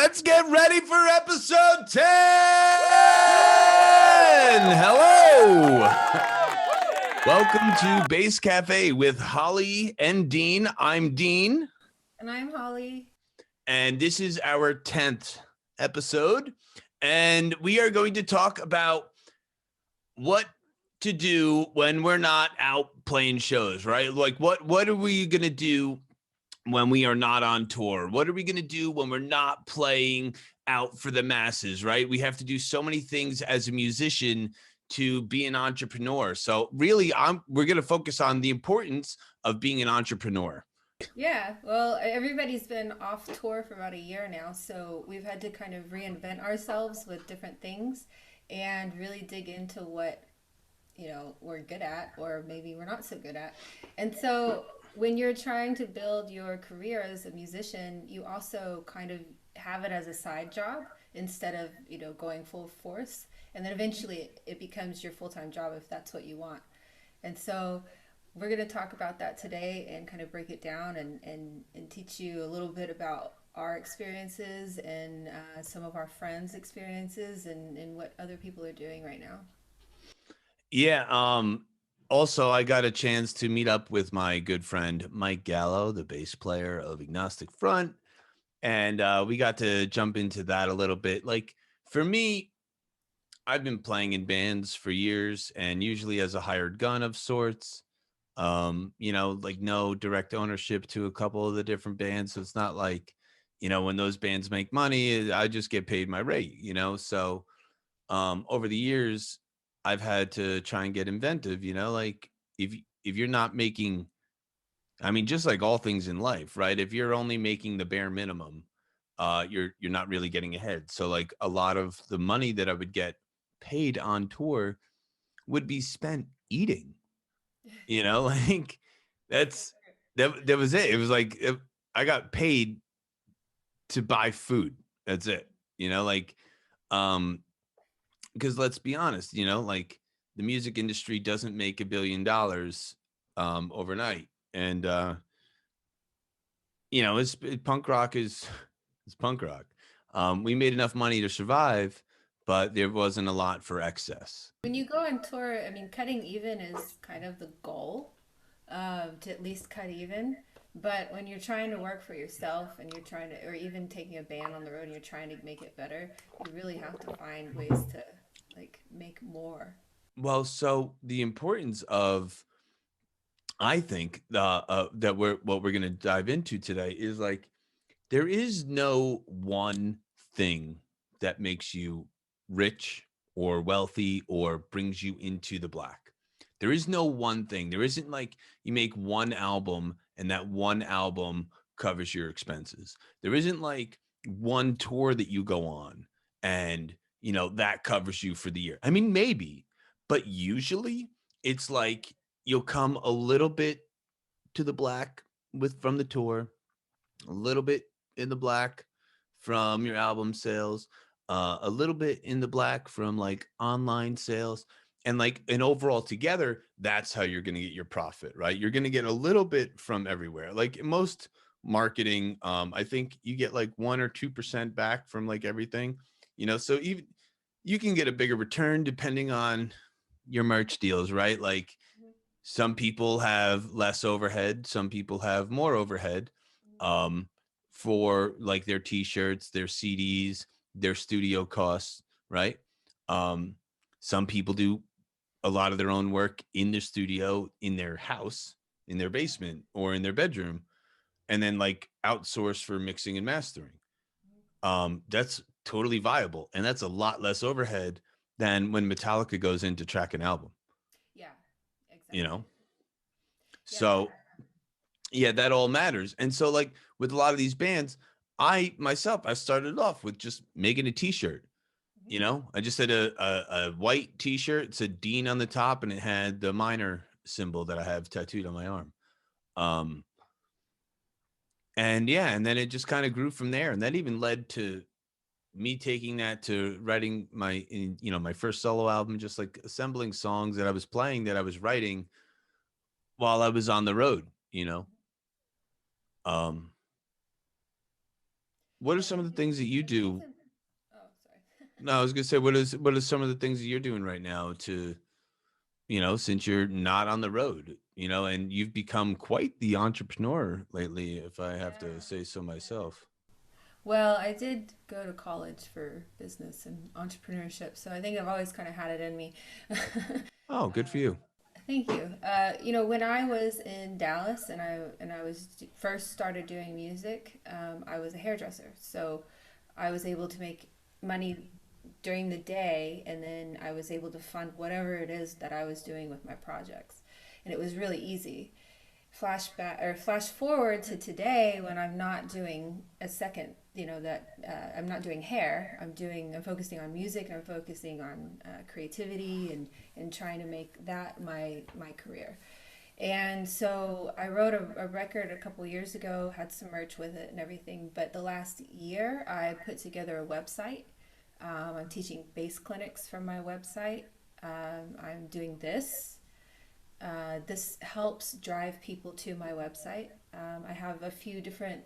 Let's get ready for episode 10. Hello. Welcome to Bass Cafe with Holly and Dean. I'm Dean. And I'm Holly. And this is our 10th episode. And we are going to talk about what to do when we're not out playing shows, right? Like what are we going to do when we are not on tour? What are we going to do when we're not playing out for the masses, right? We have to do so many things as a musician to be an entrepreneur. So really, we're going to focus on the importance of being an entrepreneur. Yeah, well, everybody's been off tour for about a year now, so we've had to kind of reinvent ourselves with different things and really dig into what, we're good at or maybe we're not so good at. And so when you're trying to build your career as a musician, you also kind of have it as a side job instead of, going full force. And then eventually it becomes your full-time job if that's what you want. And so we're going to talk about that today and kind of break it down and teach you a little bit about our experiences and some of our friends' experiences and what other people are doing right now. Yeah. Also, I got a chance to meet up with my good friend, Mike Gallo, the bass player of Agnostic Front. And we got to jump into that a little bit. Like for me, I've been playing in bands for years and usually as a hired gun of sorts. Like no direct ownership to a couple of the different bands. So it's not like, when those bands make money, I just get paid my rate, So over the years, I've had to try and get inventive, like if you're not making, just like all things in life, right? If you're only making the bare minimum, you're not really getting ahead. So like a lot of the money that I would get paid on tour would be spent eating, like that was it. It was like I got paid to buy food. That's it. Because let's be honest, like the music industry doesn't make $1 billion overnight. And punk rock is punk rock. We made enough money to survive, but there wasn't a lot for excess. When you go on tour, cutting even is kind of the goal, to at least cut even. But when you're trying to work for yourself and you're trying to, or even taking a band on the road and you're trying to make it better, you really have to find ways to like make more. Well, so the importance of, I think that what we're going to dive into today is like, there is no one thing that makes you rich or wealthy or brings you into the black. There is no one thing. There isn't like you make one album and that one album covers your expenses. There isn't like one tour that you go on and, that covers you for the year. Maybe, but usually it's like you'll come a little bit to the black from the tour, a little bit in the black from your album sales, a little bit in the black from like online sales, and overall together, that's how you're going to get your profit, right? You're going to get a little bit from everywhere. Like in most marketing, I think you get like 1 or 2% back from like everything, so even you can get a bigger return depending on your merch deals, right? Like some people have less overhead, some people have more overhead. For like their t-shirts, their CDs, their studio costs, right? Some people do a lot of their own work in the studio, in their house, in their basement, or in their bedroom, and then like outsource for mixing and mastering. That's totally viable, and that's a lot less overhead than when Metallica goes in to track an album. Yeah, exactly. Yeah. So yeah, that all matters. And so like with a lot of these bands, I started off with just making a t-shirt. I just had a white t-shirt. It said Dean on the top and it had the minor symbol that I have tattooed on my arm. And then it just kind of grew from there. And that even led to me taking that to writing my first solo album, just like assembling songs that I was playing, that I was writing while I was on the road, what are Yeah, some of the things that you it's do? oh, sorry. No, I was gonna say, what are some of the things that you're doing right now to, since you're not on the road, and you've become quite the entrepreneur lately, if I have to Yeah, say so yeah. myself. Well, I did go to college for business and entrepreneurship, so I think I've always kind of had it in me. Oh, good for you. Thank you. When I was in Dallas and I was first started doing music, I was a hairdresser. So I was able to make money during the day, and then I was able to fund whatever it is that I was doing with my projects, and it was really easy. Flashback or flash forward to today when I'm not doing a second, that I'm not doing hair. I'm focusing on music and I'm focusing on creativity and trying to make that my career. And so I wrote a record a couple years ago, had some merch with it and everything. But the last year, I put together a website. I'm teaching bass clinics from my website. I'm doing this. This helps drive people to my website. I have a few different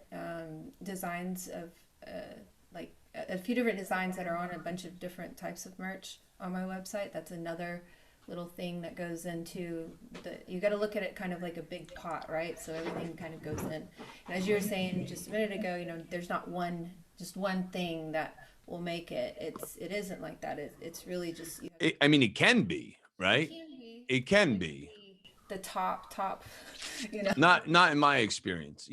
designs of like a few different designs that are on a bunch of different types of merch on my website. That's another little thing that goes into you got to look at it kind of like a big pot, right? So everything kind of goes in. And as you were saying just a minute ago, there's not one thing that will make it. It isn't like that. It's really just you have I mean, it can be, it right? can be, It but can it can be. be the top, you know. Not in my experience,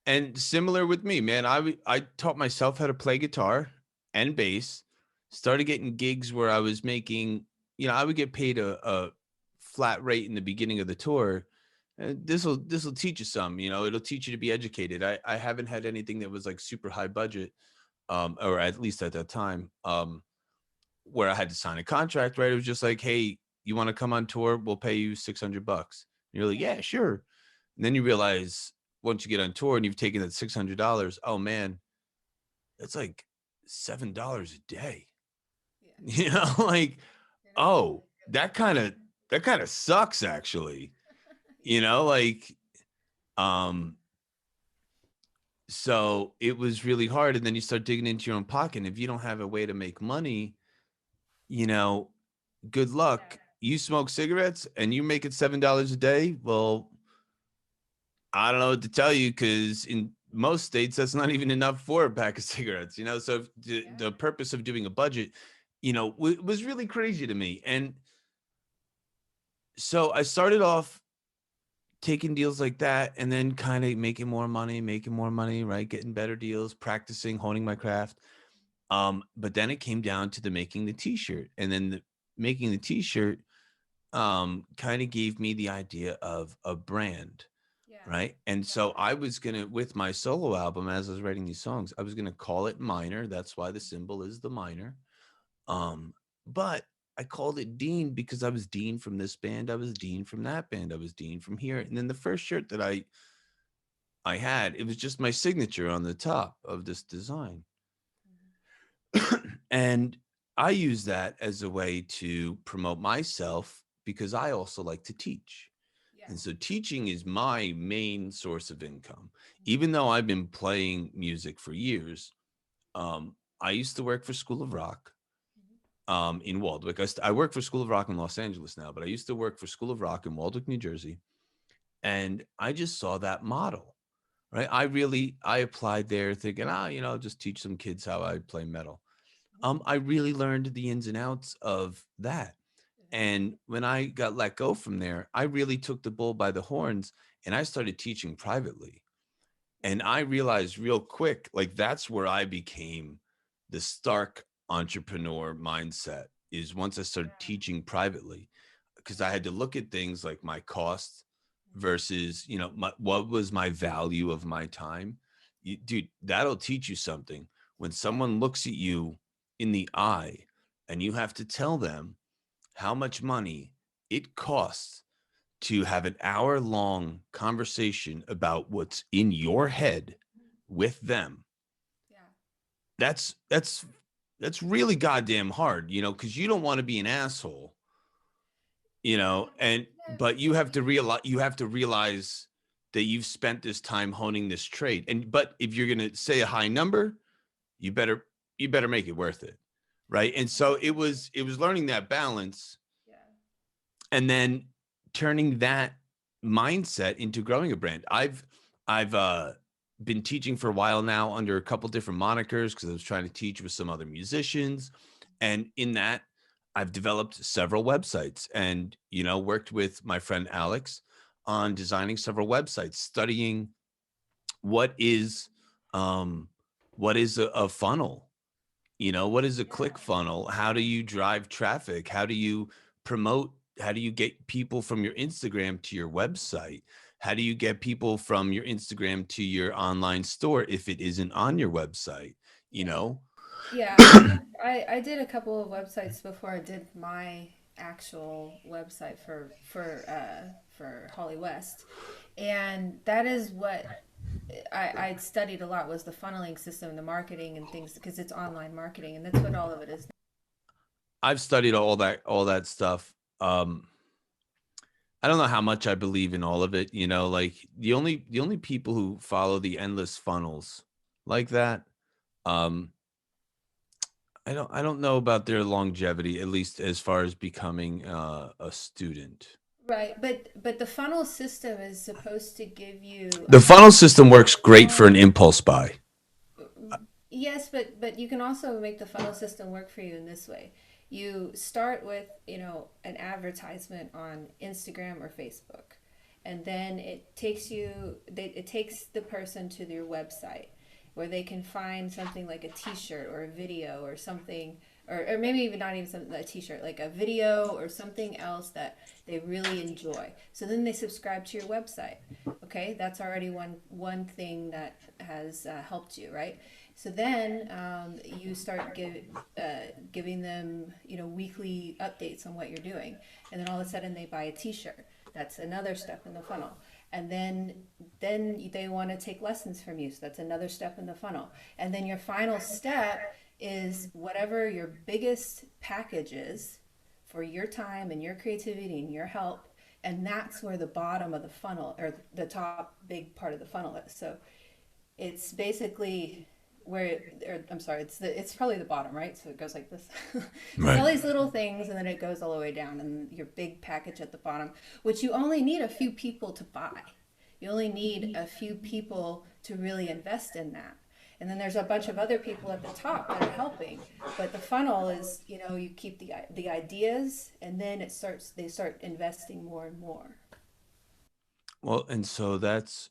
and similar with me, man. I taught myself how to play guitar and bass. Started getting gigs where I was making, I would get paid a flat rate in the beginning of the tour. This will teach you some, it'll teach you to be educated. I haven't had anything that was like super high budget, or at least at that time, where I had to sign a contract. Right, it was just like, hey, you want to come on tour? We'll pay you $600. And you're like, Yeah, yeah, sure. And then you realize once you get on tour and you've taken that $600, oh man, that's like $7 a day. yeah. Like, You're not gonna oh, make it back. that kind of sucks actually. Like, um, so it was really hard. And then you start digging into your own pocket. And if you don't have a way to make money, you know, good Yeah, luck. You smoke cigarettes and you make it $7 a day. Well, I don't know what to tell you, because in most states that's not even enough for a pack of cigarettes. So if yeah, the purpose of doing a budget, was really crazy to me. And so I started off taking deals like that, and then kind of making more money, right? Getting better deals, practicing, honing my craft. But then it came down to the making the t-shirt, and then making the t-shirt kind of gave me the idea of a brand, yeah, right? And yeah. so I was gonna, with my solo album, as I was writing these songs, I was gonna call it Minor. That's why the symbol is the minor. Um, but I called it Dean because I was Dean from this band, I was Dean from that band, I was Dean from here. And then the first shirt that I had, it was just my signature on the top of this design. Mhm. And I use that as a way to promote myself because I also like to teach. Yeah. And so teaching is my main source of income. Mhm. Even though I've been playing music for years, I used to work for School of Rock Mhm. in Waldwick. I work for School of Rock in Los Angeles now, but I used to work for School of Rock in Waldwick, New Jersey. And I just saw that model, right? I applied there thinking, just teach some kids how I play metal. Mhm. I really learned the ins and outs of that. Mhm. And when I got let go from there, I really took the bull by the horns and I started teaching privately. Yeah. And I realized real quick, like that's where I became the stark entrepreneur mindset, is once I started Yeah. teaching privately, because I had to look at things like my cost Mhm. versus, what was my value of my time. Dude, that'll teach you something. When Yeah. someone looks at you in the eye and you have to tell them how much money it costs to have an hour long conversation about what's in your head with them. Yeah. That's really goddamn hard, because you don't want to be an asshole, Yeah. and Yeah. but you have to realize that you've spent this time honing this trade. And but if you're going to say a high number, you better you better make it worth it, right? And so it was learning that balance, Yeah. and then turning that mindset into growing a brand. I've been teaching for a while now under a couple different monikers because I was trying to teach with some other musicians, and in that I've developed several websites, and worked with my friend Alex on designing several websites, studying what is um what is a funnel. What is a click Yeah. funnel? How do you drive traffic? How do you promote? How do you get people from your Instagram to your website? How do you get people from your Instagram to your online store if it isn't on your website? You Yeah. know? Yeah, I did a couple of websites before I did my actual website for Holly West, and that is what I studied a lot was the funneling system, the marketing and things because it's online marketing, and that's what all of it is. I've studied all that stuff. I don't know how much I believe in all of it, like the only people who follow the endless funnels like that, um, I don't know about their longevity, at least as far as becoming a student. Right, but the funnel system is supposed to give you The funnel system works great for an impulse buy. yes, but you can also make the funnel system work for you in this way. You start with, an advertisement on Instagram or Facebook, and then it takes the person to their website where they can find something like a t-shirt or a video or something, or maybe even not even something, a t-shirt, like a video or something else that they really enjoy. So then they subscribe to your website. Okay, that's already one thing that has helped you, right? So then you start giving them, weekly updates on what you're doing, and then all of a sudden they buy a T-shirt. That's another step in the funnel. And then they want to take lessons from you. So that's another step in the funnel. And then your final step is whatever your biggest package is for your time and your creativity and your help. And that's where the bottom of the funnel or the top big part of the funnel is. So it's basically I'm sorry, it's probably the bottom, right? So it goes like this. It's Right. all these little things, and then it goes all the way down, and your big package at the bottom, which you only need a few people to buy. You only need a few people to really invest in that. And then there's a bunch of other people at the top that are helping. But the funnel is, you keep the ideas, and then they start investing more and more. Well, and so that's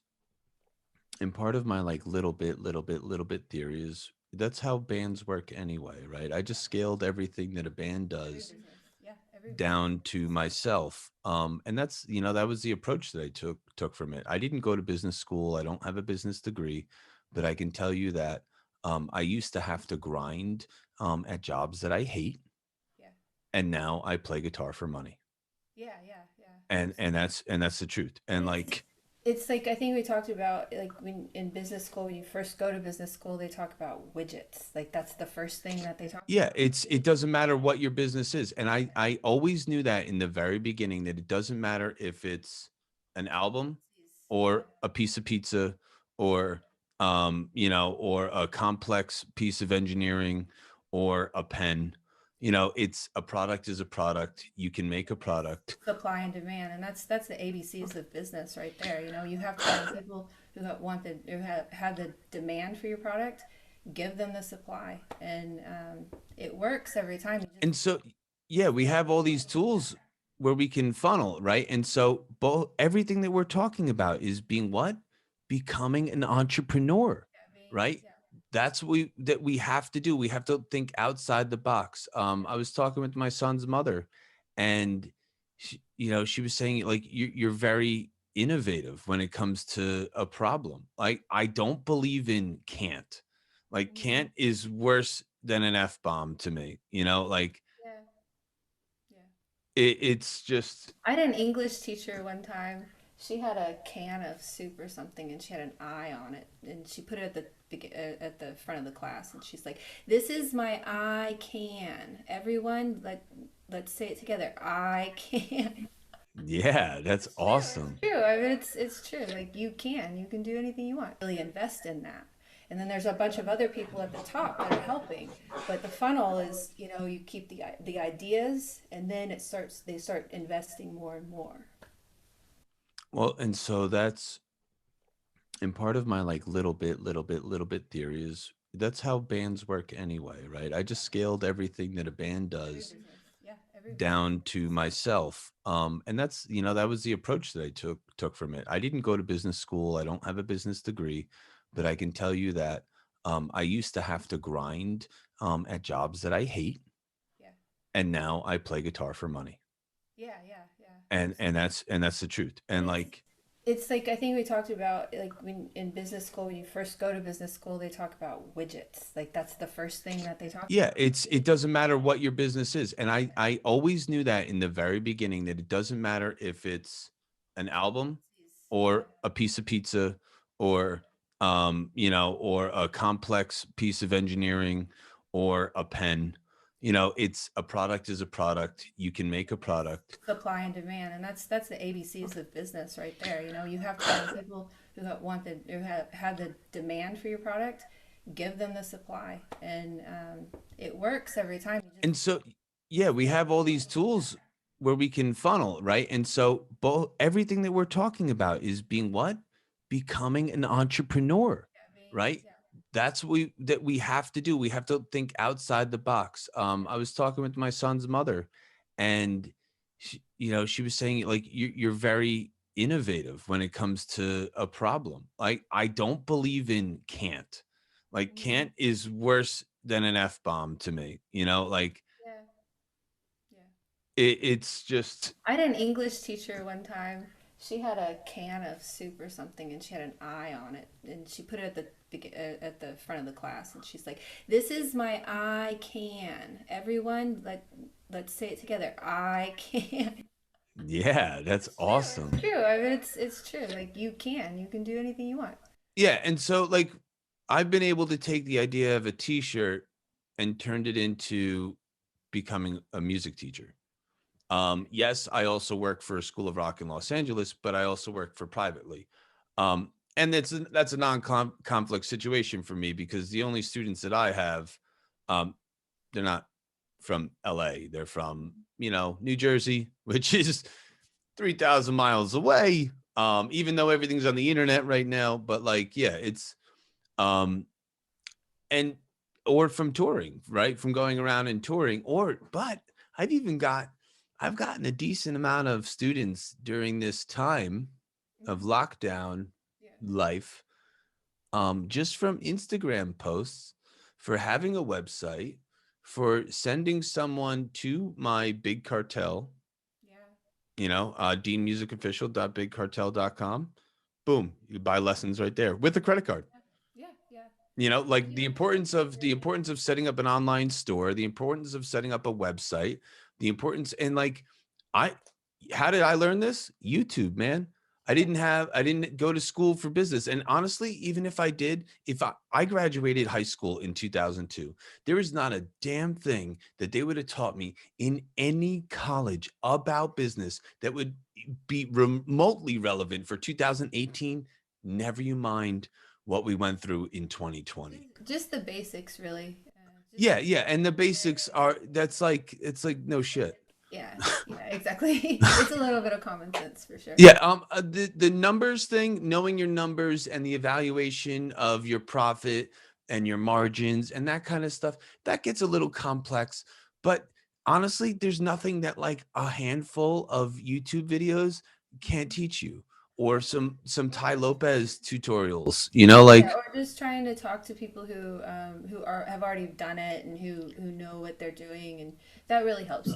and part of my like little bit theory is that's how bands work anyway, right? I just scaled everything that a band Every does business, yeah, every business. down to myself. And that's, that was the approach that I took from it. I didn't go to business school. I don't have a business degree, but I can tell you that I used to have to grind at jobs that I hate, Yeah, and now I play guitar for money. yeah, yeah, yeah, And absolutely. that's the truth. And It's like, it's like I think we talked about like when in business school when you first go to business school they talk about widgets. Like that's the first thing that they talk yeah, about. it doesn't matter what your business is. And I always knew that in the very beginning, that it doesn't matter if it's an album Yeah. or a piece of pizza, or or a complex piece of engineering, or a pen. It's a product is a product. You can make a product. It's supply and demand, and that's the ABCs of business right there. You have to have people who have the demand for your product, give them the supply, and it works every time. You just And so, yeah, we have all these tools where we can funnel, right? And so, both everything that we're talking about is being what? Becoming an entrepreneur, yeah, right? yeah, That's what we have to do. We have to think outside the box. I was talking with my son's mother, and she was saying like you're very innovative when it comes to a problem. Like I don't believe in can't. Like mm-hmm. can't is worse than an F bomb to me. Like Yeah, yeah. it's just I had an English teacher one time. She had a can of soup or something, and she had an eye on it, and she put it at the front of the class, and she's like, "This is my I can. Everyone, let's say it together. I can." Yeah, that's It's true. It's awesome. true. I mean, it's true. Like you can do anything you want. Really invest in that. And then there's a bunch of other people at the top that are helping. But the funnel is, you keep the ideas, and then they start investing more and more. Well, and so that's and part of my like little bit theory is that's how bands work anyway, right? I just scaled everything that a band Every does business, yeah, every business. down to myself. And that's, that was the approach that I took from it. I didn't go to business school. I don't have a business degree, but I can tell you that I used to have to grind at jobs that I hate, Yeah, and now I play guitar for money. yeah, yeah, yeah. And Absolutely. that's the truth. And And like, it's like I think we talked about like when in business school when you first go to business school they talk about widgets. Like that's the first thing that they talk yeah, about. it doesn't matter what your business is. And Yeah. I always knew that in the very beginning, that it doesn't matter if it's an album Yeah. or a piece of pizza, or or a complex piece of engineering, or a pen. It's a product is a product. You can make a Yes. product. Supply and demand, and that's the ABCs of business right there. You have to find people who have the demand for your product, give them the supply, and it works every time. You just And so, yeah, we have all these tools where we can funnel, right? And so, both everything that we're talking about is being what? Becoming an entrepreneur, yeah, right? yeah. That's what we have to do. We have to think outside the box. I was talking with my son's mother, and she was saying like you're very innovative when it comes to a problem. Like, I don't believe in can't. Like, Mm-hmm. can't is worse than an F bomb to me. Like, Yeah, yeah. it's just I had an English teacher one time. She had a can of soup or something, and she had an eye on it, and she put it at the front of the class, and she's like, "This is my I can. Everyone, let's say it together. I can." yeah, that's It's true. It's awesome. true. I mean, it's true. Like you can do anything you want. Yeah, and so like I've been able to take the idea of a t-shirt and turned it into becoming a music teacher. Yes, I also work for a school of rock in Los Angeles, but I also work for privately. And that's a non-conflict situation for me, because the only students that I have, um, they're not from LA. They're from, New Jersey, which is 3,000 miles away. Even though everything's on the internet right now, but like, yeah, it's um and or from touring, right? From going around and touring, but I've even got I've gotten a decent amount of students during this time of Hmm. lockdown Yeah. life, just from Instagram posts, for having a website, for sending someone to my big cartel, Yeah. deanmusicofficial.bigcartel.com. Boom, you buy lessons right there with a credit card. Yeah. Yeah. Like Yeah. the importance of setting up an online store, the importance of setting up a website, the importance, and like, I how did I learn this? YouTube, man. Yeah. I didn't go to school for business. And honestly, even if I did, if I graduated high school in 2002, there is not a damn thing that they would have taught me in any college about business that would be remotely relevant for 2018. Never you mind what we went through in 2020. Just the basics, really. Just Yeah, yeah, and the basics are that's like it's like no shit. yeah, yeah, exactly. It's a little bit of common sense for sure. Yeah, the numbers thing, knowing your numbers and the evaluation of your profit and your margins and that kind of stuff, that gets a little complex. But honestly, there's nothing that like a handful of YouTube videos can't teach you, or some Ty Lopez tutorials. Yeah, Like, or just trying to talk to people who are have already done it and who know what they're doing, and that really helps.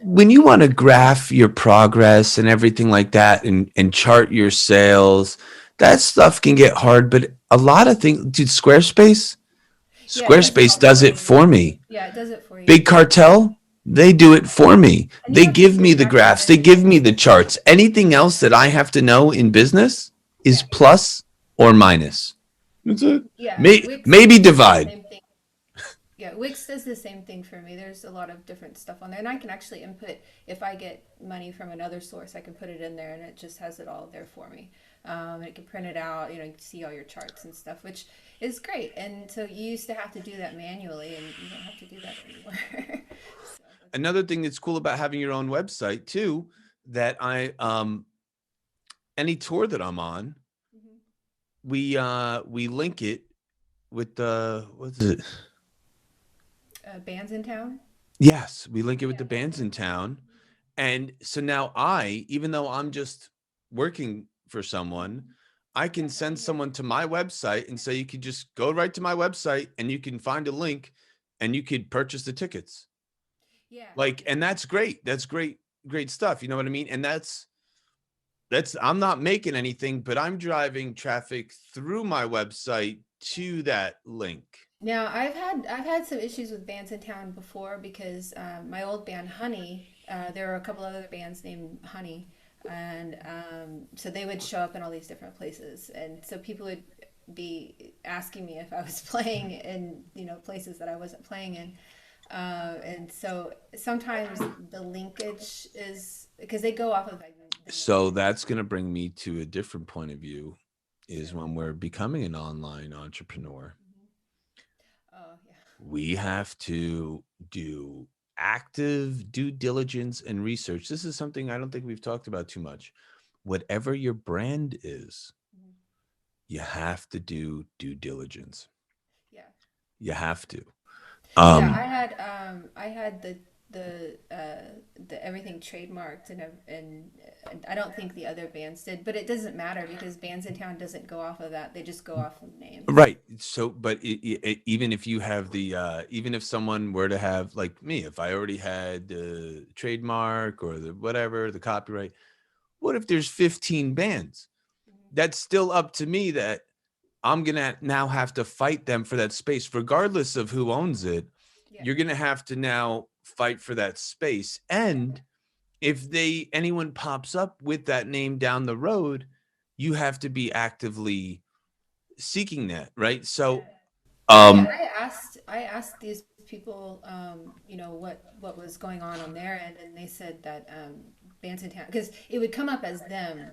when you want to graph your progress and everything like that, and chart your sales, that stuff can get hard. But a lot of things, dude, Yeah, it does it Squarespace all does for it you. for me. Yeah, it does it for you. Big Cartel, they do it for me. And you They don't need give to me the graphs, they recommend. give me the charts. Anything else that I have to know in business is Yeah, plus or minus. That's it. yeah. Wix Maybe does the divide. same thing. Yeah, Wix does the same thing for me. There's a lot of different stuff on there, and I can actually input if I get money from another source. I can put it in there, and it just has it all there for me. And it can print it out. You can see all your charts and stuff, which is great. And so you used to have to do that manually, and you don't have to do that anymore. So that's Another thing that's cool about having your own website too, that I any tour that I'm on, mhm. we link it with the what's it? Bands in town. Yes, we link it with Yeah, the that bands in works. town. And so now I, even though I'm just working for someone, I can Yeah, send someone to my website and say you could just go right to my website and you can find a link and you could purchase the tickets. yeah, Like, yeah. and that's great. That's great, great stuff. You know what I mean? And that's I'm not making anything, but I'm driving traffic through my website to that link. Now I've had some issues with bands in town before because my old band Honey, there were a couple other bands named Honey, and so they would show up in all these different places, and so people would be asking me if I was playing in places that I wasn't playing in, and so sometimes the linkage is because they go off of like, the name. So that's going to bring me to a different point of view So is when we're becoming an online entrepreneur, mhm. Oh yeah, we have to do active due diligence and research. This is something I don't think we've talked about too much. Whatever your brand is, mhm. you have to do due diligence. Yeah. You have to. Yeah, Um, I had the everything trademarked and I don't think the other bands did, but it doesn't matter because Bands in Town doesn't go off of that. They just go off of names. right. So, but even if you have even if someone were to have like me, if I already had the trademark or the whatever, the copyright, what if there's 15 bands? Mhm. That's still up to me that I'm going to now have to fight them for that space, regardless of who owns it. Yeah, You're going to have to now fight for that space. yeah, And if anyone pops up with that name down the road, you have to be actively seeking that, right? yeah. So, Yeah, um, I asked these people, what was going on their end, and they said that Bantamtown, because it would come up as them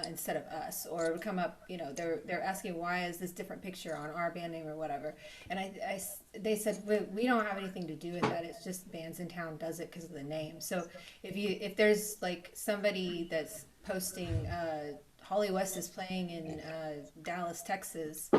instead of us, or it would come up, they're asking why is this different picture on our band name or whatever, and they said we don't have anything to do with that. It's just Bands in Town does it because of the name. So if there's like somebody that's posting, Holly West is playing in Dallas, Texas,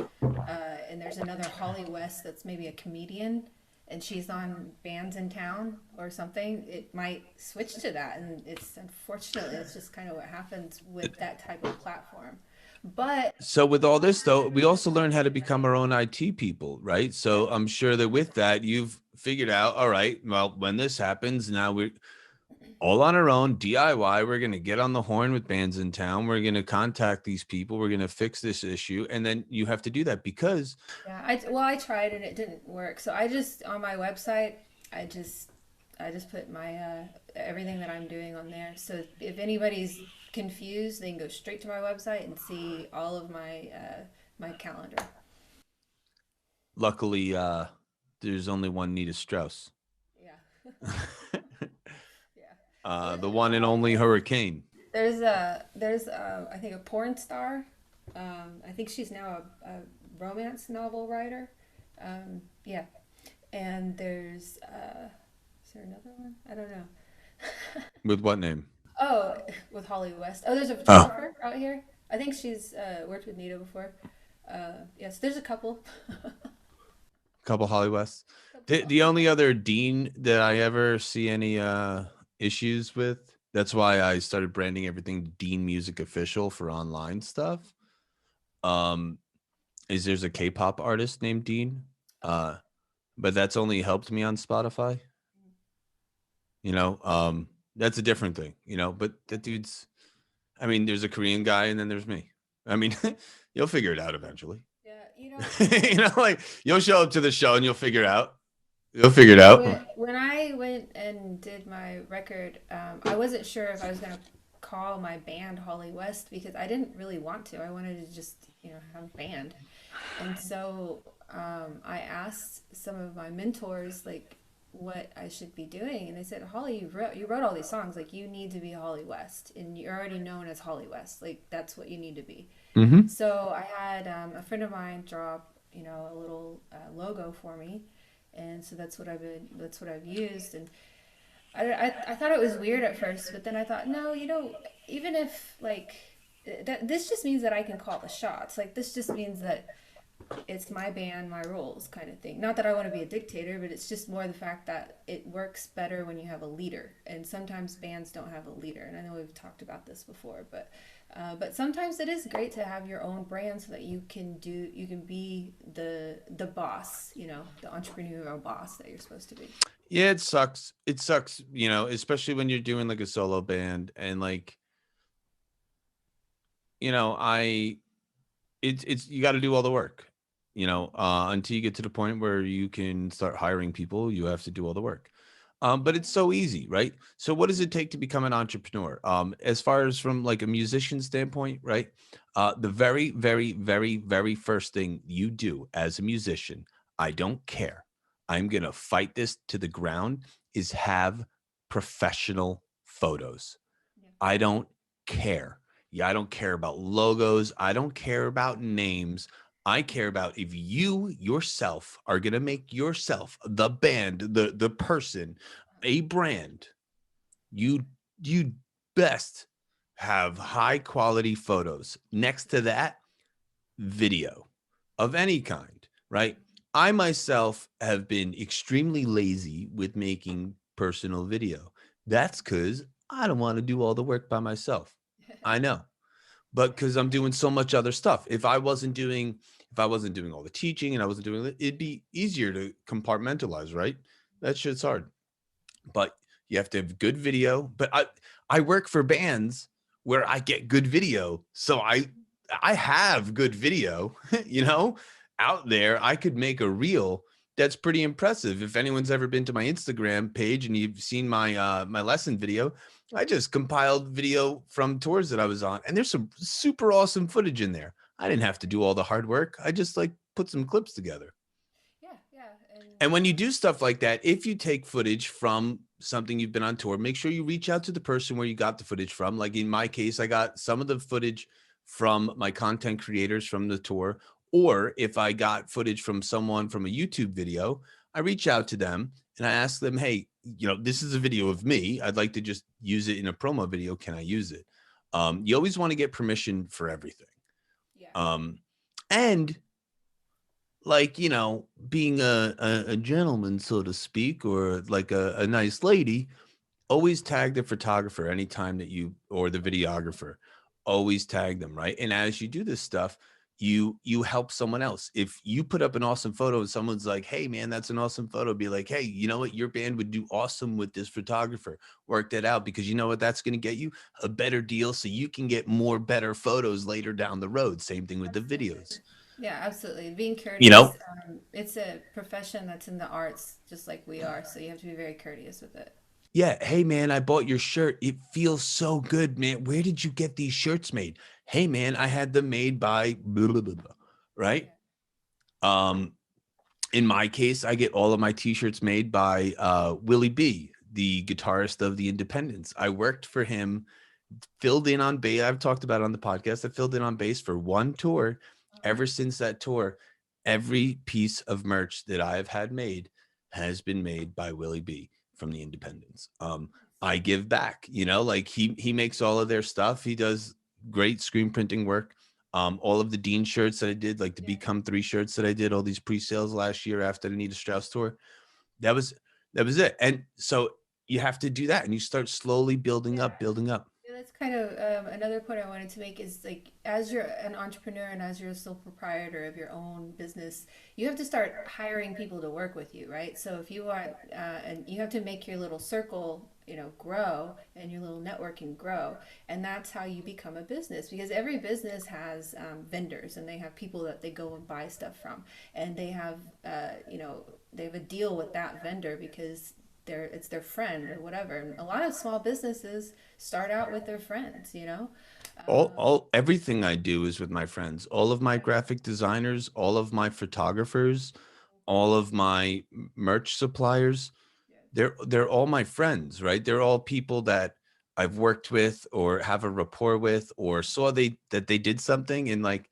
and there's another Holly West that's maybe a comedian and she's on Bands in Town or something, it might switch to that. And it's unfortunately, it's just kind of what happens with that type of platform. But so with all this though, we also learn how to become our own IT people, right? yeah, So I'm sure that with that, you've figured out, all right, well, when this happens, now we're all on our own, DIY. We're going to get on the horn with bands in town. We're going to contact these people. We're going to fix this issue. And then you have to do that because yeah, I tried and it didn't work. So I just on my website, I just I just put my everything that I'm doing on there. So if anybody's confused, they can go straight to my website and see all of my calendar. luckily, there's only one Nita Strauss, Yeah. Yeah. the one and only Hurricane. There's I think a porn star. I think she's now a romance novel writer. Yeah, and is there another one? I don't know. With what name? Oh, with Holly West. Oh, there's a Oh, photographer out here. I think she's worked with Nita before. Yes, there's a couple. couple Holly West. Couple The Holly only West. other Dean that I ever see any issues with. That's why I started branding everything Dean Music Official for online stuff. Um, is there's a K-pop artist named Dean. Okay. Uh, but that's only helped me on Spotify. You know, that's a different thing. You know, but Yeah. that dude's. I mean, there's a Korean guy, and then there's me. I mean, you'll figure it out eventually. Yeah. You know, like you'll show up to the show and you'll figure it out. You'll figure it out. When I went and did my record, I wasn't sure if I was gonna. call my band Holly West because I didn't really want to. I wanted to just, have a band. And so I asked some of my mentors, like, what I should be doing. And they said, Holly, you wrote all these songs. Like, you need to be Holly West. And you're already known as Holly West. Like, that's what you need to be. Mm-hmm. So I had a friend of mine draw, a little logo for me. And so that's what I've used. And I thought it was weird at first, but then I thought, no, even if like this just means that I can call the shots. Like this just means that it's my band, my rules kind of thing. Not that I want to be a dictator, but it's just more the fact that it works better when you have a leader. And sometimes bands don't have a leader. And I know we've talked about this before, but sometimes it is great to have your own brand so that you can be the boss, the entrepreneurial boss that you're supposed to be. Yeah, it sucks. It sucks, especially when you're doing like a solo band and like, I it's you got to do all the work. Until you get to the point where you can start hiring people, you have to do all the work. But Yeah. it's so easy, right? So what does it take to become an entrepreneur? As far as from like a musician standpoint, right? The very, very, very, very first thing you do as a musician, I don't care. I'm gonna fight this to the ground, is have professional photos. Yeah. I don't care. Yeah, I don't care about logos. I don't care about names. I care about if you yourself are going to make yourself the band, the person, a brand, you you best have high quality photos. Next to that, video of any kind, right? I myself have been extremely lazy with making personal video. That's because I don't want to do all the work by myself. I know, but because I'm doing so much other stuff. If I wasn't doing all the teaching and I wasn't doing it, it'd be easier to compartmentalize, right? That shit's hard, but you have to have good video. But I work for bands where I get good video, so I have good video, out there. I could make a reel that's pretty impressive. If anyone's ever been to my Instagram page and you've seen my lesson video, I just compiled video from tours that I was on, and there's some super awesome footage in there. I didn't have to do all the hard work. I just like put some clips together. Yeah, yeah, and And when you do stuff like that, if you take footage from something you've been on tour, make sure you reach out to the person where you got the footage from. Like in my case, I got some of the footage from my content creators from the tour. Or if I got footage from someone from a YouTube video, I reach out to them and I ask them, hey, this is a video of me. I'd like to just use it in a promo video. Can I use it? You always want to get permission for everything. yeah, Um, and like being a gentleman, so to speak, or like a nice lady, always tag the photographer anytime that you, or the videographer, always tag them, right? And as you do this stuff, you help someone else. If you put up an awesome photo and someone's like, hey man, that's an awesome photo, be like, hey, you know what, your band would do awesome with this photographer. Work that out, because you know what that's going to get you? A better deal, so you can get more better photos later down the road. Same thing with the absolutely. videos. Yeah, absolutely. Being you know courteous, it's a profession that's in the arts, just like we are. So you have to be very courteous with it. Yeah. Hey, man, I bought your shirt. It feels so good, man. Where did you get these shirts made? Hey, man, I had them made by blah, blah, blah, blah, right? Yeah. Um, in my case, I get all of my t-shirts made by Willie B, the guitarist of the Independents. I worked for him, filled in on bass. I've talked about it on the podcast. I filled in on bass for one tour. Uh-huh. Ever since that tour, every piece of merch that I have had made has been made by Willie B from the Independents. I give back, like he makes all of their stuff. He does great screen printing work. All of the Dean shirts that I did, like the Yeah. Become 3 shirts that I did, all these pre-sales last year after the Nita Strauss tour, that was that was it. And so you have to do that, and you start slowly building Yeah. up, building up. Yeah, that's kind of another point I wanted to make is like as you're an entrepreneur and as you're a sole proprietor of your own business, you have to start hiring people to work with you, right? So if you want, and you have to make your little circle, grow and your little networking grow, and that's how you become a business because every business has vendors and they have people that they go and buy stuff from, and they have, they have a deal with that vendor because it's their friend or whatever. And a lot of small businesses start out with their friends, you know. All everything I do is with my friends. All of my Yeah, graphic designers, all of my photographers, all of my merch suppliers, yeah, they're all my friends, right? They're all people that I've worked with or have a rapport with or saw they did something. And like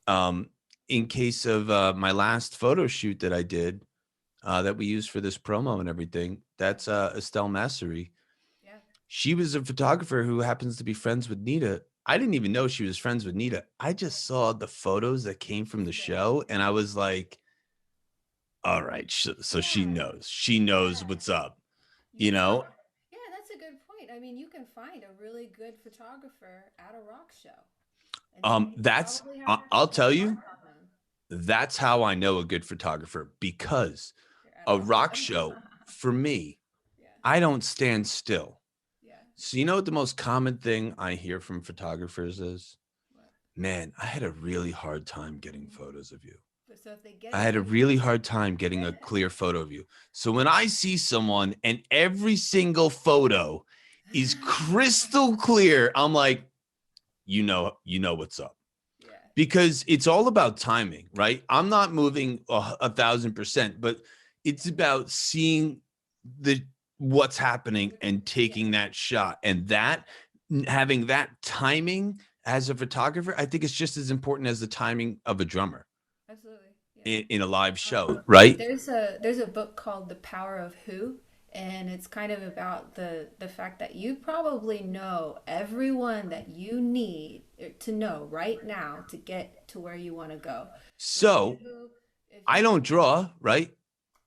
um in case of my last photo shoot that I did, that we used for this promo and everything, yeah, that's Estelle Massery. yeah. She was a photographer who happens to be friends with Nita. I didn't even know she was friends with Nita. I just saw the photos that came from the Yeah. show and I was like, all right, so she Yeah. knows. She knows Yeah. what's up, you Yeah. know? Yeah, that's a good point. I mean, you can find a really good photographer at a rock show, and you That's probably have I'll have tell a you, mark on them. that's how I know a good photographer because You're at a a rock rock show. show for me, Yeah. I don't stand still. Yeah. So you know what the most common thing I hear from photographers is? What? Man, I had a really hard time getting photos of you. But so if they get I it, had a they really hard time getting a clear photo of you. So when I see someone and every single photo is crystal clear, I'm like, you know what's up. yeah. Because it's all about timing, right? I'm not moving 1,000%, but it's about seeing the what's happening and Yeah. taking that shot. And that having that timing as a photographer, I think it's just as important as the timing of a drummer Absolutely. Yeah. in a live show, right? There's a book called The Power of Who, and it's kind of about the fact that you probably know everyone that you need to know right now to get to where you want to go. So So if I you don't draw, right?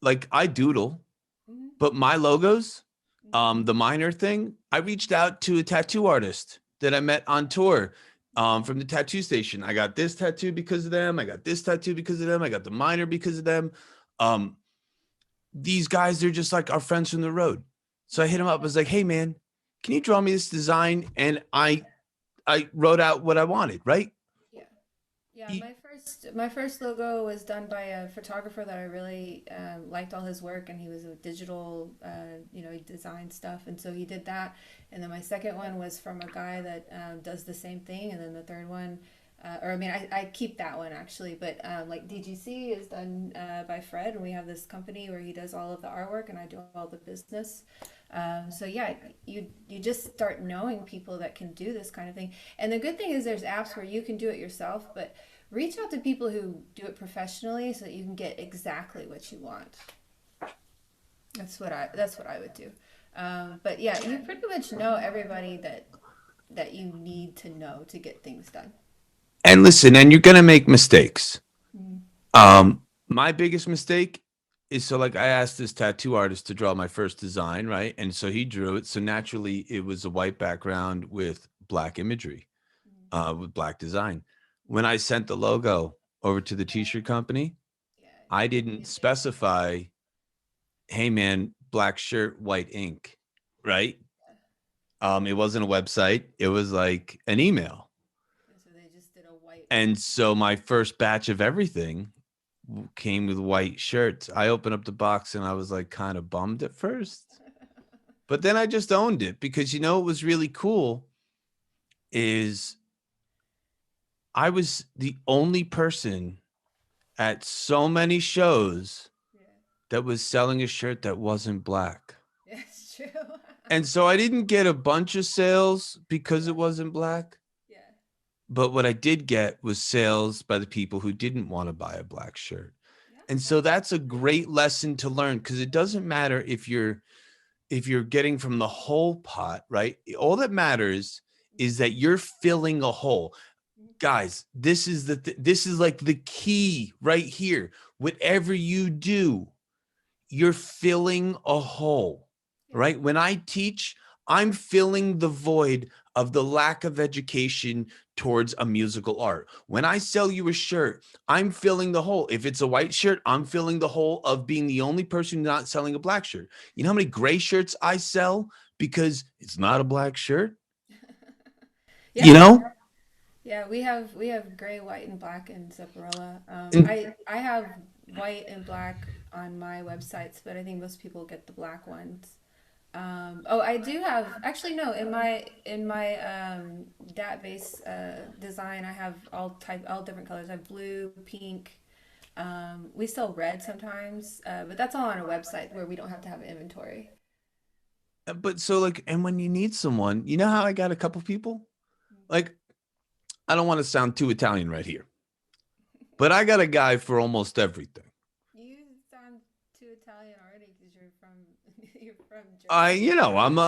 Like I doodle, mhm, but my logos, mhm, the minor thing, I reached out to a tattoo artist that I met on tour from the tattoo station. I got this tattoo because of them. I got this tattoo because of them. I got the minor because of them. Um, these guys, they're just like our friends from the road. So I yeah, hit him up. I was like, hey man, can you draw me this design? And I wrote out what I wanted, right? yeah. Yeah, my first logo was done by a photographer that I really liked all his work, and he was a digital, he designed stuff, and so he did that. And then my second one was from a guy that does the same thing, and then the third one, or I mean, I keep that one actually, but like DGC is done by Fred, and we have this company where he does all of the artwork, and I do all the business. So yeah, you just start knowing people that can do this kind of thing. And the good thing is there's apps where you can do it yourself, but reach out to people who do it professionally so that you can get exactly what you want. That's what I would do. But yeah, you pretty much know everybody that you need to know to get things done. And listen, and you're gonna make mistakes. Mm. My biggest mistake is so like I asked this tattoo artist to draw my first design, right? And so he drew it. So naturally, it was a white background with black imagery, Mm. with black design. When I sent the logo over to the t-shirt company, Yeah, I you didn't didn't get it. specify, hey man, black shirt, white ink, right? It wasn't a website. It was like an email. And so they just did a white And one. so my first batch of everything came with white shirts. I opened up the box and I was like kind of bummed at first, but then I just owned it because you know what was really cool is I was the only person at so many shows Yeah, that was selling a shirt that wasn't black. yeah, it's true. And so I didn't get a bunch of sales because it Yeah, wasn't black. yeah, But what I did get was sales by the people who didn't want to buy a black shirt. yeah. And so That's that's a great lesson to learn because it doesn't matter if you're getting from the whole pot, right? All that matters is that you're filling a hole. Guys, this is like the key right here. Whatever you do, you're filling a hole, yeah, right? When I teach, I'm filling the void of the lack of education towards a musical art. When I sell you a shirt, I'm filling the hole. If it's a white shirt, I'm filling the hole of being the only person not selling a black shirt. You know how many gray shirts I sell because it's not a black shirt? You yeah. know? Yeah, we have gray, white, and black in Zipperella. And I have white and black on my websites, but I think most people get the black ones. Oh, I do have actually no in my database design. I have all different colors. I have blue, pink. We sell red sometimes, but that's all on a website where we don't have to have inventory. But so like, and when you need someone, you know how I got a couple people? Like, I don't want to sound too Italian right here, but I got a guy for almost everything. You sound too Italian already because you're from you're from I, Jersey. I'm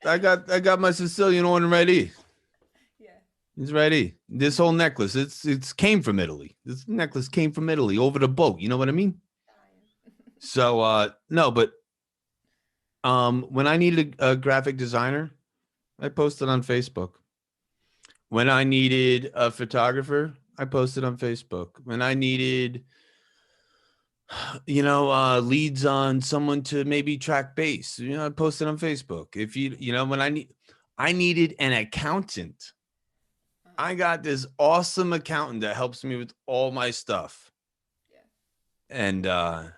I got my Sicilian one ready. Yeah. It's ready. This whole necklace, it's came from Italy. This necklace came from Italy over the boat. You know what I mean? Italian. So no, but when I needed a graphic designer, I posted on Facebook. When I needed a photographer, I posted on Facebook. When I needed, leads on someone to maybe track bass, I posted on Facebook. If when I needed an accountant. Uh-huh. I got this awesome accountant that helps me with all my stuff. Yeah. And I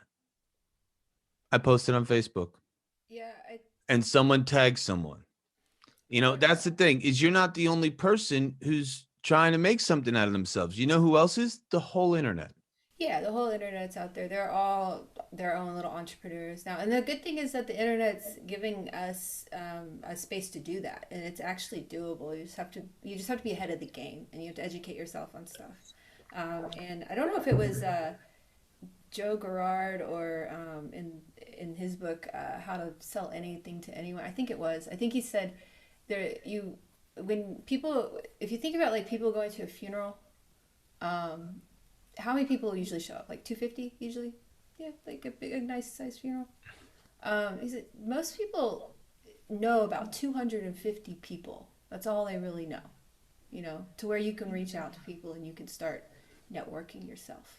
posted on Facebook Yeah, I and someone tagged someone. or That's the thing is you're not the only person who's trying to make something out of themselves. You know who else is? The whole internet. yeah, the whole internet's out there. They're all their own little entrepreneurs now. And the good thing is that the internet's giving us a space to do that, and it's actually doable. You just have to be ahead of the game, and you have to educate yourself on stuff. And I don't know if it was Joe Gerard or in his book How to Sell Anything to Anyone. I think it was. I think he said there you when people if you think about like people going to a funeral, um, how many people usually show up? Like 250 usually. Yeah, like a nice size funeral. Is it most people know about 250 people. That's all they really know. To where you can reach out to people and you can start networking yourself.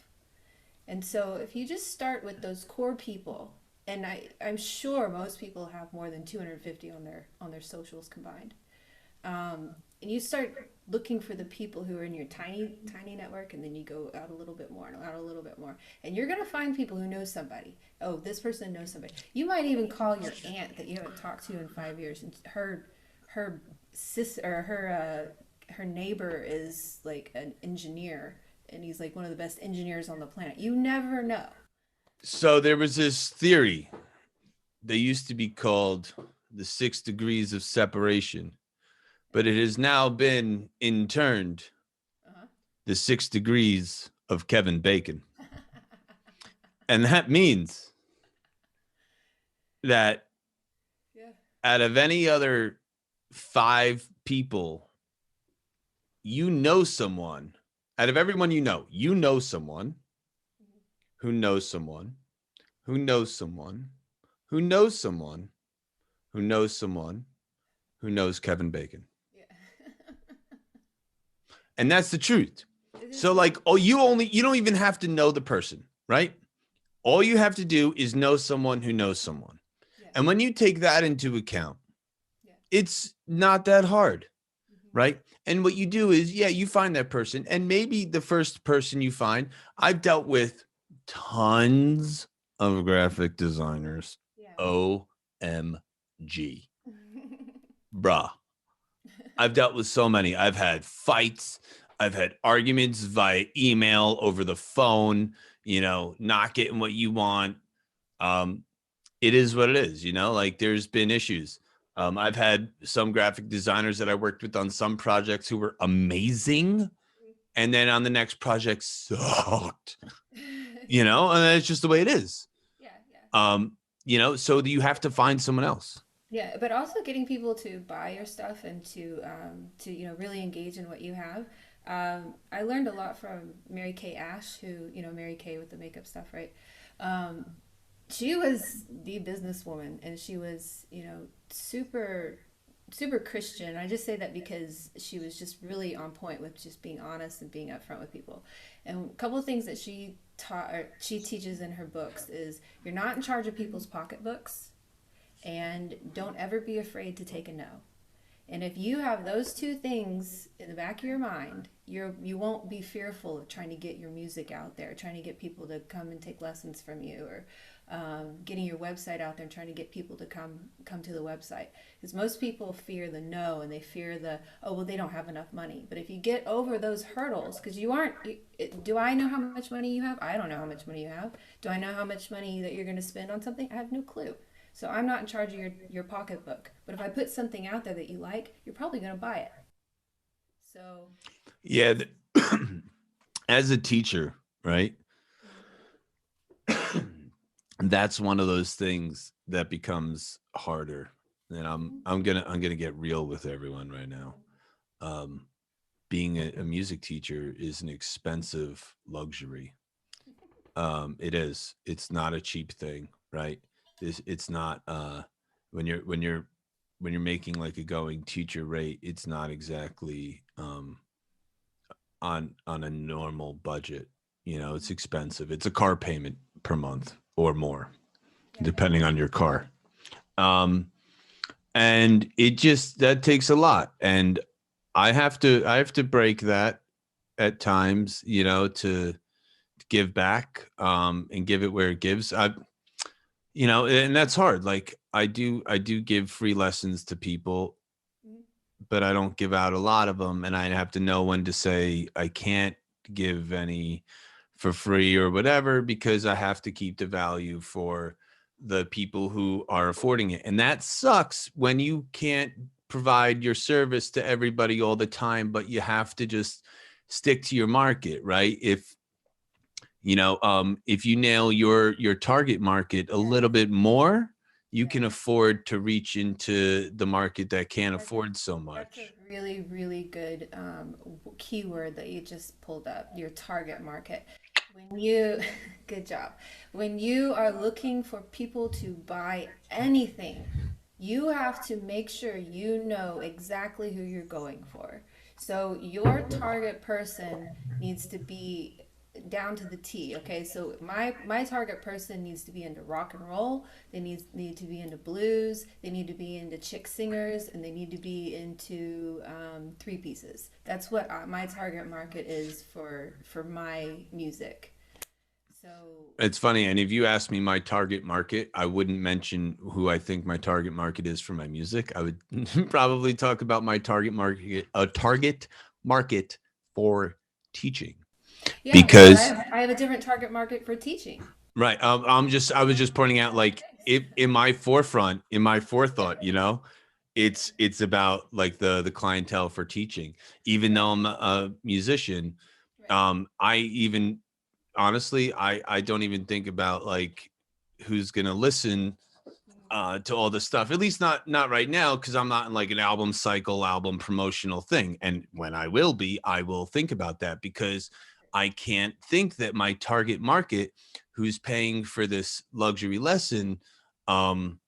And so if you just start with those core people, and I'm sure most people have more than 250 on their socials combined. And you start looking for the people who are in your tiny tiny network, and then you go out a little bit more and out a little bit more, and you're going to find people who know somebody. Oh, this person knows somebody. You might even call your aunt that you haven't talked to in 5 years, and her sis or her neighbor is like an engineer, and he's like one of the best engineers on the planet. You never know. So there was this theory. They used to be called the 6 degrees of separation, but it has now been interned Uh-huh. the 6 degrees of Kevin Bacon. And that means that Yeah. out of any other 5 people, someone, out of everyone you know someone who knows someone who knows someone who knows someone who knows someone who knows Kevin Bacon. Yeah. And that's the truth. It is So the like, truth. you don't even have to know the person, right? All you have to do is know someone who knows someone. Yeah. And when you take that into account, Yeah. it's not that hard, Hmm. right? And what you do is, yeah, you find that person. And maybe the first person you find, I've dealt with tons of graphic designers. Yeah. OMG. Bruh. I've dealt with so many. I've had fights. I've had arguments via email, over the phone, not getting what you want. Um, it is what it is, like there's been issues. I've had some graphic designers that I worked with on some projects who were amazing. And then on the next project sucked, and it's just the way it is. Yeah, yeah. So you have to find someone else. Yeah, but also getting people to buy your stuff and to really engage in what you have. I learned a lot from Mary Kay Ash, who Mary Kay with the makeup stuff, right? Um, she was the businesswoman, and she was super super Christian. I just say that because she was just really on point with just being honest and being upfront with people. And a couple of things that she taught or she teaches in her books is you're not in charge of people's pocketbooks, and don't ever be afraid to take a no. And if you have those two things in the back of your mind, you won't be fearful of trying to get your music out there, trying to get people to come and take lessons from you, or getting your website out there and trying to get people to come to the website. Because most people fear the no, and they fear the, oh well, they don't have enough money. But if you get over those hurdles, because you aren't, do I know how much money you have? I don't know how much money you have. Do I know how much money that you're going to spend on something? I have no clue. So I'm not in charge of your pocketbook. But if I put something out there that you like, you're probably going to buy it. So, Yeah. As a teacher, right? That's one of those things that becomes harder. And I'm gonna get real with everyone right now. Um, Being a music teacher is an expensive luxury. It is. It's not a cheap thing, right? It's not when you're making like a going teacher rate, it's not exactly on a normal budget. You know, it's expensive. It's a car payment per month or more, yeah, depending on your car. Um, and it just that takes a lot. And I have to break that at times, you know, to give back and give it where it gives. And that's hard. Like I do give free lessons to people, but I don't give out a lot of them, and I have to know when to say I can't give any for free or whatever, because I have to keep the value for the people who are affording it. And that sucks when you can't provide your service to everybody all the time, but you have to just stick to your market, right? If you nail your target market a yes, little bit more, you yes. can afford to reach into the market that can't That's a afford so that's a much. really really good keyword that you just pulled up. Your target market. When you, good job. When you are looking for people to buy anything, you have to make sure you know exactly who you're going for. So your target person needs to be down to the T. Okay, so my target person needs to be into rock and roll. They need to be into blues. They need to be into chick singers, and they need to be into three pieces. That's what my target market is for my music. So It's funny, and if you ask me my target market, I wouldn't mention who I think my target market is for my music. I would probably talk about my target market, a target market for teaching, yeah, well, because I have a different target market for teaching. right. I was just pointing out, like, if in my forefront, in my forethought, it's about like the clientele for teaching. Even Right, though I'm a musician, right. I even honestly, I don't even think about like who's gonna listen to all this stuff. At least not right now, because I'm not in like an album cycle, album promotional thing. And when I will be, I will think about that, because I can't think that my target market, who's paying for this luxury lesson, um,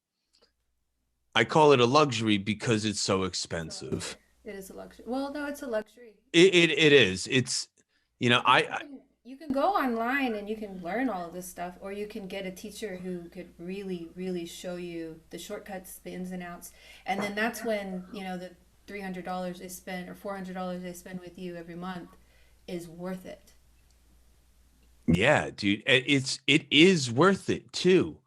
I call it a luxury because it's so It's a luxury. expensive. It is a luxury. Well, no, it's a luxury. It is. It's You can you can go online and you can learn all of this stuff, or you can get a teacher who could really really show you the shortcuts, the ins and outs, and then that's when the $300 they spend or $400 they spend with you every month is worth it. Yeah, dude, it is worth it too.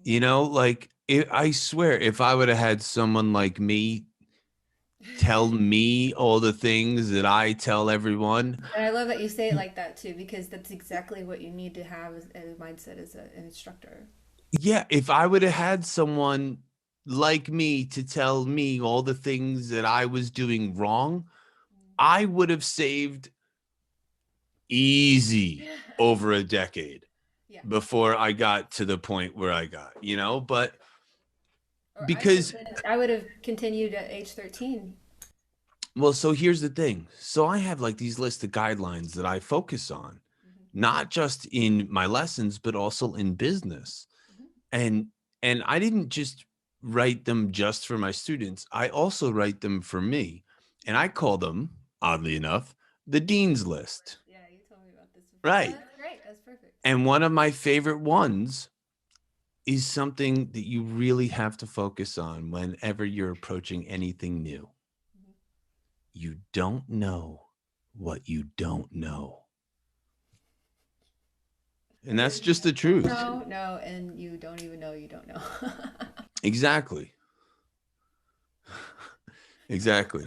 Like I swear, if I would have had someone like me tell me all the things that I tell everyone, And I love that you say it like that too, because that's exactly what you need to have as a mindset as an instructor. yeah, if I would have had someone like me to tell me all the things that I was doing wrong, I would have saved easy over a decade Yeah. before I got to the point where I got, but Or because I would have continued at age 13. well, so here's the thing. So I have like these list of guidelines that I focus on, Hmm. not just in my lessons, but also in business. Hmm. And I didn't just write them just for my students. I also write them for me. And I call them, oddly enough, the dean's list. Yeah, you told me about this before. Oh, Right. that's great. That's perfect. And one of my favorite ones is something that you really have to focus on whenever you're approaching anything new. You don't know what you don't know. And that's just the truth. No, no, and you don't even know you don't know. Exactly. Exactly.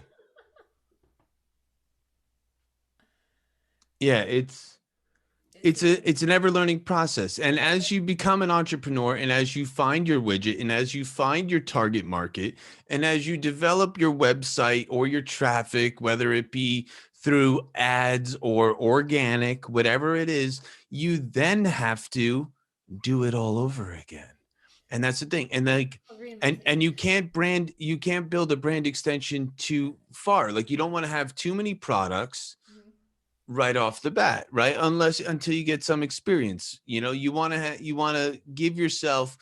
Yeah, It's a it's an ever learning process. And as you become an entrepreneur and as you find your widget and as you find your target market and as you develop your website or your traffic, whether it be through ads or organic, whatever it is, you then have to do it all over again. And that's the thing. And like reinventing yourself. you can't build a brand extension too far. Like you don't want to have too many products Mhm. right off the bat, right? Unless until you get some experience. You want to give yourself.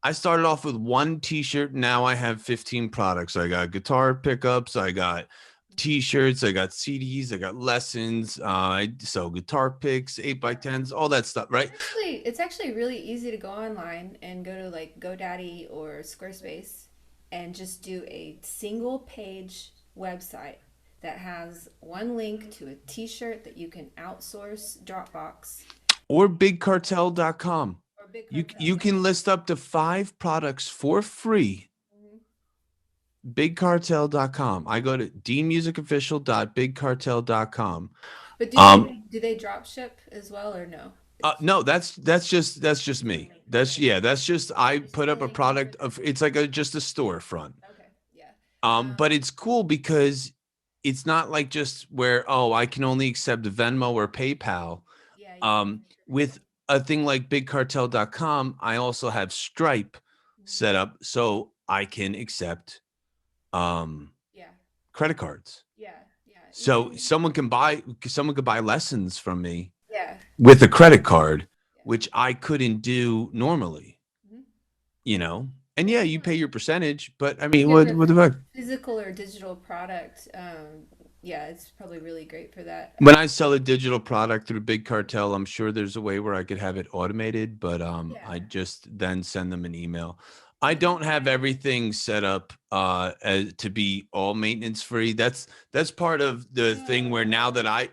I started off with one t-shirt, now I have 15 products. I got guitar pickups, I got t-shirts, I got CDs, I got lessons, I sell guitar picks, 8 by 10s, all that stuff, right? It's actually really easy to go online and go to like GoDaddy or Squarespace and just do a single page website that has one link to a t-shirt that you can outsource Dropbox Or bigcartel.com. or Big Cartel. You Yeah. can list up to 5 products for free. Mhm. Bigcartel.com. I go to dmusicofficial.bigcartel.com. But Um, do they drop ship as well or no? no, that's just me. That's Okay. yeah, that's just I Just put the up a link and product shipping. of it's like a just a storefront. Okay. Yeah. But it's cool because it's not like just where oh I can only accept Venmo or PayPal. Yeah, you can make your With a thing like bigcartel.com, I also have Stripe Mhm. set up so I can accept Yeah. credit cards. Yeah. Yeah. So Even someone could buy lessons from me yeah. with a credit card, Yeah. which I couldn't do normally, Mhm. you know. And Yeah. yeah, you pay your percentage, but I If mean, you have what a the fuck? physical or digital product, yeah, it's probably really great for that. When I sell a digital product through Big Cartel, I'm sure there's a way where I could have it automated, but Yeah. I just then send them an email. I Did you don't have find? everything set up to be all maintenance free. That's part of the thing where now that I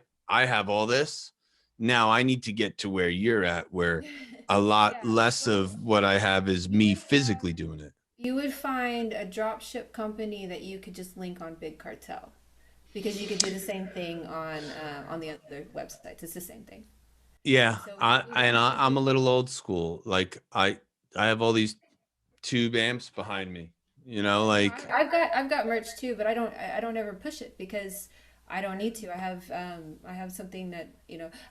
have all this, now I need to get to where you're at, where a lot Yeah. less Well, of what I have is you me would physically doing it. you would find a drop ship company that you could just link on Big Cartel because you could do the same thing on the other websites. It's the same thing. Yeah, So we would have to I'm do. a little old school. Like I have all these tube amps behind me. You know, Yeah, no, like I've got merch too, but I don't ever push it because I don't need to. I have something that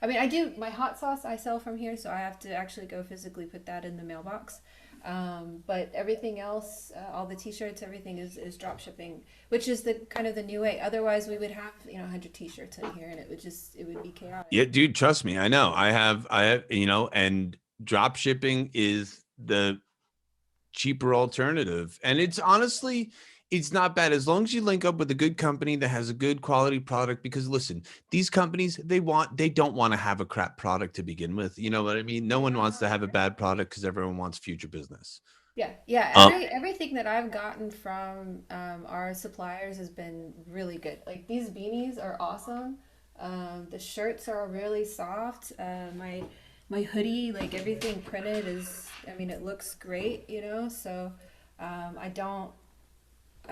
I mean I do my hot sauce I sell from here, so I have to actually go physically put that in the mailbox. But everything else, all the t-shirts, everything is drop shipping, which is the kind of the new way. Otherwise, we would have 100 t-shirts in here, and it would be chaotic. yeah, dude, trust me. I know. I have, and drop shipping is the cheaper alternative. And it's honestly, it's not bad as long as you link up with a good company that has a good quality product. Because listen, these companies, they don't want to have a crap product to begin with. You know what I mean? No one wants to have a bad product because everyone wants future business. Yeah, yeah. Um, Everything that I've gotten from our suppliers has been really good. Like these beanies are awesome. The shirts are really soft. My hoodie, like everything printed is. I mean, it looks great, So I don't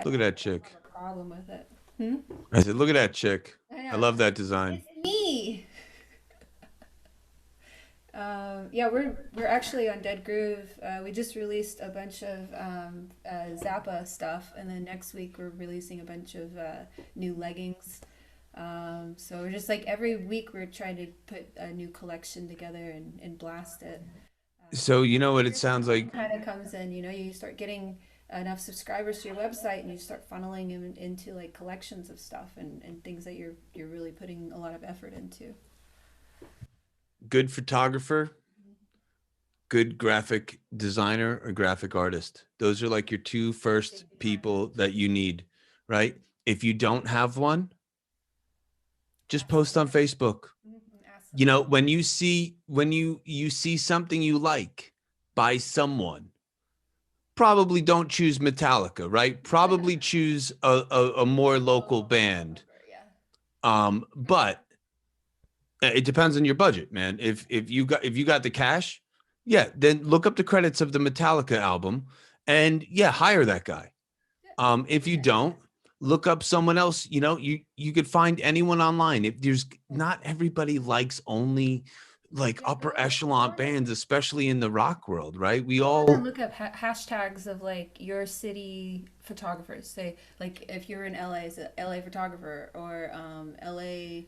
Look at that don't chick. have a problem with it. Hmm? I said, look at that chick. I I know. love that design. It's me. Yeah, we're actually on Dead Groove. We just released a bunch of Zappa stuff, and then next week we're releasing a bunch of new leggings. So we're just like every week we're trying to put a new collection together and blast it. So you know That's what where it your sounds content like. kind of comes in. You start getting enough subscribers to your website, and you start funneling them into like collections of stuff and things that you're really putting a lot of effort into. Good photographer, good graphic designer or graphic artist. Those are like your two first Big people department. that you need, right? If you don't have one, just Ask post on somebody. Facebook. Ask You know, somebody. when you see something you like by someone, probably don't choose Metallica, right? Probably choose a more local Local band. developer. But it depends on your budget, man. If you got the cash, yeah, then look up the credits of the Metallica album, and yeah, hire that guy. Yeah. If you Yeah. don't, look up someone else. You know, you could find anyone online. If there's not everybody likes only like Yeah. upper echelon bands, especially in the rock world, right? We Go on all and look up hashtags of like your city photographers. Say like if you're in LA, it's a LA photographer or LA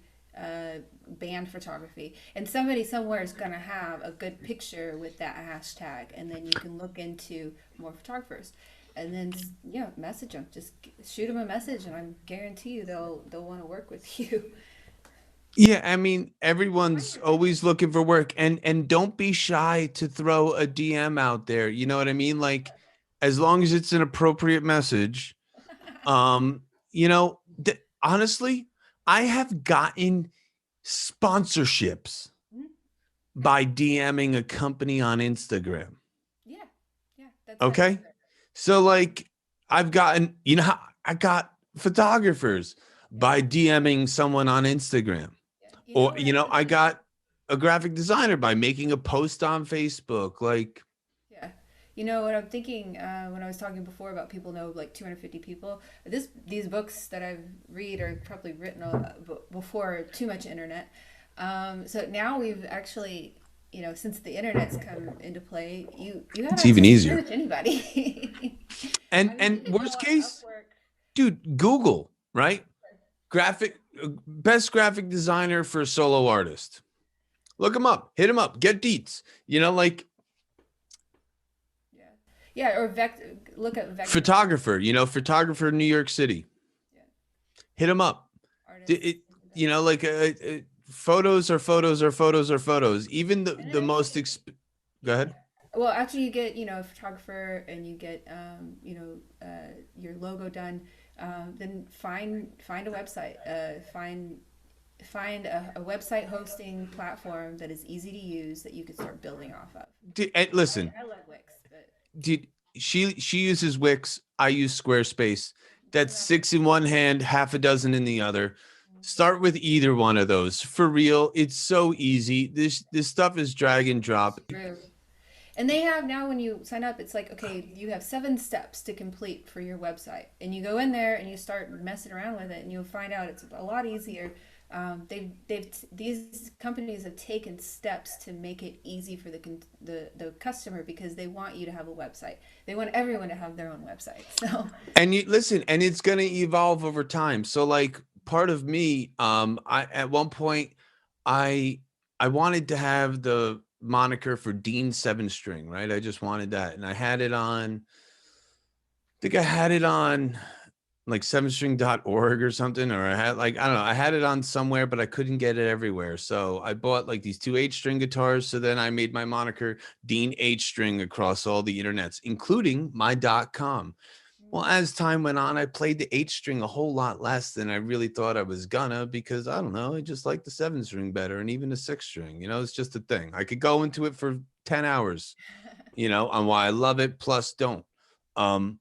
band photography, and somebody somewhere is gonna have a good picture with that hashtag, and then you can look into more photographers, and then yeah, message them. Just shoot them a message, and I guarantee you they'll want to work with you. yeah, I mean, everyone's always looking for work, and don't be shy to throw a DM out there. You know what I mean? Like, as long as it's an appropriate message. Um, you know, honestly, I have gotten sponsorships Mhm. by DMing a company on Instagram. Yeah, yeah, that's Okay, everywhere. so like, I've gotten, I got photographers Yeah, by DMing someone on Instagram. yeah. You know Or, what I'm I thinking? got a graphic designer by making a post on Facebook. Like, Yeah. You know what I'm thinking when I was talking before about people know like 250 people. These books that I've read are probably written before too much internet. So now we've actually, since the internet's come into play, you have it's even access to pretty easier. much anybody. I mean, And you could go worst on case, Upwork. dude, Google, right? Graphic Best graphic designer for a solo artist. Look him up, hit him up, get deets. Like Yeah, yeah, or look at vector photographer, photographer in New York City. yeah, Hit him up. artists. Like photos are photos are photos are photos. Even And then the most go yeah. ahead. Well, after you get, a photographer and you get, your logo done, then find a website. Find a website hosting platform that is easy to use that you could start building off of. And listen, I love Wix, but did she uses Wix, I use Squarespace. doesn't That's matter. six in one hand, half a dozen in the other. Start with either one of those. For real, it's so easy. This stuff is drag and drop. True. And they have now when you sign up, it's like, okay, you have 7 steps to complete for your website. And you go in there and you start messing around with it and you'll find out it's a lot easier. These companies have taken steps to make it easy for the customer because they want you to have a website. They want everyone to have their own website. So And you listen, and it's gonna evolve over time. So like part of me, I at one point I I wanted to have the moniker for Dean Seven String, right? I just wanted that. And I had it on, I think I had it on like sevenstring.org or something, or I had like, I don't know, I had it on somewhere, but I couldn't get it everywhere. So I bought like these two H string guitars. So then I made my moniker Dean H string across all the internets, including my .com. Well, as time went on, I played the H string a whole lot less than I really thought I was gonna, because I don't know, I just like the 7 string better, and even the 6 string. It's just a thing. I could go into it for 10 hours, on why I love it, plus don't. Um,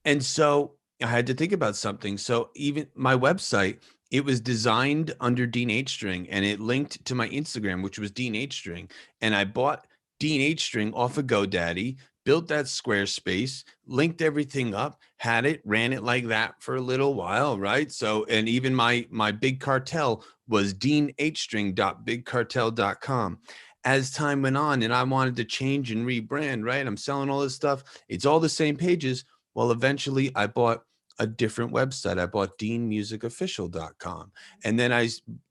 and so I had to think about something. So even my website, it was designed under Dean H string, and it linked to my Instagram, which was Dean H string. And I bought Dean H string off of GoDaddy, built that Squarespace, linked everything up, had it, ran it like that for a little while, right? So, and even my big cartel was deanhstring.bigcartel.com. As time went on and I wanted to change and rebrand, right? I'm selling all this stuff. It's all the same pages. Well, eventually I bought a different website. I bought deanmusicofficial.com. And then I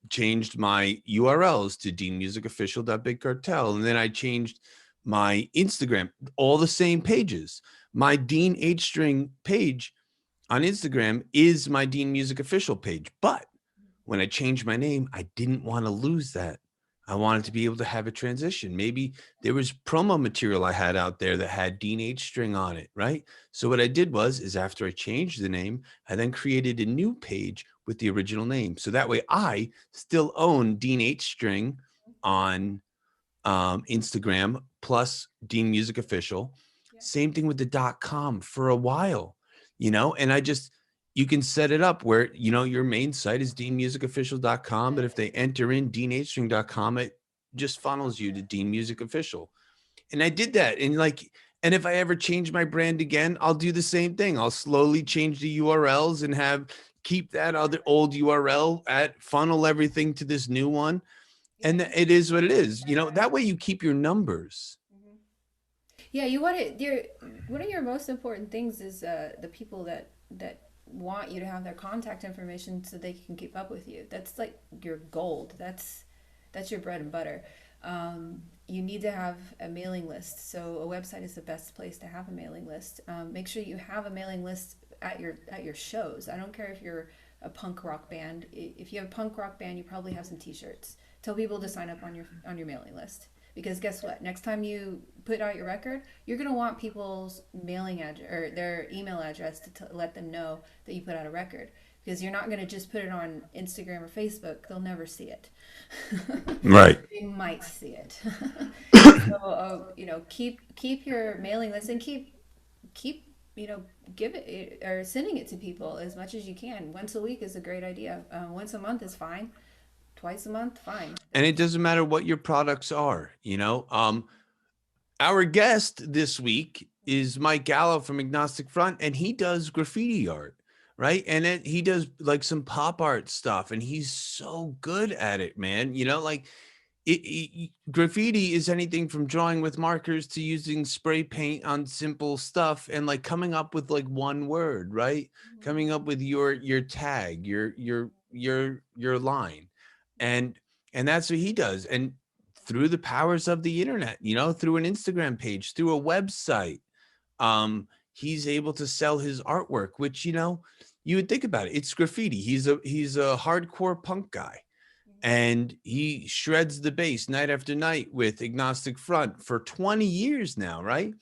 changed my URLs to deanmusicofficial.bigcartel. And then I changed my Instagram, all the same pages. My Dean H string page on Instagram is my Dean Music Official page. But when I changed my name, I didn't want to lose that. I wanted to be able to have a transition. Maybe there was promo material I had out there that had Dean H string on it, right? So what I did is after I changed the name, I then created a new page with the original name. So that way I still own Dean H string on Instagram plus Dean Music Official. Yeah. Same thing with the .com for a while, and I just, you can set it up where, your main site is deanmusicofficial.com, but if they enter in deanhstring.com, it just funnels you to Dean Music Official. And I did that. And if I ever change my brand again, I'll do the same thing. I'll slowly change the URLs and keep that other old URL at funnel everything to this new one. Yeah, And you it is what it keep is. That way you keep your numbers. Mhm. Yeah, you want it. One of your most important things is the people that want you to have their contact information so they can keep up with you. That's like your gold. That's your bread and butter. You need to have a mailing list. So a website is the best place to have a mailing list. Make sure you have a mailing list at your shows. I don't care if you're a punk rock band. If you have a punk rock band, you probably have some T-shirts. Tell people to sign up on your mailing list. Because guess what? Next time you put out your record, you're gonna want people's mailing address or their email address to let them know that you put out a record. Because you're not gonna just put it on Instagram or Facebook; they'll never see it. Right. They might see it. So keep your mailing list and keep give it or sending it to people as much as you can. Once a week is a great idea. Once a month is fine. Twice a month, fine. And it doesn't matter what your products are. Our guest this week is Mike Gallo from Agnostic Front, and he does graffiti art, right? And he does like some pop art stuff, and he's so good at it, man. Graffiti is anything from drawing with markers to using spray paint on simple stuff and like coming up with like one word, right? Mhm. Coming up with your tag, your line. And that's what he does. And through the powers of the internet, through an Instagram page, through a website, he's able to sell his artwork, which, you would think about it. It's graffiti. He's a hardcore punk guy, and he shreds the bass night after night with Agnostic Front for 20 years now, right?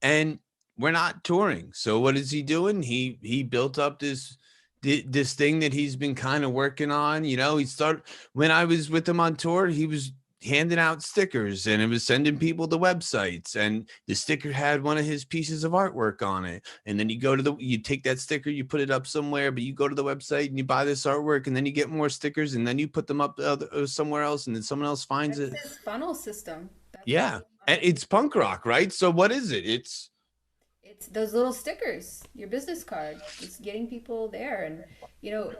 And we're not touring. So what is he doing? He built up this thing that he's been kind of working on. He started when I was with him on tour, he was handing out stickers and it was sending people to websites, and the sticker had one of his pieces of artwork on it. And then you take that sticker, you put it up somewhere, but you go to the website and you buy this artwork, and then you get more stickers, and then you put them up somewhere else, and then someone else finds That's it. his funnel system. That's his Yeah. And funnel it's system. punk rock, right? So what is it? It's It's those little stickers, your business card, just getting people there. And,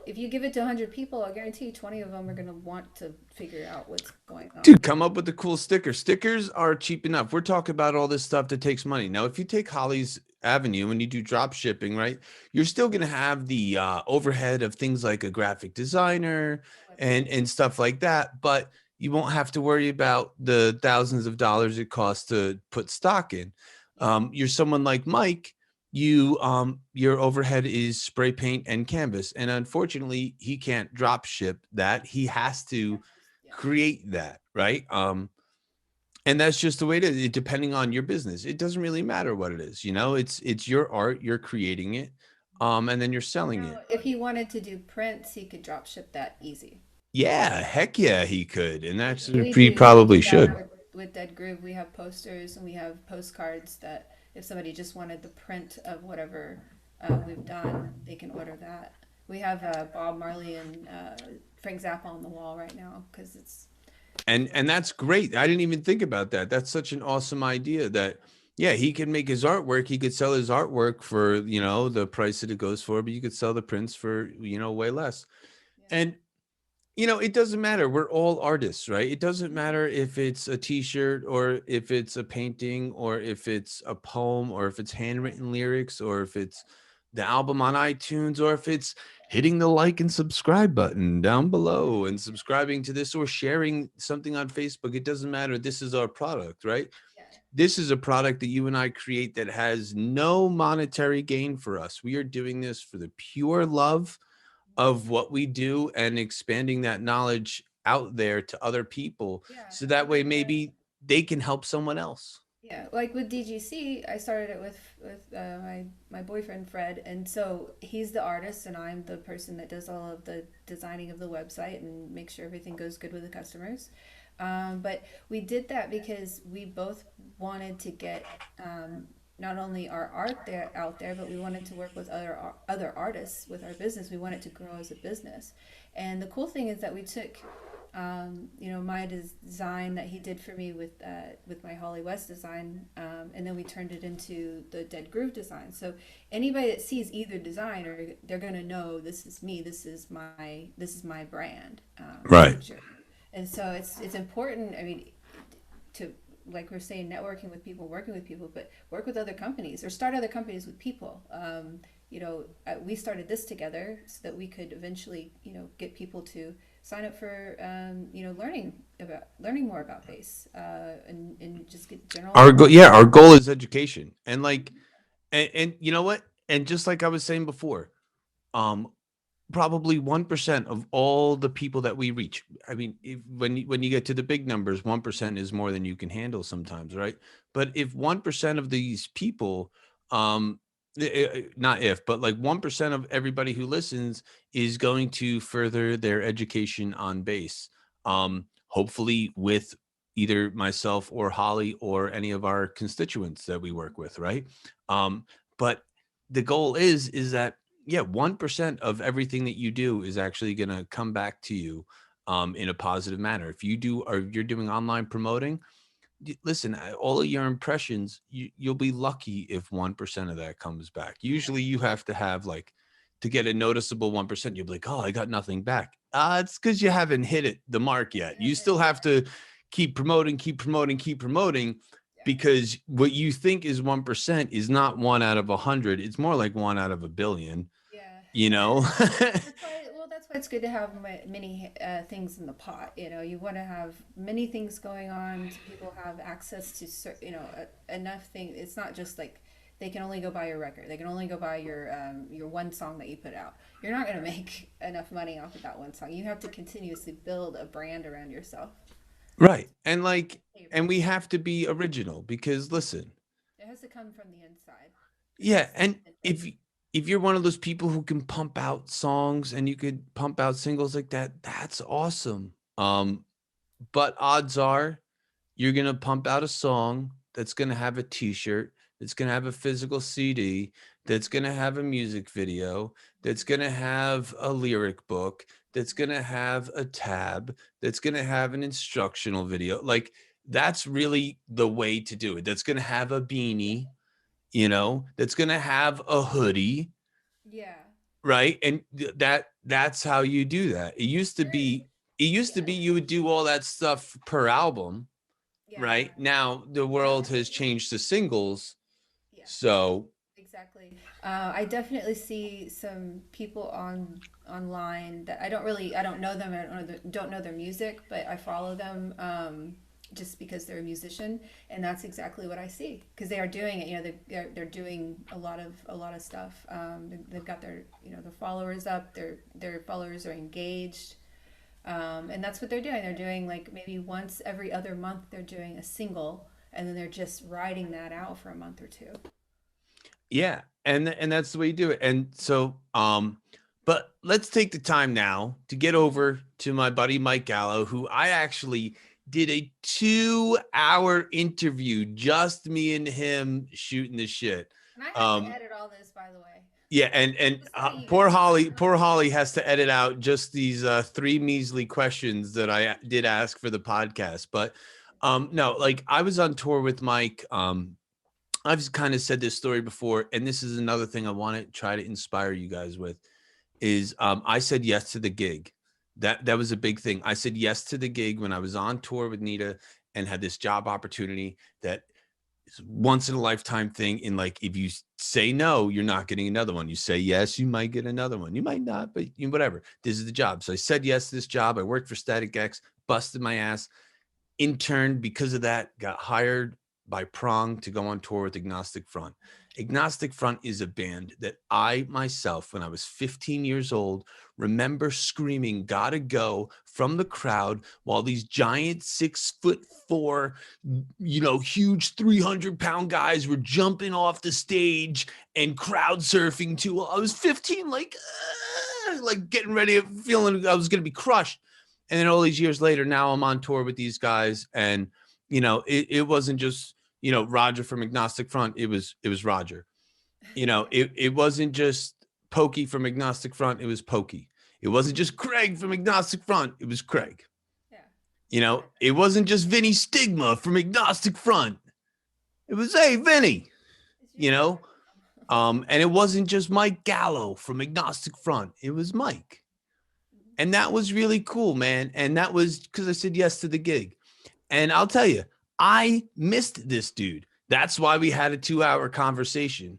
if you give it to 100 people, I guarantee 20 of them are going to want to figure out what's going on. Dude, come up with the cool sticker. Stickers are cheap enough. We're talking about all this stuff that takes money. Now, if you take Holly's Avenue and you do drop shipping, right, you're still going to have the overhead of things like a graphic designer Website. and stuff like that, but you won't have to worry about the thousands of dollars it costs to put stock in. Yeah. You're someone like Mike. Your overhead is spray paint and canvas, and unfortunately, he can't drop ship that. He has to Yeah. create that, right? And that's just the way it is. Depending on your business, it doesn't really matter what it is. It's your art. You're creating it, and then you're selling Now, it. if he wanted to do prints, he could drop ship that easy. Yeah, heck yeah, he could, and that's he We do probably that should. with Dead Groove. We have posters and we have postcards that if somebody just wanted the print of whatever we've done, they can order that. We have Bob Marley and Frank Zappa on the wall right now because it's And that's great. I didn't even think about that. That's such an awesome idea. That yeah, he could make his artwork. He could sell his artwork for the price that it goes for, but you could sell the prints for way less. yeah. And it doesn't matter. We're all artists, right? It doesn't Mhm. matter if it's a t-shirt or if it's a painting or if it's a poem or if it's handwritten lyrics or if it's the album on iTunes or if it's hitting the like and subscribe button down below and subscribing to this or sharing something on Facebook. It doesn't matter. This is our product, right? Yeah. This is a product that you and I create that has no monetary gain for us. We are doing this for the pure love of what we do and expanding that knowledge out there to other people Yeah. so that Like way maybe they can help someone else. Yeah, like with DGC, I started it with my boyfriend Fred, and so he's the artist, and I'm the person that does all of the designing of the website and make sure everything goes good with the customers. But we did that because we both wanted to get not only our art there out there, but we wanted to work with other artists with our business. We wanted to grow as a business. And the cool thing is that we took, my design that he did for me with my Holly West design, and then we turned it into the Dead Groove design. So anybody that sees either design, or they're gonna know this is me. This is my brand Right. picture. And so it's important. I mean, to, like we're saying, networking with people, working with people, but work with other companies or start other companies with people. We started this together so that we could eventually, get people to sign up for, learning more about bass, and just get general knowledge. Yeah, our goal is education. And like, and you know what? And just like I was saying before, um, probably 1% of all the people that we reach. I mean, when you get to the big numbers, 1% is more than you can handle sometimes, right? But if 1% of these people, um, not if, but like 1% of everybody who listens is going to further their education on bass, hopefully with either myself or Holly or any of our constituents that we work with, right? But the goal is that, yeah, 1% of everything that you do is actually going to come back to you in a positive manner. If you do, or you're doing online promoting, listen, all of your impressions, you'll be lucky if 1% of that comes back. Usually you have to have like, to get a noticeable 1%, you'll be like, oh, I got nothing back. It's because you haven't hit it, the mark yet. You still have to keep promoting, keep promoting, keep promoting, Yeah. because what you think is 1% is not one out of 100. It's more like one out of a billion, Yeah. you know? That's why it's good to have many things in the pot. You want to have many things going on. So people have access to, enough things. It's not just like they can only go buy your record. They can only go buy your one song that you put out. You're not going to make enough money off of that one song. You have to continuously build a brand around yourself. Right. And like, Pay your and bills. we have to be original because listen, It has to come from the inside. yeah, It's and authentic. if you're one of those people who can pump out songs and you could pump out singles like that, that's awesome. But odds are you're going to pump out a song that's going to have a t-shirt, that's going to have a physical CD, that's going to have a music video, that's going to have a lyric book, that's going to have a tab, that's going to have an instructional video. Like, that's really the way to do it. That's going to have a beanie, that's going to have a hoodie, Yeah. right? And that's how you do that. There. It used to Yeah. be you would do all that stuff per album, Yeah. right? Now the world has changed to singles. Yeah. So, Exactly. I definitely see some people online that I don't know them. I don't know their music, but I follow them, just because they're a musician, and that's exactly what I see because they are doing it. They're doing a lot of stuff. They've got their followers up. Their followers are engaged, and that's what they're doing. They're doing like maybe once every other month. They're doing a single, and then they're just writing that out for a month or two. yeah, and that's the way you do it. And so, but let's take the time now to get over to my buddy Mike Gallo, who I actually did a 2-hour interview, just me and him shooting the shit. And I had to Um, edit all this, by the way. yeah, and Just letting you poor guys know. Holly, poor Holly has to edit out just these 3 measly questions that I did ask for the podcast. But no, like I was on tour with Mike. I've kind of said this story before, and this is another thing I want to try to inspire you guys with. Is I said yes to the gig. That was a big thing. I said yes to the gig when I was on tour with Nita and had this job opportunity that once in a lifetime thing. In like, if you say no, you're not getting another one. You say yes, you might get another one. You might not, but whatever. This is the job. So I said yes to this job. I worked for Static X, busted my ass, interned because of that, got hired by Prong to go on tour with Agnostic Front. Agnostic Front is a band that I myself, when I was 15 years old, remember screaming "Gotta go" from the crowd while these giant 6'4", huge 300-pound guys were jumping off the stage and crowd surfing too. I was 15, like getting ready, feeling I was gonna be crushed. And then all these years later, now I'm on tour with these guys, and it wasn't just Roger from Agnostic Front. It was Roger. It wasn't just Pokey from Agnostic Front. It was Pokey. It wasn't just Craig from Agnostic Front. It was Craig. Yeah. It wasn't just Vinny Stigma from Agnostic Front. It was, hey, Vinny. You know, and it wasn't just Mike Gallo from Agnostic Front. It was Mike. And that was really cool, man. And that was because I said yes to the gig. And I'll tell you, I missed this dude. That's why we had a 2-hour conversation.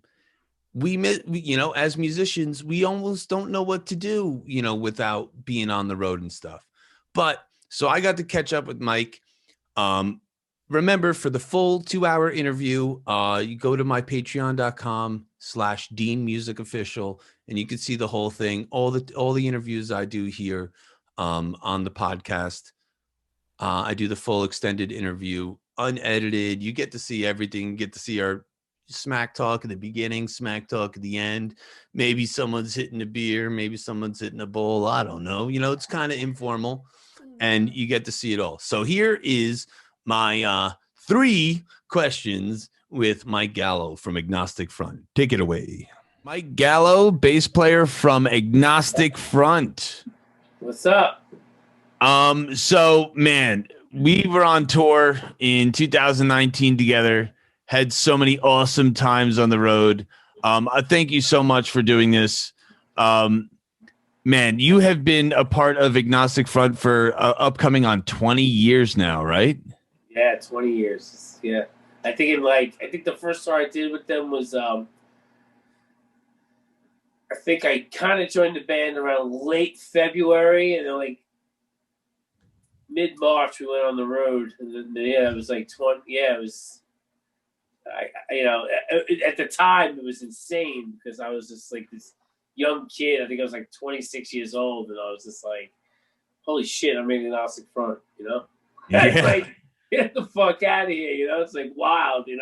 As musicians, we almost don't know what to do, without being on the road and stuff. But so I got to catch up with Mike. Remember, for the full 2-hour interview, you go to my patreon.com/Dean Music Official, and you can see the whole thing, all the interviews I do here on the podcast. I do the full extended interview, unedited. You get to see everything. You get to see our smack talk at the beginning, smack talk at the end. Maybe someone's hitting a beer. Maybe someone's hitting a bowl. I don't know. It's kind of informal, and you get to see it all. So here is my 3 questions with Mike Gallo from Agnostic Front. Take it away. Mike Gallo, bass player from Agnostic Front. What's up? So, man, we were on tour in 2019 together, had so many awesome times on the road. I thank you so much for doing this. Man, you have been a part of Agnostic Front for upcoming on 20 years now, right? Yeah, 20 years. Yeah. I think the first tour I did with them was, I think I kind of joined the band around late February, and then mid-March we went on the road, and then it was 20. Yeah, it was. At the time it was insane because I was just this young kid. I think I was 26 years old, and I was just holy shit, I'm in the Agnostic Front. Yeah. Get the fuck out of here. It's wild. And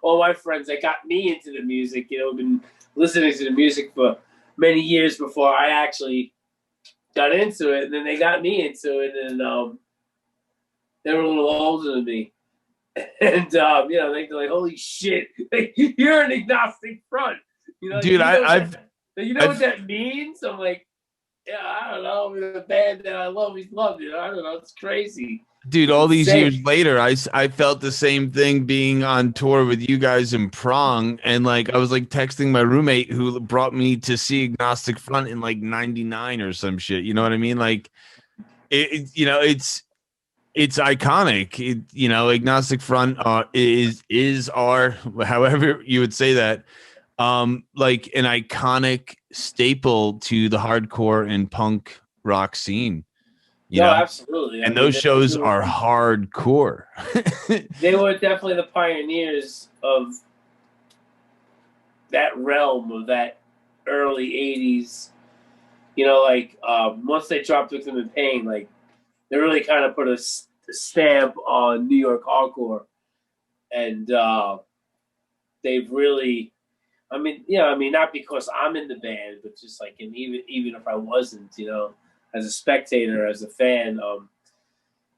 all my friends that got me into the music, been listening to the music for many years before I actually got into it, and then they got me into it, and they were a little older than me, and they're holy shit, you're an Agnostic Front, dude. What that means? I'm yeah, I don't know. The band that I love, he's loved it. I don't know. It's crazy. Dude, all these years later, I felt the same thing being on tour with you guys in Prong. And I was texting my roommate who brought me to see Agnostic Front in 99 or some shit. You know what I mean? It's iconic. Agnostic Front is our, however you would say that, an iconic staple to the hardcore and punk rock scene. Absolutely. And those shows are hardcore. They were definitely the pioneers of that realm of that early 80s. Once they dropped Victim in Pain, they really kind of put a stamp on New York hardcore. And they've really, not because I'm in the band, but just even if I wasn't, as a spectator, as a fan,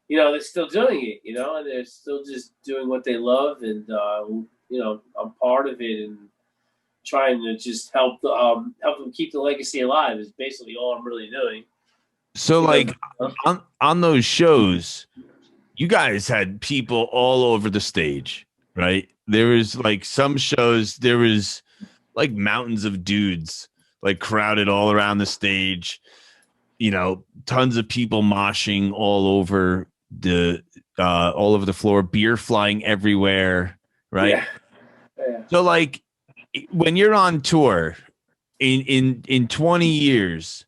they're still doing it, and they're still just doing what they love, and I'm part of it, and trying to just help them keep the legacy alive is basically all I'm really doing. So, on those shows, you guys had people all over the stage, right? There was some shows, there was mountains of dudes crowded all around the stage. Tons of people moshing all over the floor, beer flying everywhere, right? Yeah. Yeah. So when you're on tour in 20 years,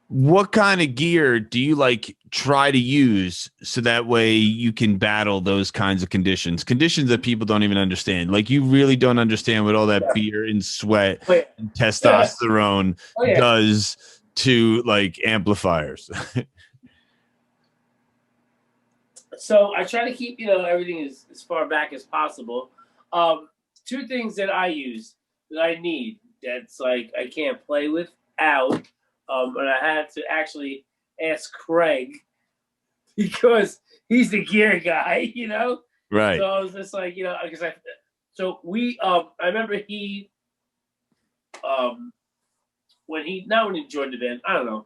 what kind of gear do you try to use so that way you can battle those kinds of conditions that people don't even understand? You really don't understand what all that beer and sweat and testosterone does to amplifiers. So I try to keep everything as far back as possible. 2 things that I use that I need that's I can't play without, and I had to actually ask Craig because he's the gear guy, Right. So I was just like, because I remember he, when he joined the band, I don't know,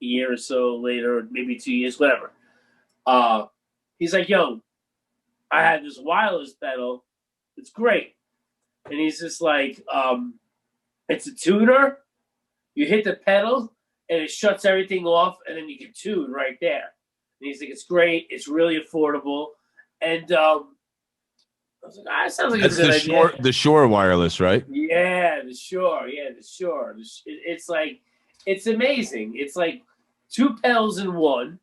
a year or so later, maybe 2 years, whatever. He's like, yo, I had this wireless pedal. It's great. And he's just like, it's a tuner. You hit the pedal and it shuts everything off, and then you can tune right there. And he's like, it's great. It's really affordable. And I was like, that sounds like a good idea. The Shure wireless, right? Yeah, the Shure. Yeah, the Shure. It's like, it's amazing. It's like 2 pedals in one.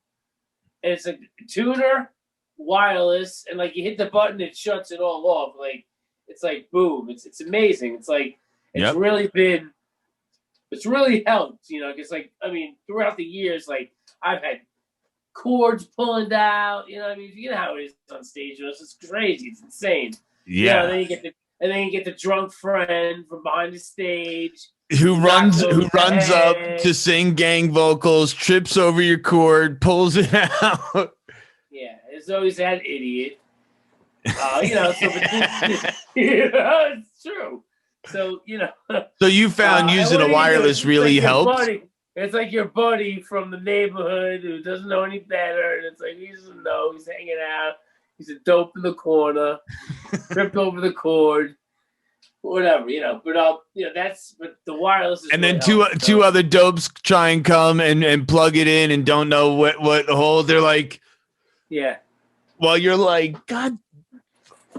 And it's a tuner, wireless, and like you hit the button, it shuts it all off. Like, it's like boom. It's amazing. It's like, it's really helped, because like, I mean, throughout the years, like I've had cords pulling out, you know how it is on stage. It's crazy. It's insane. Yeah. Then you get the drunk friend from behind the stage who runs up to sing gang vocals, trips over your cord, pulls it out. Yeah, there's always that idiot. It's true. So, So you found using a wireless really helped? It's like your buddy from the neighborhood who doesn't know any better, and it's like he doesn't know. He's hanging out. He's a dope in the corner, tripped over the cord, whatever, But but the wireless is. And then two other dopes try and come and plug it in and don't know what hole. They're like, yeah. Well, you're like, God.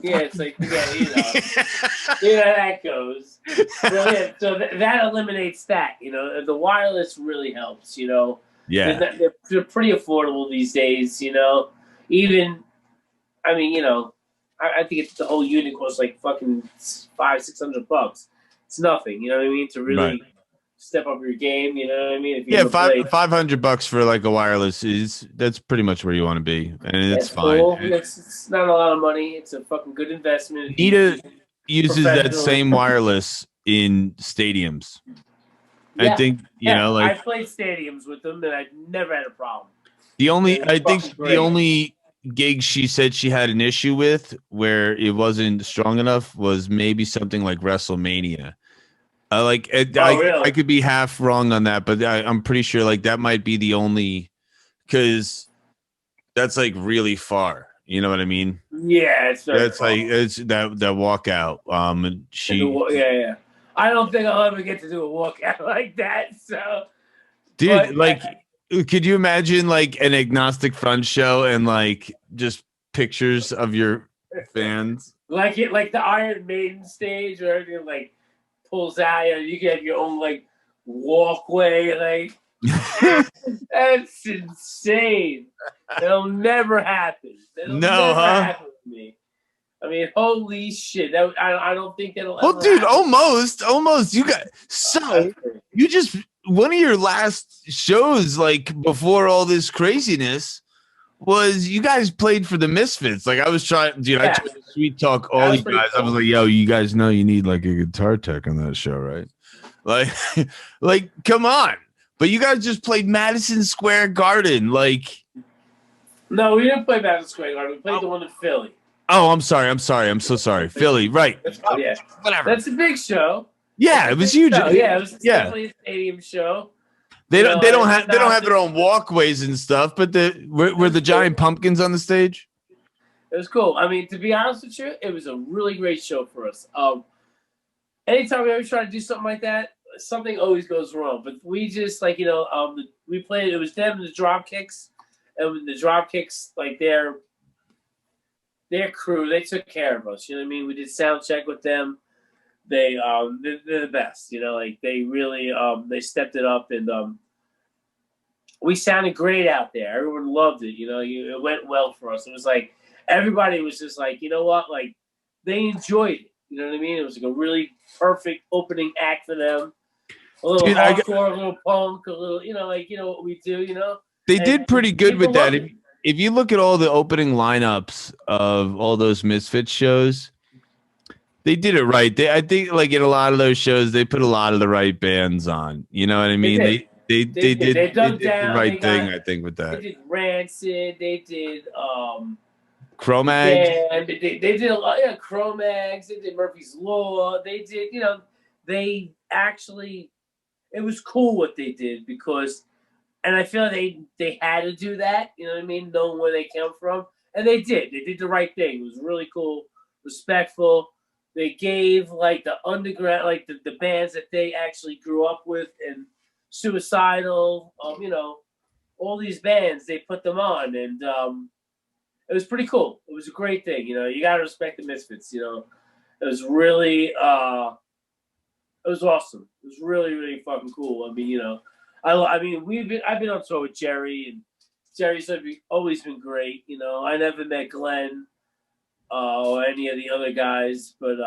Yeah, it's like, that goes. So that eliminates that. The wireless really helps. Yeah, they're pretty affordable these days. Even, I mean, I think it's the whole unit costs like fucking $500-600. It's nothing. You know what I mean? To really step up your game. You know what I mean? If you $500 for like a wireless that's pretty much where you want to be, and it's fine. Cool. It's not a lot of money. It's a fucking good investment. Nita uses that same wireless in stadiums. Yeah. I think I played stadiums with them, and I've never had a problem. The only gig she said she had an issue with where it wasn't strong enough was maybe something like WrestleMania. Really? I could be half wrong on that, but I'm pretty sure like that might be the only, because that's like really far. You know what I mean? Yeah, it's that walkout. Yeah. I don't think I'll ever get to do a walkout like that. So, dude, could you imagine like an Agnostic front show and like just pictures of your fans? Like the Iron Maiden stage where everything like pulls out, you can have your own like walkway, like that's insane. It'll never happen. Happen to me. I mean, holy shit! I don't think that'll. Well, dude, almost. You got you just one of your last shows, like before all this craziness, was you guys played for the Misfits. Like I was trying, dude. I tried to sweet talk all you guys. Cool. I was like, yo, you guys know you need like a guitar tech on that show, right? Like, come on. But you guys just played Madison Square Garden, like. No, we didn't play Madison Square Garden. We played the one in Philly. Oh, I'm sorry. I'm so sorry. Philly, right? Whatever. That's a big show. Yeah, it was huge. Yeah, it was definitely a stadium show. They don't have their own walkways and stuff, but were the giant pumpkins on the stage? It was cool. I mean, to be honest with you, it was a really great show for us. Anytime we ever try to do something like that, something always goes wrong. But we just we played. It was them and the Dropkicks, and the Dropkicks, like their crew, they took care of us. You know what I mean? We did sound check with them. They're the best. Like they really they stepped it up, and we sounded great out there. Everyone loved it. It went well for us. It was like everybody was just like, you know what, like they enjoyed it. You know what I mean? It was like a really perfect opening act for them. A little hardcore, a little punk, a little, what we do. They did pretty good with that. If you look at all the opening lineups of all those Misfits shows, they did it right. I think like in a lot of those shows, they put a lot of the right bands on. You know what I mean? They did the right thing, I think, with that. They did Rancid. They did Cro-Mags. And they did a lot, yeah, Cro-Mags, they did Murphy's Law, they did, they actually, it was cool what they did because, and I feel like they had to do that, you know what I mean, knowing where they came from, and they did the right thing. It was really cool, respectful. They gave like the underground, like the bands that they actually grew up with, and Suicidal, all these bands, they put them on, and it was pretty cool. It was a great thing. You got to respect the Misfits. It was really, it was awesome. It was really, really fucking cool. I mean, I've been on tour with Jerry, and Jerry's always been great. I never met Glenn or any of the other guys, but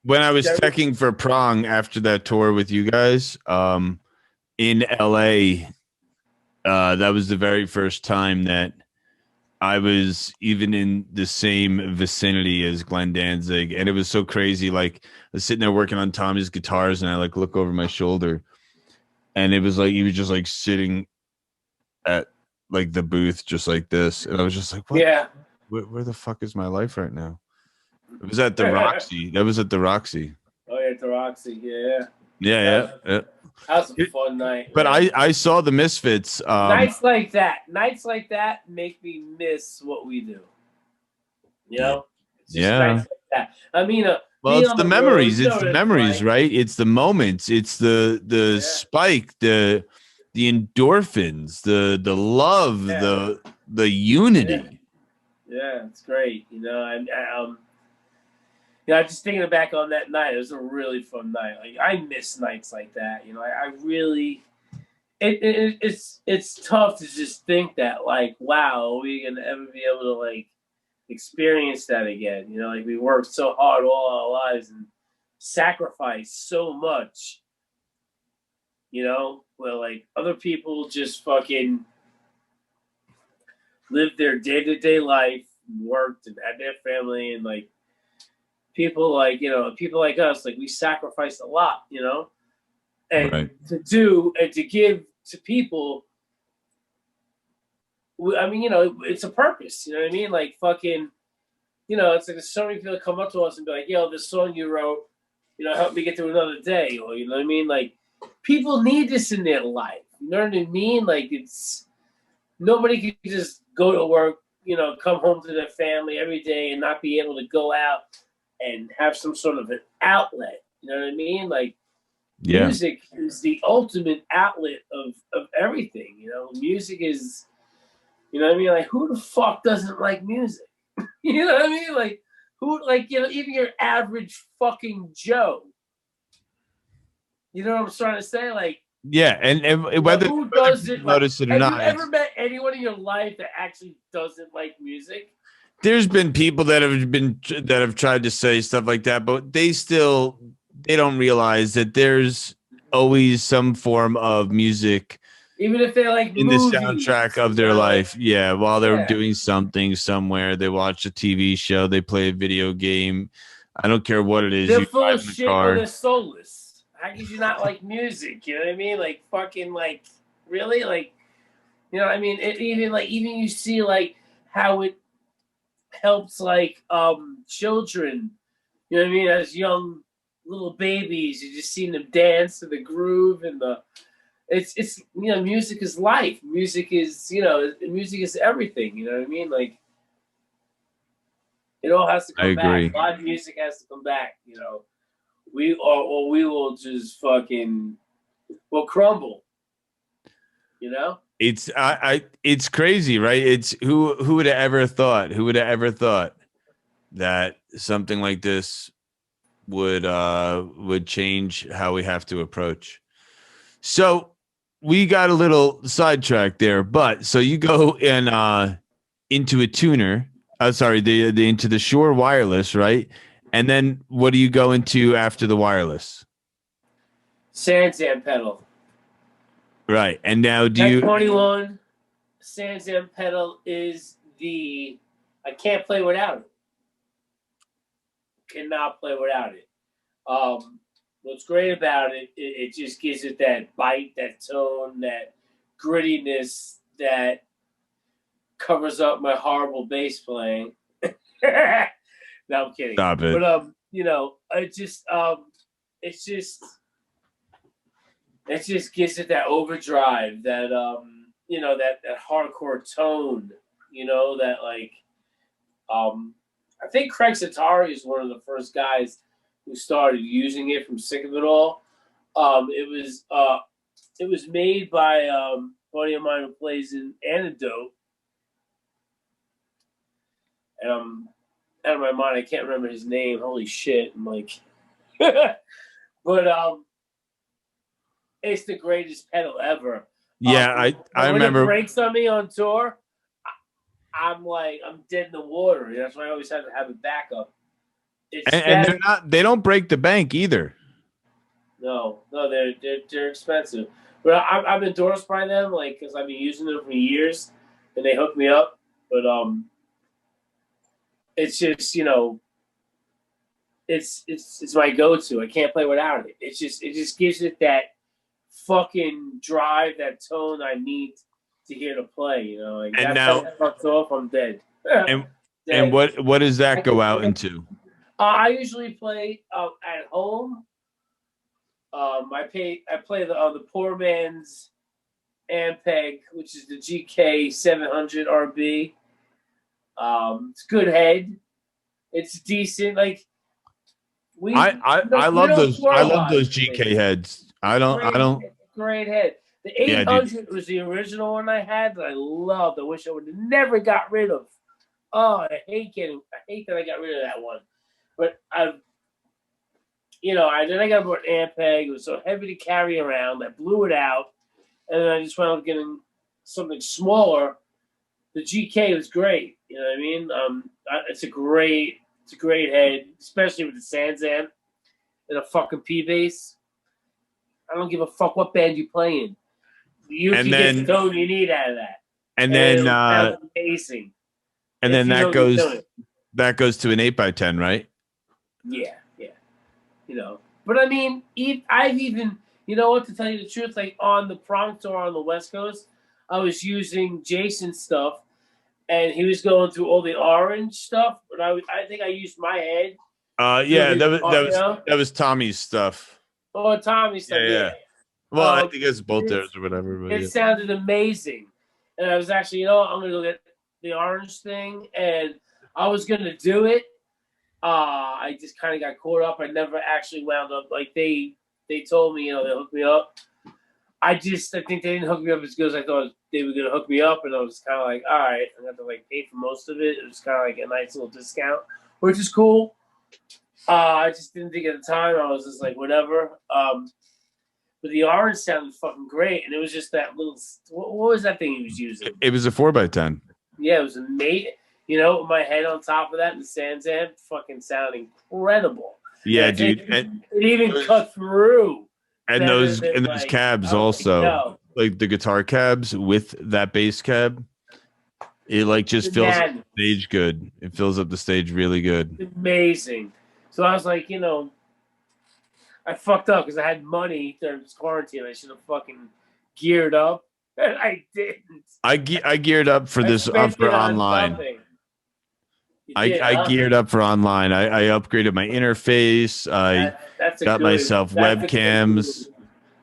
When I was Jerry, teching for Prong after that tour with you guys, in LA, that was the very first time that I was even in the same vicinity as Glenn Danzig, and it was so crazy. Like I was sitting there working on Tommy's guitars, and I like look over my shoulder, and it was like he was just like sitting at like the booth, just like this, and I was just like, "What? yeah. Where the fuck is my life right now?" It was at the Roxy. That was at the Roxy. Oh yeah, the Roxy. Yeah. Yeah. That was a fun night. But man. I saw the Misfits. Nights like that make me miss what we do. It's just nights like that. I mean, Well, it's the memories. It's the memories, like, right? It's the moments. It's the spike, the endorphins, the love, the unity. Yeah, it's great. I'm just thinking back on that night. It was a really fun night. Like I miss nights like that. I really. It's tough to just think that like, wow, are we gonna ever be able to like experience that again? Like we worked so hard all our lives and sacrificed so much. Where like other people just fucking lived their day-to-day life, and worked and had their family, and like people like us, like we sacrificed a lot, and Right. to do and to give to people. I mean, it's a purpose. You know what I mean? Like fucking, it's like there's so many people that come up to us and be like, "Yo, this song you wrote, help me get through another day," or you know what I mean? Like people need this in their life. You know what I mean? Like it's nobody can just go to work, come home to their family every day and not be able to go out and have some sort of an outlet. You know what I mean? Like music is the ultimate outlet of everything. Music is, you know what I mean? Like who the fuck doesn't like music? You know what I mean? Like who, like, even your average fucking Joe. You know what I'm trying to say? Like, yeah, and whether who doesn't notice it or have not, you ever met anyone in your life that actually doesn't like music? there's been people that have tried to say stuff like that, but they don't realize that there's always some form of music, even if they like in movies, the soundtrack of their life. Yeah, while they're doing something somewhere, they watch a TV show, they play a video game. I don't care what it is. They're full of shit or they're soulless. How could you not like music? You know what I mean? Like fucking like really like, I mean, even you see like how it helps like children. You know what I mean? As young little babies, you just see them dance to the groove and it's music is life. Music is music is everything. You know what I mean? Like it all has to come back. Live music has to come back. We will just fucking will crumble. It's crazy, right? It's who would have ever thought? Who would have ever thought that something like this would change how we have to approach? So we got a little sidetracked there, but so you go and into a tuner. Sorry, the into the Shure wireless, right? And then what do you go into after the wireless? Sandsam pedal. Right. And now do you 21 Sandsam pedal is I can't play without it. Cannot play without it. What's great about it, it just gives it that bite, that tone, that grittiness that covers up my horrible bass playing. No, I'm kidding. Stop it. But it just gives it that overdrive, that that hardcore tone, that like I think Craig Satari is one of the first guys who started using it from Sick of It All. It was made by a buddy of mine who plays in Antidote, and I'm out of my mind. I can't remember his name. Holy shit! I'm like, but it's the greatest pedal ever. Yeah, I when remember. it breaks on me on tour, I'm dead in the water. That's why I always have to have a backup. And they don't break the bank either. No, they're expensive. But I'm endorsed by them, like, because I've been using them for years, and they hook me up. But it's just it's my go-to. I can't play without it. It just gives it that fucking drive, that tone I need to hear to play. Like, and that now fucks off, I'm dead. And what does that go out into? I usually play at home. I play the poor man's Ampeg, which is the GK 700 RB. It's good head. It's decent. Like I love those. I love those GK heads. I don't. Great head. The 800 was the original one I had that I loved. I wish I would have never got rid of. Oh, I hate that I got rid of that one. But then I got about Ampeg. It was so heavy to carry around. I blew it out, and then I just wound up getting something smaller. The GK was great. You know what I mean? It's a great head, especially with the Sans Amp and a fucking P bass. I don't give a fuck what band you play in. You can get the tone you need out of that. And then amazing. And then that goes to an 8x10, right? Yeah. But I mean, I've even, to tell you the truth, like on the prong tour on the West Coast, I was using Jason's stuff, and he was going through all the orange stuff, but I think I used my head. Yeah, that was Tommy's stuff. Oh, Tommy's stuff. Yeah. Well, I think it's both theirs or whatever. But it sounded amazing, and I was actually, I'm going to go get the orange thing, and I was going to do it. I just kind of got caught up. I never actually wound up, like they told me, they hooked me up. I think they didn't hook me up as good as I thought they were going to hook me up, and I was kind of like, all right, I'm going to have to pay for most of it. It was kind of like a nice little discount, which is cool. I just didn't think at the time. I was just like, whatever. But the orange sounded fucking great, and it was just that little. What was that thing he was using? It was a 4x10. Yeah, it was amazing. With my head on top of that, and the Sans Amp fucking sounded incredible. Yeah, dude. It even cut through. And those cabs also, like the guitar cabs with that bass cab, it just fills up the stage good. It fills up the stage really good. Amazing. So I was like, I fucked up because I had money during this quarantine. I should have fucking geared up, and I didn't. I geared up for this for online. I geared up for online. I upgraded my interface. I got myself webcams.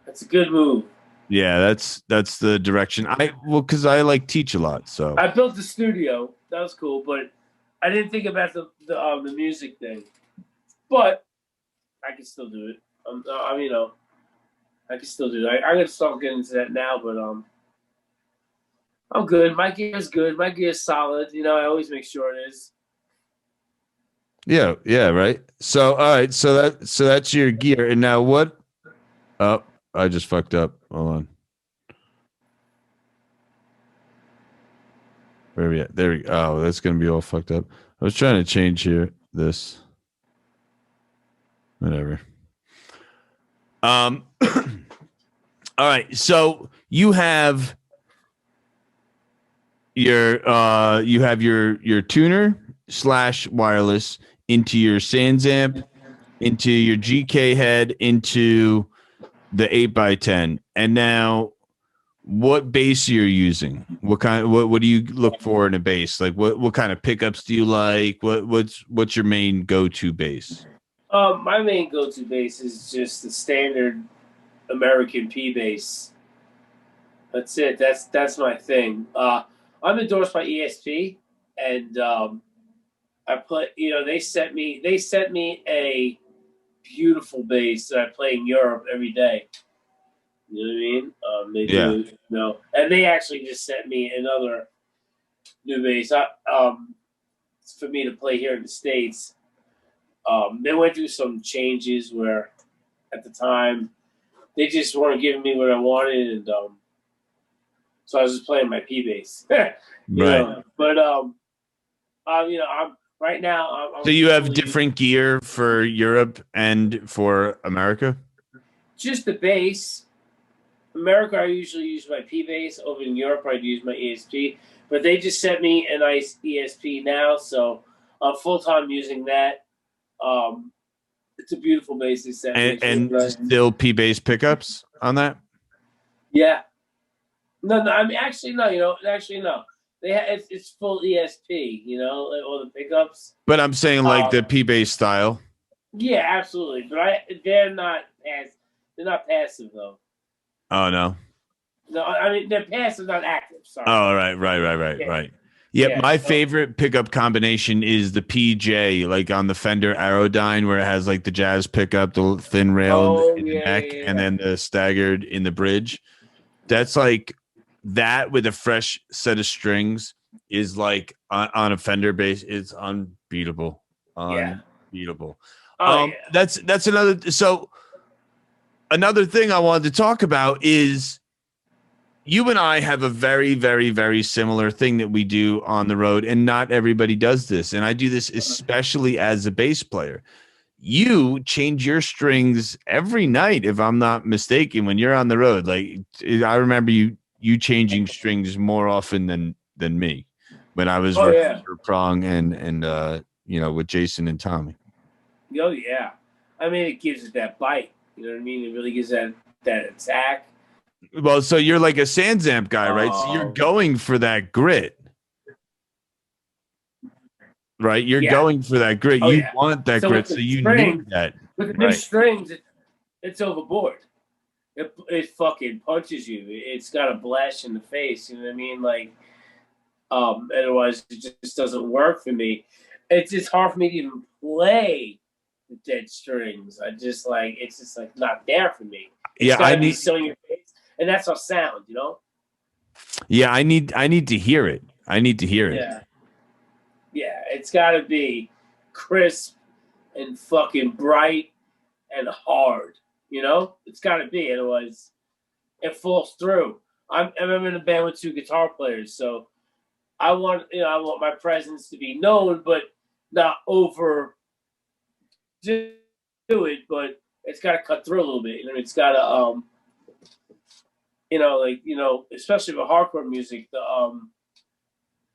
That's a good move. Yeah, that's the direction. Because I teach a lot. So I built the studio. That was cool, but I didn't think about the music thing. But I can still do it. I can still do it. I'm gonna start getting into that now, but I'm good. My gear is good. My gear is solid. I always make sure it is. Yeah, right. So all right, so that's your gear. And now what? Oh, I just fucked up. Hold on. Where are we at? There we go. Oh, that's gonna be all fucked up. I was trying to change here. This. Whatever. All right. So you have your tuner / wireless into your Sans Amp, into your GK head, into the 8x10. And now what bass you're using. What do you look for in a bass? Like what kind of pickups do you like? What's your main go-to bass? My main go-to bass is just the standard American P bass. That's it. That's my thing. I'm endorsed by ESP, and I put they sent me a beautiful bass that I play in Europe every day. You know what I mean? They Yeah. do, and they actually just sent me another new bass. For me to play here in the States. They went through some changes where, at the time, they just weren't giving me what I wanted, and so I was just playing my P bass. Right. But I'm right now. So you have different gear for Europe and for America? Just the bass. America, I usually use my P bass. Over in Europe, I use my ESP. But they just sent me a nice ESP now, so I'm full time using that. It's a beautiful bass they sent me. And still P bass pickups on that? Yeah. No. I mean, actually, no. No. It's full ESP. All the pickups. But I'm saying like the P bass style. Yeah, absolutely. But they're not They're not passive though. Oh no. No, I mean they're passive, not active. Sorry. Oh right. Yep, Yeah, my favorite pickup combination is the PJ, like on the Fender Aerodyne, where it has like the jazz pickup, the thin rail in the neck, and then the staggered in the bridge. That's like that with a fresh set of strings is like on a Fender bass. It's unbeatable, unbeatable. That's another. So another thing I wanted to talk about is you and I have a very, very, very similar thing that we do on the road, and not everybody does this. And I do this especially as a bass player. You change your strings every night, if I'm not mistaken, when you're on the road. Like I remember you changing strings more often than me when I was working for Prong and with Jason and Tommy. Oh yeah, I mean it gives it that bite. You know what I mean? It really gives that attack. Well, so you're like a Sansamp guy, right? So you're going for that grit. Right? You're going for that grit. You want that grit, so you need that. With the strings, it's overboard. It fucking punches you. It's got a blast in the face. You know what I mean? Like, otherwise it just doesn't work for me. It's just hard for me to even play the dead strings. It's just like not there for me. I need so in your face. And that's our sound, Yeah, I need to hear it. I need to hear it. Yeah, it's got to be crisp and fucking bright and hard. It's got to be. Otherwise, it falls through. I'm in a band with two guitar players, so I want my presence to be known, but not over do it. But it's got to cut through a little bit. It's got to especially with hardcore music, the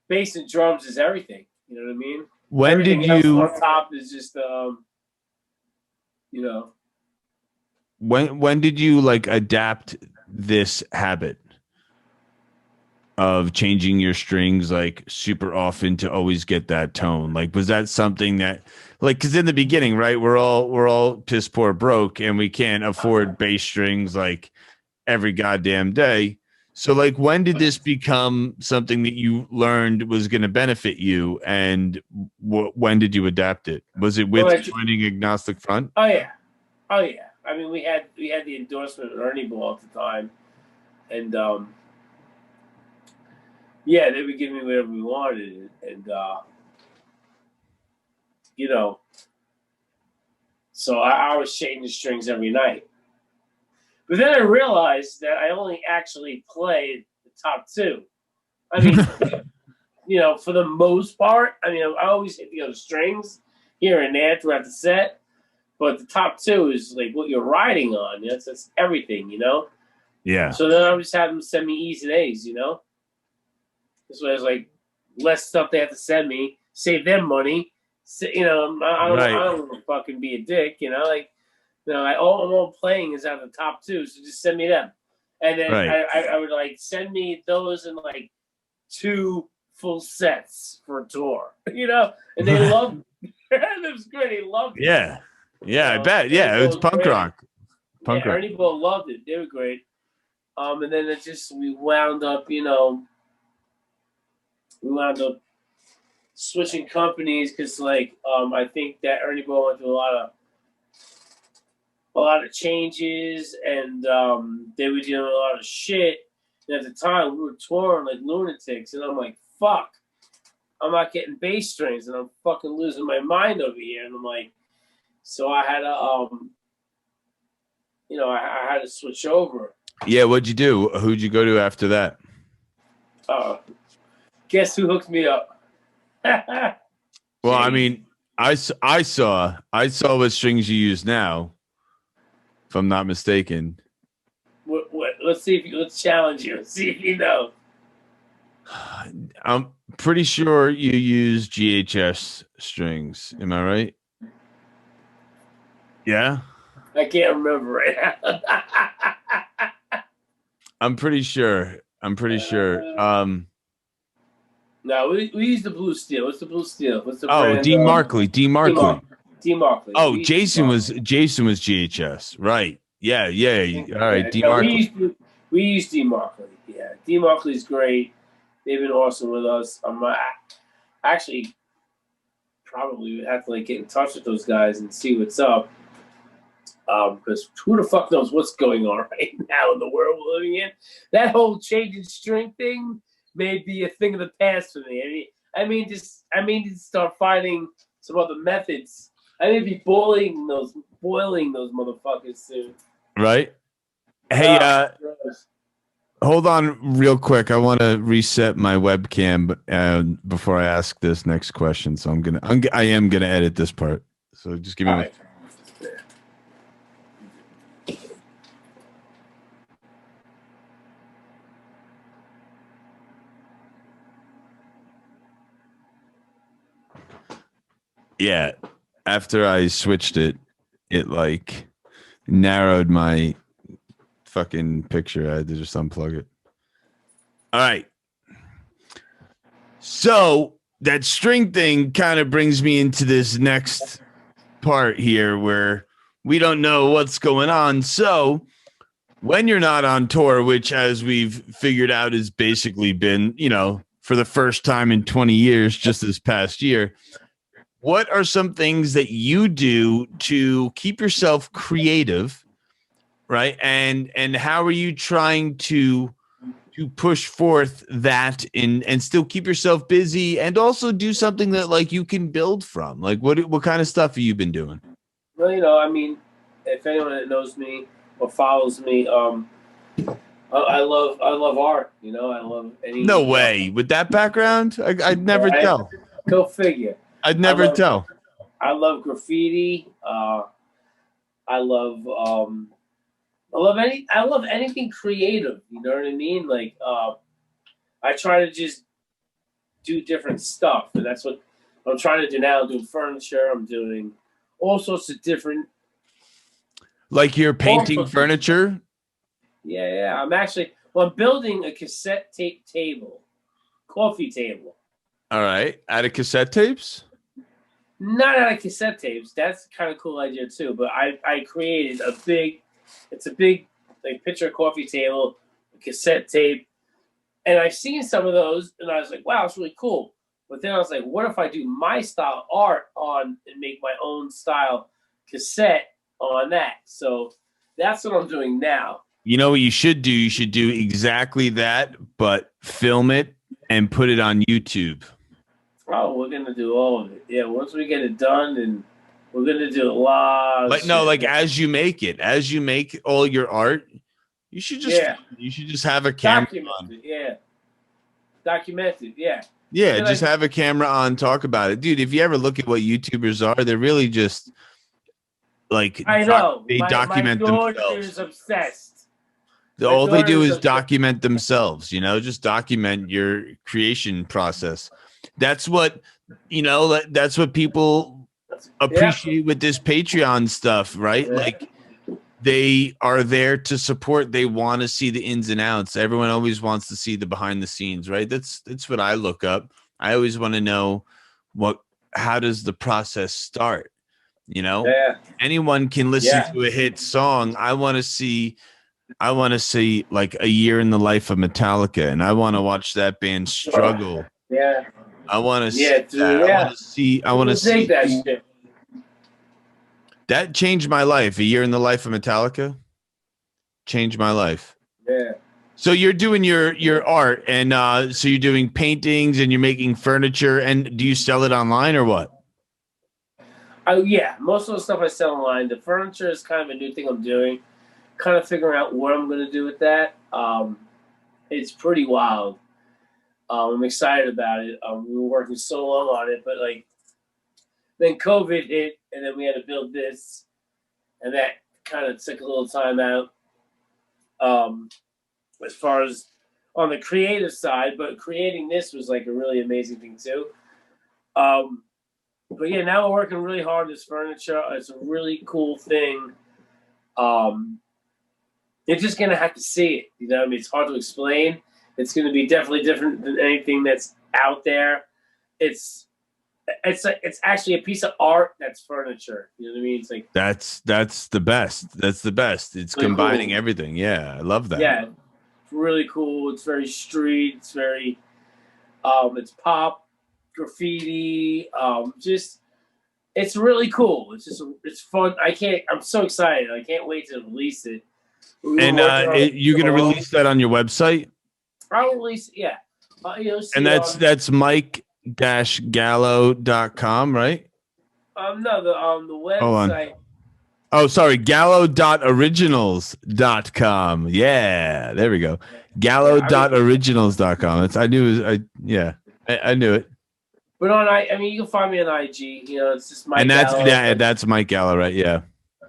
bass and drums is everything. You know what I mean? When Everything did you else on top is just when did you like adapt this habit of changing your strings like super often to always get that tone? Like, was that something that because in the beginning, right, we're all piss poor broke and we can't afford bass strings like every goddamn day. So like when did this become something that you learned was going to benefit you, and when did you adapt it? Was it with joining Agnostic Front? Oh yeah. I mean we had the endorsement of Ernie Ball at the time, and they would give me whatever we wanted, and so I was changing the strings every night. But then I realized that I only actually played the top two. I mean, for the most part, I mean, I always hit the other strings here and there throughout the set. But the top two is like what you're riding on. That's everything, Yeah. So then I just have them send me E's and A's, This way it's like less stuff they have to send me, save them money. I don't want to fucking be a dick, all I'm playing is out of the top two, so just send me them. And then Right. I would like send me those in like 2 full sets for a tour, and they loved it. It was great. They loved it. Yeah. Yeah, I bet. Yeah, Ernie it's Ball was punk great. rock. Punk rock. Ernie Ball loved it. They were great. And then we wound up, switching companies because, I think that Ernie Ball went through a lot of changes, and they were doing a lot of shit. And at the time, we were touring like lunatics, and I'm like, fuck, I'm not getting bass strings, and I'm fucking losing my mind over here. And I'm like, so I had to, I had to switch over. Yeah, what'd you do? Who'd you go to after that? Guess who hooked me up? Well, I mean, I saw what strings you use now, if I'm not mistaken. What? Let's challenge you. Let's see if you know. I'm pretty sure you use GHS strings. Am I right? Yeah. I can't remember right now. I'm pretty sure. No, we use the blue steel. What's the blue steel? What's the brand? D Markley. D Markley. Oh, Jason was GHS, right? Yeah. All right, D Markley. We use D Markley. Yeah, D Markley's great. They've been awesome with us. I'm actually probably would have to get in touch with those guys and see what's up. Because who the fuck knows what's going on right now in the world we're living in? That whole changing string thing may be a thing of the past for me. I mean, just start finding some other methods. I may be boiling those motherfuckers soon. Right. Hey, hold on real quick. I want to reset my webcam before I ask this next question. So I am gonna edit this part. So just give me one. Yeah, after I switched it narrowed my fucking picture. I had to just unplug it. All right. So that string thing kind of brings me into this next part here where we don't know what's going on. So when you're not on tour, which as we've figured out has basically been, for the first time in 20 years, just this past year, what are some things that you do to keep yourself creative, right? And how are you trying to push forth that and still keep yourself busy and also do something that you can build from? What kind of stuff have you been doing? Well, if anyone that knows me or follows me, I love art. I love any. No way. With that background, I'd never tell. Go figure. I'd never tell. I love graffiti. I love anything creative. You know what I mean? I try to just do different stuff, and that's what I'm trying to do now. I'm doing furniture. I'm doing all sorts of different. Like you're painting furniture? Yeah. I'm building a cassette tape table, coffee table. All right. Out of cassette tapes? Not out of cassette tapes. That's kind of cool idea too. But I created a big picture coffee table, a cassette tape, and I've seen some of those, and I was like, wow, it's really cool. But then I was like, what if I do my style art on and make my own style cassette on that? So that's what I'm doing now. You know what you should do? You should do exactly that, but film it and put it on YouTube. Oh, we're gonna do all of it. Yeah, once we get it done, and we're gonna do a lot. As you make it, as you make all your art, you should just have a camera on. Yeah, documented. Yeah. Yeah, just have a camera on. Talk about it, dude. If you ever look at what YouTubers are, they're really just I know they document themselves. My daughter is obsessed. All they do is document themselves. Just document your creation process. That's what that's what people appreciate with this Patreon stuff, right? they are there to support. They want to see the ins and outs. Everyone always wants to see the behind the scenes, right? That's what I look up. I always want to know how does the process start? You know, Yeah, anyone can listen yeah, to a hit song. I want to see like a year in the life of Metallica, and I want to watch that band struggle. yeah, I want to see yeah, that. dude, yeah. I want to People dig see that shit. that changed my life. A year in the life of Metallica changed my life. Yeah. So you're doing your art, and so you're doing paintings, and you're making furniture. And do you sell it online or what? Oh yeah, most of the stuff I sell online. The furniture is kind of a new thing I'm doing. Kind of figuring out what I'm going to do with that. It's pretty wild. I'm excited about it. We were working so long on it, but like then COVID hit, and then we had to build this, and that kind of took a little time out. Um, as far as on the creative side, but creating this was like a really amazing thing too. Um, but yeah, now we're working really hard on this furniture. It's a really cool thing. Um, you're just gonna have to see it. You know what I mean? It's hard to explain. It's gonna be definitely different than anything that's out there. It's it's actually a piece of art that's furniture. You know what I mean? It's like That's the best. That's the best. It's really combining cool. everything. Yeah, I love that. Yeah, it's really cool. It's very street. It's very it's pop, graffiti. Just it's really cool. It's fun. I'm so excited. I can't wait to release it. We were And working on it you're so gonna long. release that on your website, I'll release it. Yeah. You'll and see that's Mike-Gallo.com, right? no the Hold on. website. Oh, sorry, Gallo.originals.com. Yeah, there we go. Yeah, I mean, Gallo.originals.com. That's I knew I knew it. but I mean, you can find me on IG. You know, it's just And Mike Gallo. that's Mike Gallo, right? Yeah.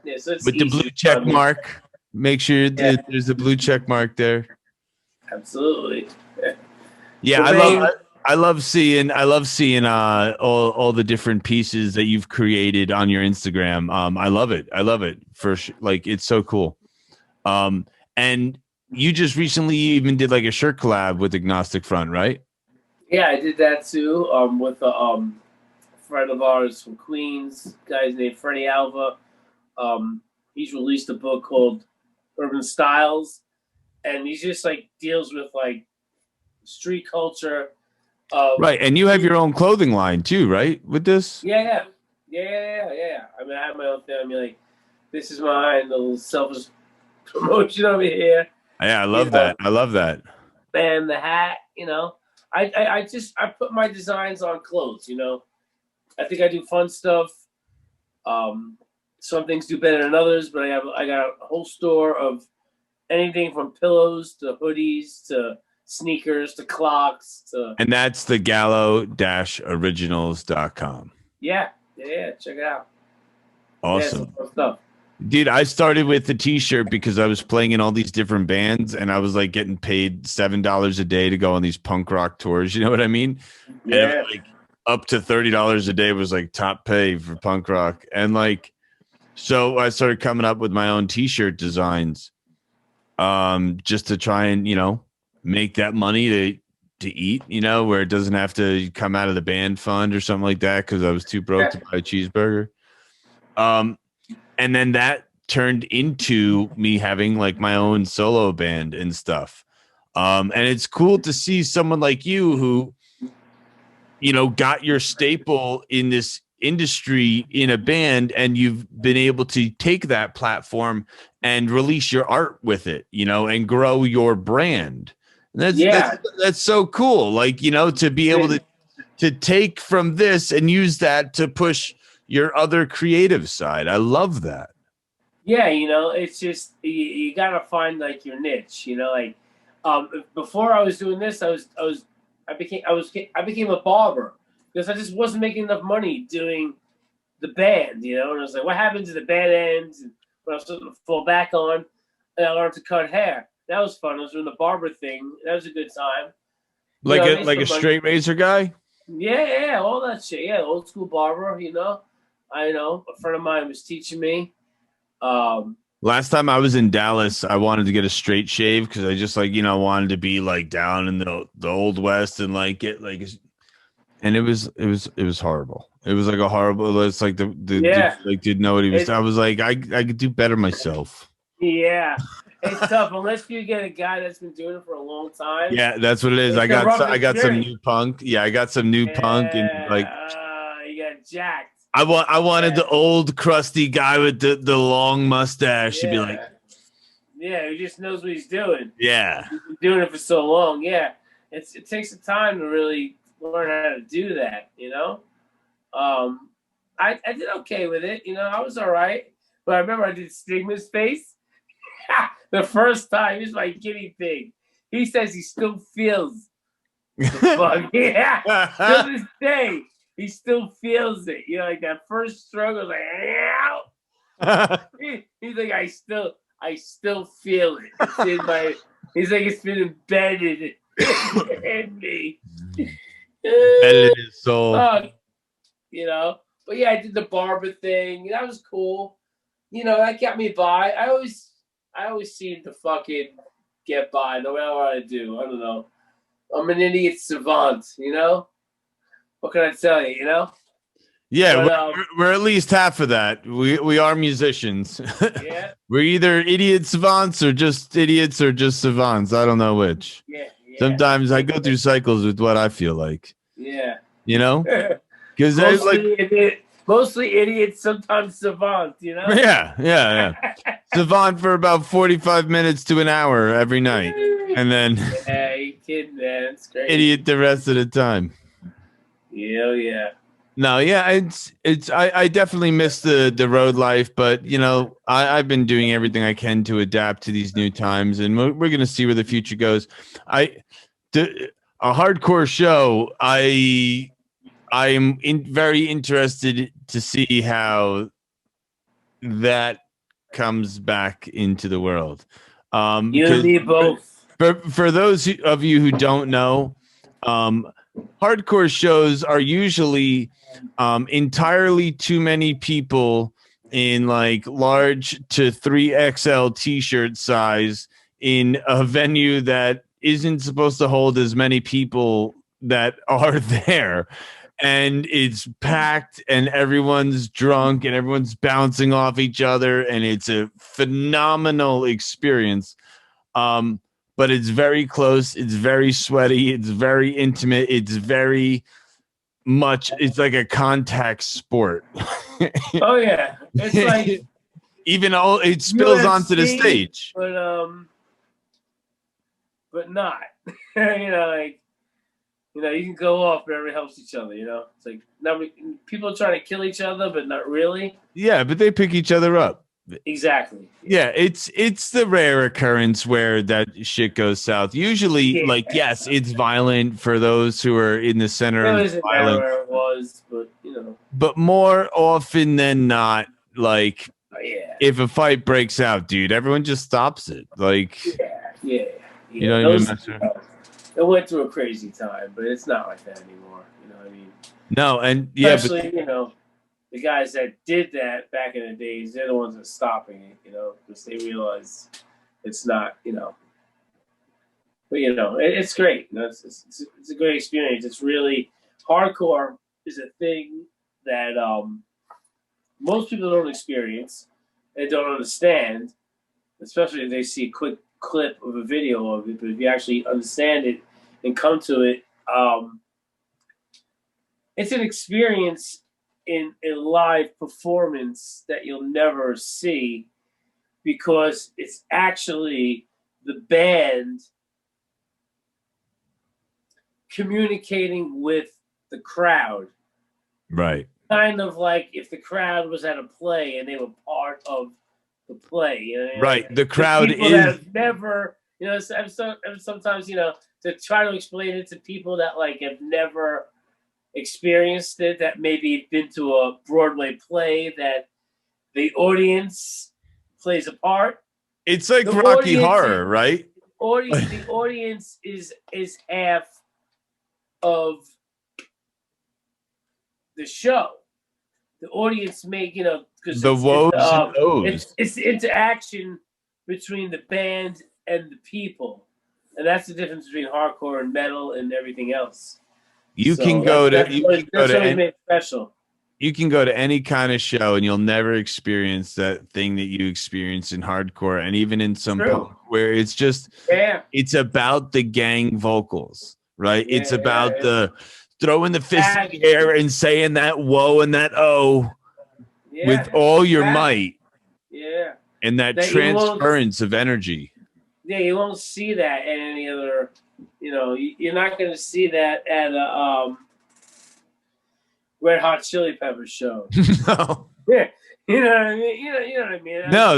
Yeah, so it's With the easy blue to check find me. mark. Make sure Yeah, there's a blue check mark there. absolutely. Yeah, The main, I love seeing all the different pieces that you've created on your Instagram. I love it. I love it for like it's so cool. And you just recently even did like a shirt collab with Agnostic Front, right? yeah, I did that too. With a friend of ours from Queens, guy's named Freddie Alva. He's released a book called Urban Styles, and he just like deals with like street culture of Right. And you have your own clothing line too, right? With this? yeah. I mean, I have my own thing. I mean, like, this is mine, little selfish promotion over here. Yeah, I You love know, that. I love that. and the hat. You know, I put my designs on clothes. You know, I think I do fun stuff. Um, some things do better than others, but I got a whole store of anything from pillows to hoodies to sneakers to clocks to And that's the Gallo-originals.com. yeah. Check it out. Yeah, some Awesome. fun stuff. Dude, I started with the t-shirt because I was playing in all these different bands and I was like getting paid $7 a day to go on these punk rock tours. You know what I mean? And it was Yeah, like up to $30 a day was like top pay for punk rock. And like, so I started coming up with my own t-shirt designs, just to try and, make that money to eat, where it doesn't have to come out of the band fund or something like that. Cause I was too broke to buy a cheeseburger. And then that turned into me having like my own solo band and stuff. And it's cool to see someone like you who, got your staple in this industry in a band, and you've been able to take that platform and release your art with it, and grow your brand. And yeah. that's so cool. Like, to be able to take from this and use that to push your other creative side. I love that. Yeah, it's just you gotta find like your niche. Like before I was doing this, I became a barber because I just wasn't making enough money doing the band. And I was like, what happened to the band ends? And when I was starting to fall back on, and I learned to cut hair. That was fun. I was doing the barber thing. That was a good time. Like I a made like some a money. straight razor guy. Yeah, all that shit. Yeah, old school barber. I know. A friend of mine was teaching me. Last time I was in Dallas, I wanted to get a straight shave because I just like, wanted to be like down in the old west and like get like, and it was horrible. It was like a horrible. It's like the dude Yeah, like didn't know what he was. it's I was like, I could do better myself. yeah, it's tough unless you get a guy that's been doing it for a long time. Yeah, that's what it is. It's a rough I got some experience. new punk. Yeah, I got some new punk and like Yeah, you got jacked. I wanted Yeah, the old crusty guy with the long mustache to be like, yeah, yeah. He just knows what he's doing. yeah. He's been doing it for so long. Yeah, it takes some time to really learn how to do that. I did okay with it. I was all right. But I remember I did Stigma's face the first time. He's my guinea pig. He says he still feels the bug. Yeah, to this day, he still feels it. Like that first struggle, like, he's like, I still feel it. It's in my. He's like, it's been embedded in me. Edited his soul. But yeah, I did the barber thing. That was cool. That got me by. I always seem to fucking get by no matter what I do. I don't know. I'm an idiot savant. What can I tell you? Yeah, But, we're at least half of that. We are musicians. yeah. We're either idiot savants or just idiots or just savants. I don't know which. Yeah. Sometimes I go through cycles with what I feel like. Yeah. Because Mostly idiots, sometimes savant. Yeah. Savant for about 45 minutes to an hour every night, and then Yeah, you kidding, man? It's great. idiot the rest of the time. Yeah. No, yeah, I definitely miss the road life, but I've been doing everything I can to adapt to these new times, and we're gonna see where the future goes. A hardcore show. I'm very interested to see how that comes back into the world. You and me both. For those of you who don't know, hardcore shows are usually entirely too many people in like large to 3XL t-shirt size in a venue that isn't supposed to hold as many people that are there, and it's packed and everyone's drunk and everyone's bouncing off each other, and it's a phenomenal experience. But it's very close, it's very sweaty, it's very intimate, it's very much, it's like a contact sport. Oh yeah, it's like even all it spills UFC, onto the stage, but not. You can go off, but everybody helps each other. It's like people trying to kill each other, but not really. Yeah, but they pick each other up. Exactly. Yeah, it's the rare occurrence where that shit goes south. Usually, yes, it's violent for those who are in the center of violence. Where it was, but But more often than not, like if a fight breaks out, dude, everyone just stops it. Like, yeah. You don't even mess around. It went through a crazy time, but it's not like that anymore. You know what I mean? No, and especially the guys that did that back in the days, they're the ones that are stopping it. Because they realize it's not. But it's great. It's a great experience. It's really hardcore is a thing that most people don't experience and don't understand, especially if they see a quick clip of a video of it. But if you actually understand it and come to it, it's an experience in a live performance that you'll never see, because it's actually the band communicating with the crowd. Right. Kind of like if the crowd was at a play and they were part of the play. Right. The crowd is have never, sometimes, to try to explain it to people that like have never experienced it, that maybe been to a Broadway play, that the audience plays a part. It's like the Rocky Horror, right? The audience is half of the show. the audience make, because The woes and ohs. it's the interaction between the band and the people, and that's the difference between hardcore and metal and everything else. You So can go to that's what made it special. You can go to any kind of show and you'll never experience that thing that you experience in hardcore, and even in some punk, where it's just it's about the gang vocals, right? It's about the throwing the fist in the air and saying that whoa and that oh with all your might. Yeah. And that transference of energy. Yeah, you won't see that at any other, you're not going to see that at a Red Hot Chili Peppers show. No. Yeah. You know what I mean? You know what I mean? No,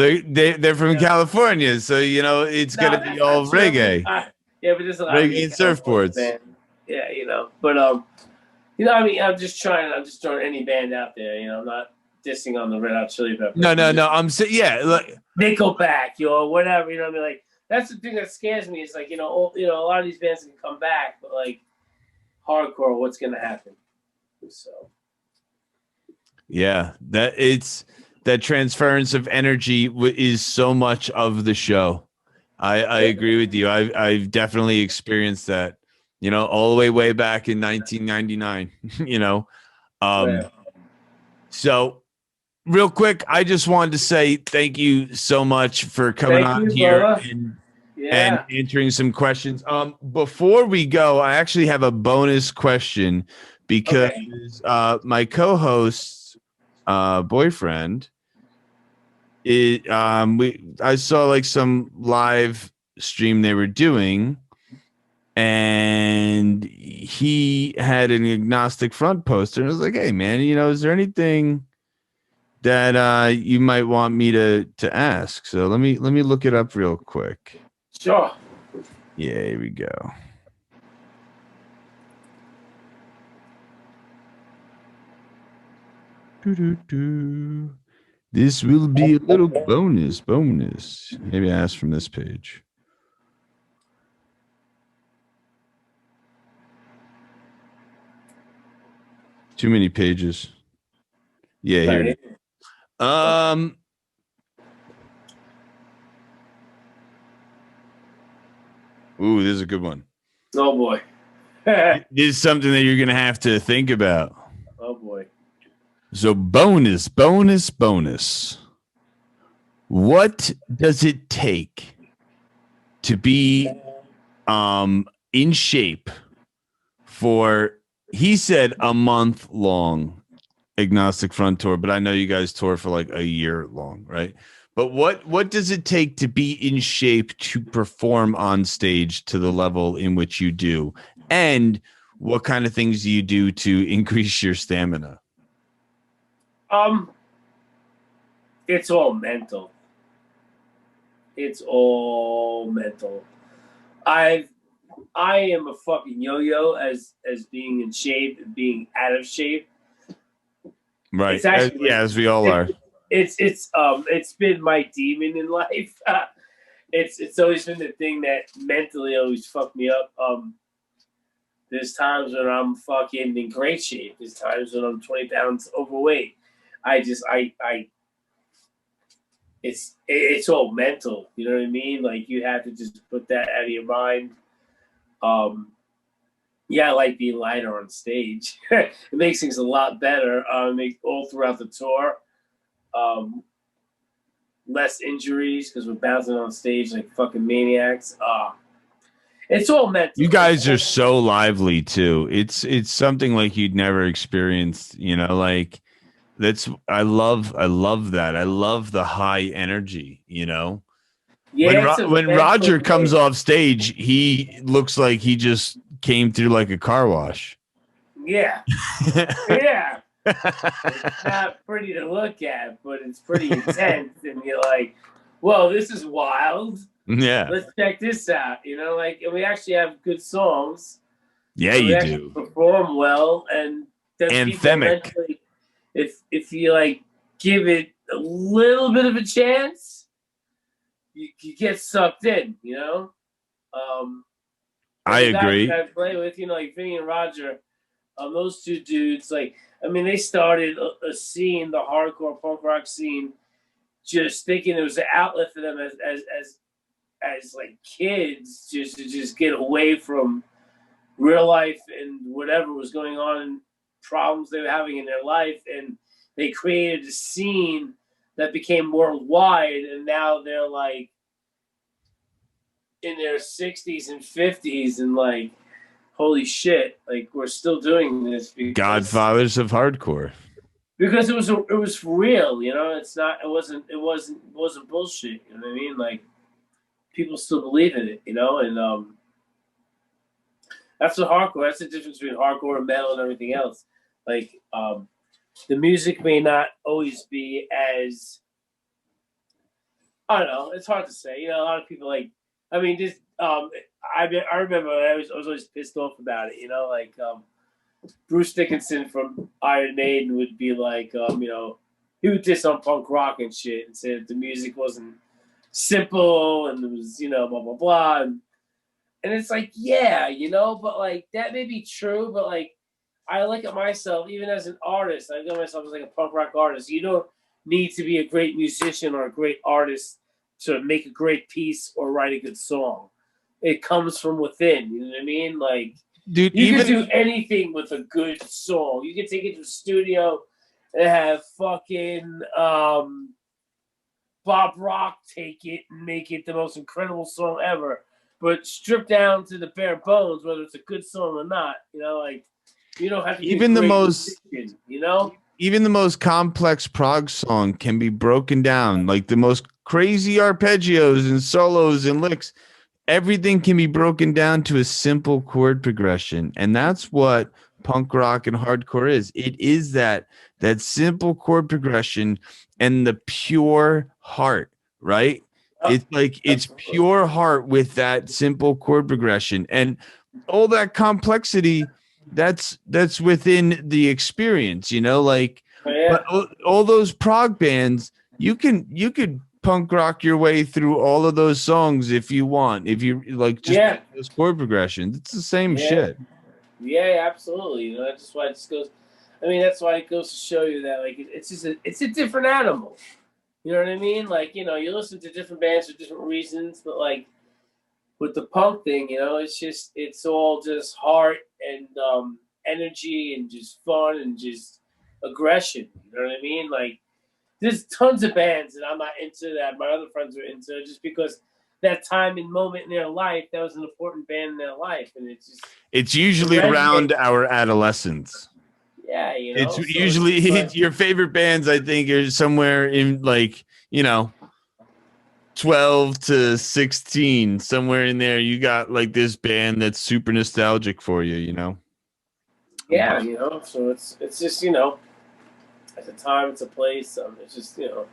they're from California, so it's gonna be all reggae. Yeah, but there's a lot reggae and surfboards. Yeah, but I mean, I'm just throwing any band out there. I'm not dissing on the Red Hot Chili Peppers. No. I'm saying, like Nickelback, whatever. You know what I mean? Like that's the thing that scares me. Is like a lot of these bands can come back, but like hardcore, what's gonna happen? So. Yeah, that transference of energy is so much of the show. I agree with you. I've definitely experienced that. All the way back in 1999. So real quick, I just wanted to say thank you so much for coming on here and answering some questions. Before we go, I actually have a bonus question because my co-host's boyfriend I saw like some live stream they were doing, and he had an Agnostic front poster, and I was like, hey man, is there anything that you might want me to ask? So let me look it up real quick. Sure. Yeah, here we go. This will be a little bonus. Maybe ask from this page. Too many pages. Yeah, here it is. Ooh, this is a good one. Oh boy. This is something that you're gonna have to think about. Oh boy. So bonus. What does it take to be in shape for, he said, a month long Agnostic front tour, but I know you guys tour for like a year long, right? But what does it take to be in shape to perform on stage to the level in which you do? And what kind of things do you do to increase your stamina? It's all mental. I am a fucking yo-yo as being in shape and being out of shape. Right. It's actually, as we all are. It's been my demon in life. It's always been the thing that mentally always fucked me up. There's times when I'm fucking in great shape. There's times when I'm 20 pounds overweight. It's all mental. You know what I mean? Like you have to just put that out of your mind. I like being lighter on stage. It makes things a lot better. All throughout the tour. Less injuries because we're bouncing on stage like fucking maniacs. It's all mental. You guys are so lively too. It's something like you'd never experienced. Like I love that. I love the high energy. Yeah. When Roger comes off stage, he looks like he just came through like a car wash. Yeah. Yeah. It's not pretty to look at, but it's pretty intense. And you're like, whoa, this is wild. Yeah. Let's check this out. And we actually have good songs. Yeah, you do. Perform well. And anthemic. If you like give it a little bit of a chance, you get sucked in, I agree. I play with, like Vinny and Roger, Those two dudes, like, I mean, they started a scene, the hardcore punk rock scene, just thinking it was an outlet for them as like kids, just to just get away from real life and whatever was going on and problems they were having in their life, and they created a scene that became worldwide, and now they're like in their 60s and 50s, and like, holy shit, like, we're still doing this because Godfathers of hardcore. Because it was real, you know. It wasn't bullshit. You know what I mean? Like, people still believe in it, you know. And that's the hardcore. That's the difference between hardcore and metal and everything else. Like, the music may not always be as, I don't know. It's hard to say. You know, a lot of people like. I mean, just I remember I was always pissed off about it. You know, like Bruce Dickinson from Iron Maiden would be like, you know, he would diss on punk rock and shit and say that the music wasn't simple and it was, you know, blah blah blah. And it's like, yeah, you know, but like that may be true, but like I look at myself, even as an artist, I look at myself as like a punk rock artist. You don't need to be a great musician or a great artist to make a great piece or write a good song. It comes from within, you know what I mean? Like, dude, you can do anything with a good song. You can take it to the studio and have fucking Bob Rock take it and make it the most incredible song ever. But stripped down to the bare bones, whether it's a good song or not, you know, like, you don't have to even the most musician, you know? Even the most complex prog song can be broken down, like the most crazy arpeggios and solos and licks. Everything can be broken down to a simple chord progression, and that's what punk rock and hardcore is. It is that simple chord progression and the pure heart, right? It's like it's pure heart with that simple chord progression, and all that complexity that's within the experience, you know, like, but all those prog bands, you could punk rock your way through all of those songs if you want, if you like, just those chord progressions. It's the same shit. Yeah, absolutely. You know, that's why it just goes. I mean, that's why it goes to show you that like it's just it's a different animal. You know what I mean? Like, you know, you listen to different bands for different reasons, but like with the punk thing, you know, it's all just heart and energy and just fun and just aggression. You know what I mean? Like, there's tons of bands that I'm not into that my other friends are into, just because that time and moment in their life, that was an important band in their life, and it's usually around our adolescence. Yeah, you know, it's usually like, your favorite bands, I think, are somewhere in like, you know, 12 to 16, somewhere in there. You got like this band that's super nostalgic for you, you know? Yeah, you know, so it's just, you know, at the time, it's a place. It's just, you know,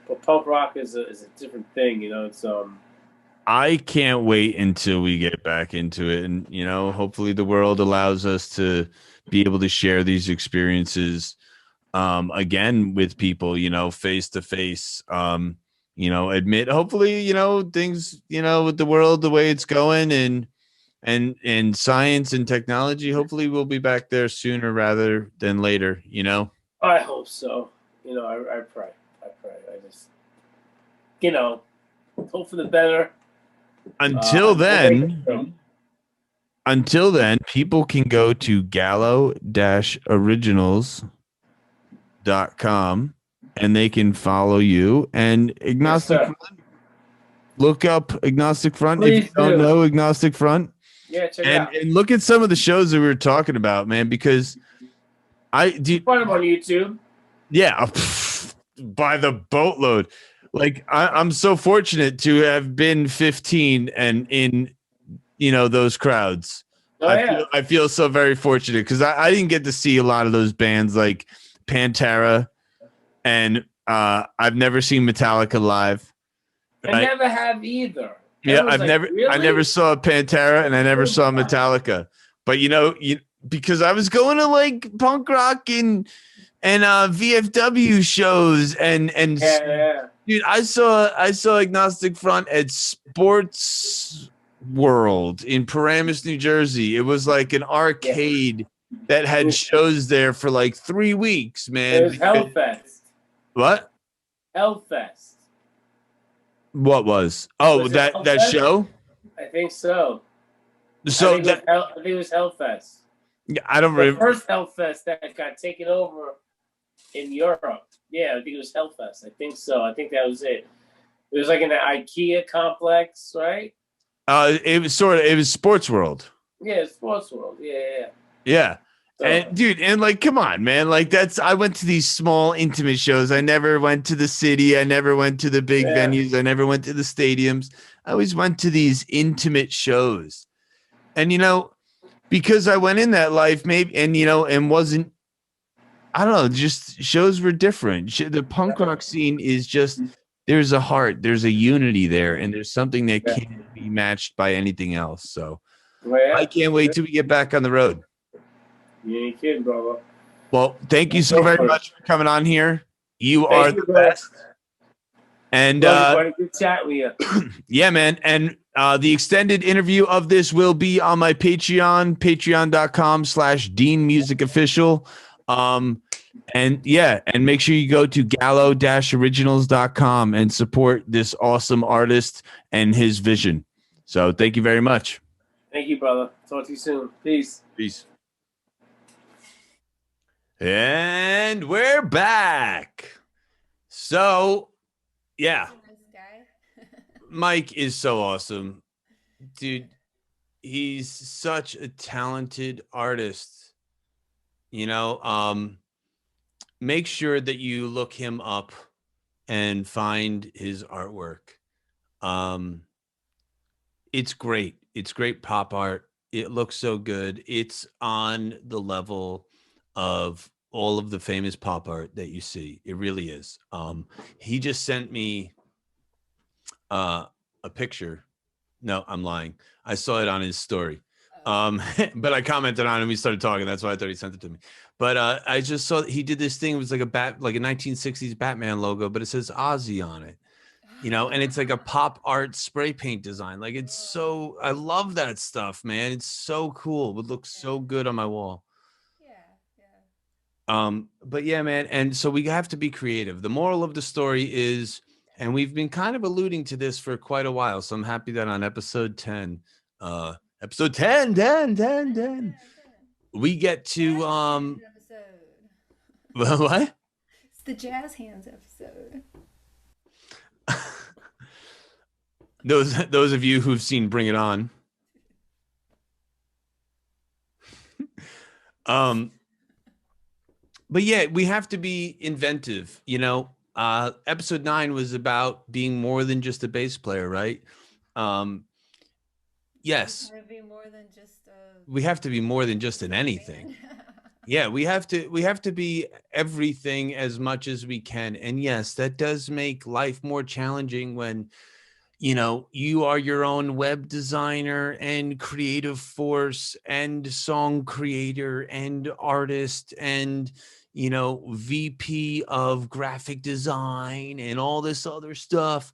but punk rock is a different thing, you know. It's I can't wait until we get back into it, and you know, hopefully the world allows us to be able to share these experiences again with people, you know, face to face. You know, hopefully, you know, things, you know, with the world the way it's going, and science and technology, hopefully we'll be back there sooner rather than later, you know. I hope so. You know, I pray. I just, you know, hope for the better. Until then, people can go to gallo-originals.com and they can follow you and Agnostic Front. Look up Agnostic Front. Please, if you don't know Agnostic Front. Yeah, check it out. And look at some of the shows that we were talking about, man, because find them on YouTube. Yeah, by the boatload. Like, I'm so fortunate to have been 15 and in, you know, those crowds. I feel so very fortunate because I didn't get to see a lot of those bands like Pantera, and I've never seen Metallica live. Right? I never have either. Yeah, I never saw Pantera and I never saw Metallica. But you know, because I was going to like punk rock and VFW shows and dude, I saw Agnostic Front at Sports World in Paramus, New Jersey. It was like an arcade that had shows there for like 3 weeks, It man. was Hellfest. What? Hellfest. What was? Oh, Was it that Hellfest? show. I think so. So that I think it was Hellfest. I don't The remember. first Hellfest that got taken over in Europe. Yeah, I think it was Hellfest. I think so. I think that was it. It was like an IKEA complex, right? It was it was Sports World. Yeah, Sports World. Yeah, yeah. Yeah. So, And dude, and like, come on, man. Like I went to these small intimate shows. I never went to the city. I never went to the big yeah. venues. I never went to the stadiums. I always went to these intimate shows. And because I went in that life, maybe, and and wasn't, I don't know, just shows were different. The punk rock scene is just, there's a heart, there's a unity there, and there's something that Yeah. can't be matched by anything else. So Well, yeah. I can't wait till we get back on the road. You ain't kidding, brother. Well, thank you so very much for coming on here. You are Thank you, the bro. best. And Love you, buddy. Good chat with you. yeah, man. And the extended interview of this will be on my Patreon, patreon.com/Dean Music Official. And yeah, and make sure you go to gallo-originals.com and support this awesome artist and his vision. So thank you very much. Thank you, brother. Talk to you soon. Peace. Peace. And we're back. So, yeah, Mike is so awesome. Dude, he's such a talented artist. Make sure that you look him up and find his artwork. It's great. It's great pop art. It looks so good. It's on the level of all of the famous pop art that you see. It really is. He just sent me a picture. No, I'm lying. I saw it on his story. But I commented on him. We started talking. That's why I thought he sent it to me. But I just saw he did this thing. It was like like a 1960s Batman logo, but it says Ozzy on it. And it's like a pop art spray paint design. Like it's so, I love that stuff, man. It's so cool. It would look so good on my wall. But yeah, man. And so we have to be creative. The moral of the story is, and we've been kind of alluding to this for quite a while. So I'm happy that on episode 10, episode 10, 10, 10, 10, we get to, what? It's the Jazz Hands episode. Those of you who've seen Bring It On. But yeah, we have to be inventive. Episode 9 was about being more than just a bass player, right? Yes. We have to be more than just an anything. Yeah, we have to be everything as much as we can. And yes, that does make life more challenging when you are your own web designer and creative force and song creator and artist and VP of graphic design and all this other stuff.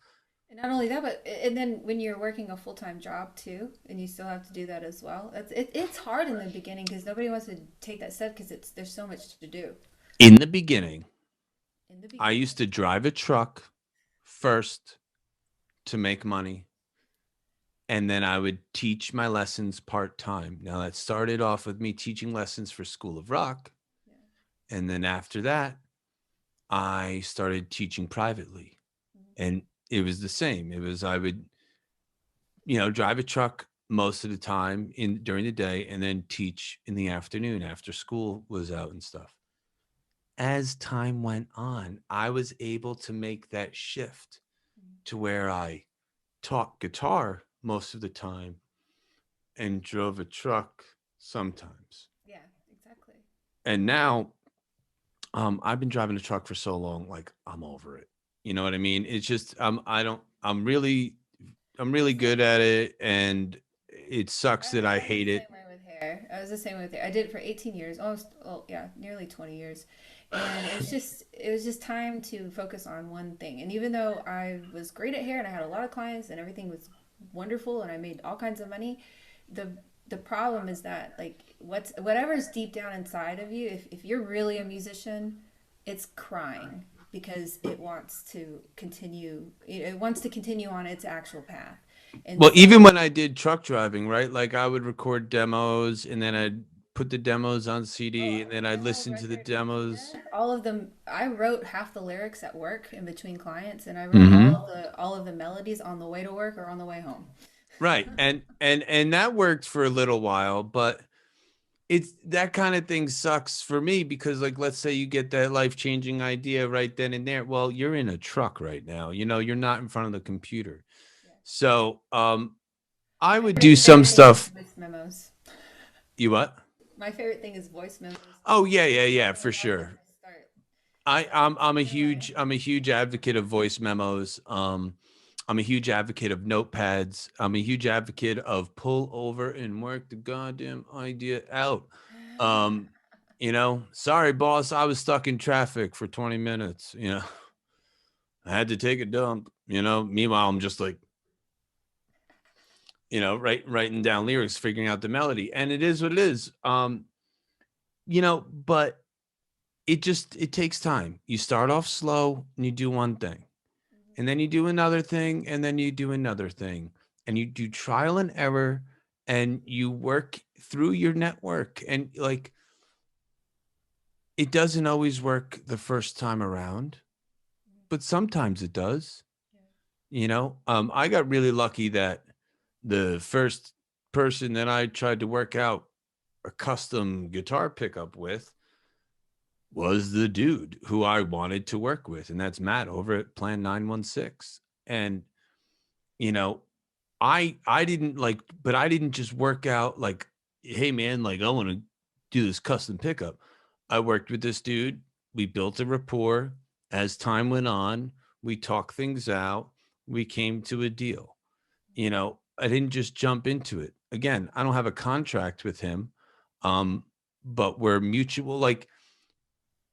And not only that, but and then when you're working a full-time job too, and you still have to do that as well. It's hard in the beginning because nobody wants to take that step because there's so much to do. In the beginning, I used to drive a truck first to make money, and then I would teach my lessons part-time. Now that started off with me teaching lessons for School of Rock, and then after that I started teaching privately. And it was the same. It was, I would drive a truck most of the time during the day and then teach in the afternoon after school was out and stuff. As time went on, I was able to make that shift to where I taught guitar most of the time and drove a truck sometimes. Yeah, exactly. And now I've been driving a truck for so long, like I'm over it. You know what I mean? It's just I'm really good at it, and it sucks that I hate it. I was the same way with hair. I did it for 18 years, almost, oh yeah, nearly 20 years. And it was just time to focus on one thing. And even though I was great at hair and I had a lot of clients and everything was wonderful and I made all kinds of money, the problem is that like whatever's deep down inside of you, if you're really a musician, it's crying because it wants to continue on its actual path. And Well, so even when I did truck driving, right? Like I would record demos and then I'd put the demos on oh, CD and then I'd demo listen to the record, demos. yeah, all of them. I wrote half the lyrics at work in between clients, and I wrote Hmm. all of the melodies on the way to work or on the way home. Right. And that worked for a little while, but it's that kind of thing sucks for me because like let's say you get that life-changing idea right then and there. Well, you're in a truck right now. You know, you're not in front of the computer. Yeah. So, I My would do some favorite thing is stuff. voice memos. You what? My favorite thing is voice memos Oh yeah, because yeah, yeah, I for love them sure. to start. I Start I'm a right away. huge advocate of voice memos. I'm a huge advocate of notepads. I'm a huge advocate of pull over and work the goddamn idea out. Um, sorry boss, I was stuck in traffic for 20 minutes, I had to take a dump, Meanwhile, I'm just like, writing down lyrics, figuring out the melody, and it is what it is. But it takes time. You start off slow and you do one thing, and then you do another thing, and then you do another thing, and you do trial and error, and you work through your network, and like it doesn't always work the first time around, but sometimes it does. I got really lucky that the first person that I tried to work out a custom guitar pickup with was the dude who I wanted to work with, and that's Matt over at Plan 916. And you know, I didn't like, but I didn't just work out like, hey man, like I want to do this custom pickup. I worked with this dude. We built a rapport. As time went on, we talked things out. We came to a deal. I didn't just jump into it. Again, I don't have a contract with him. Um, but we're mutual, like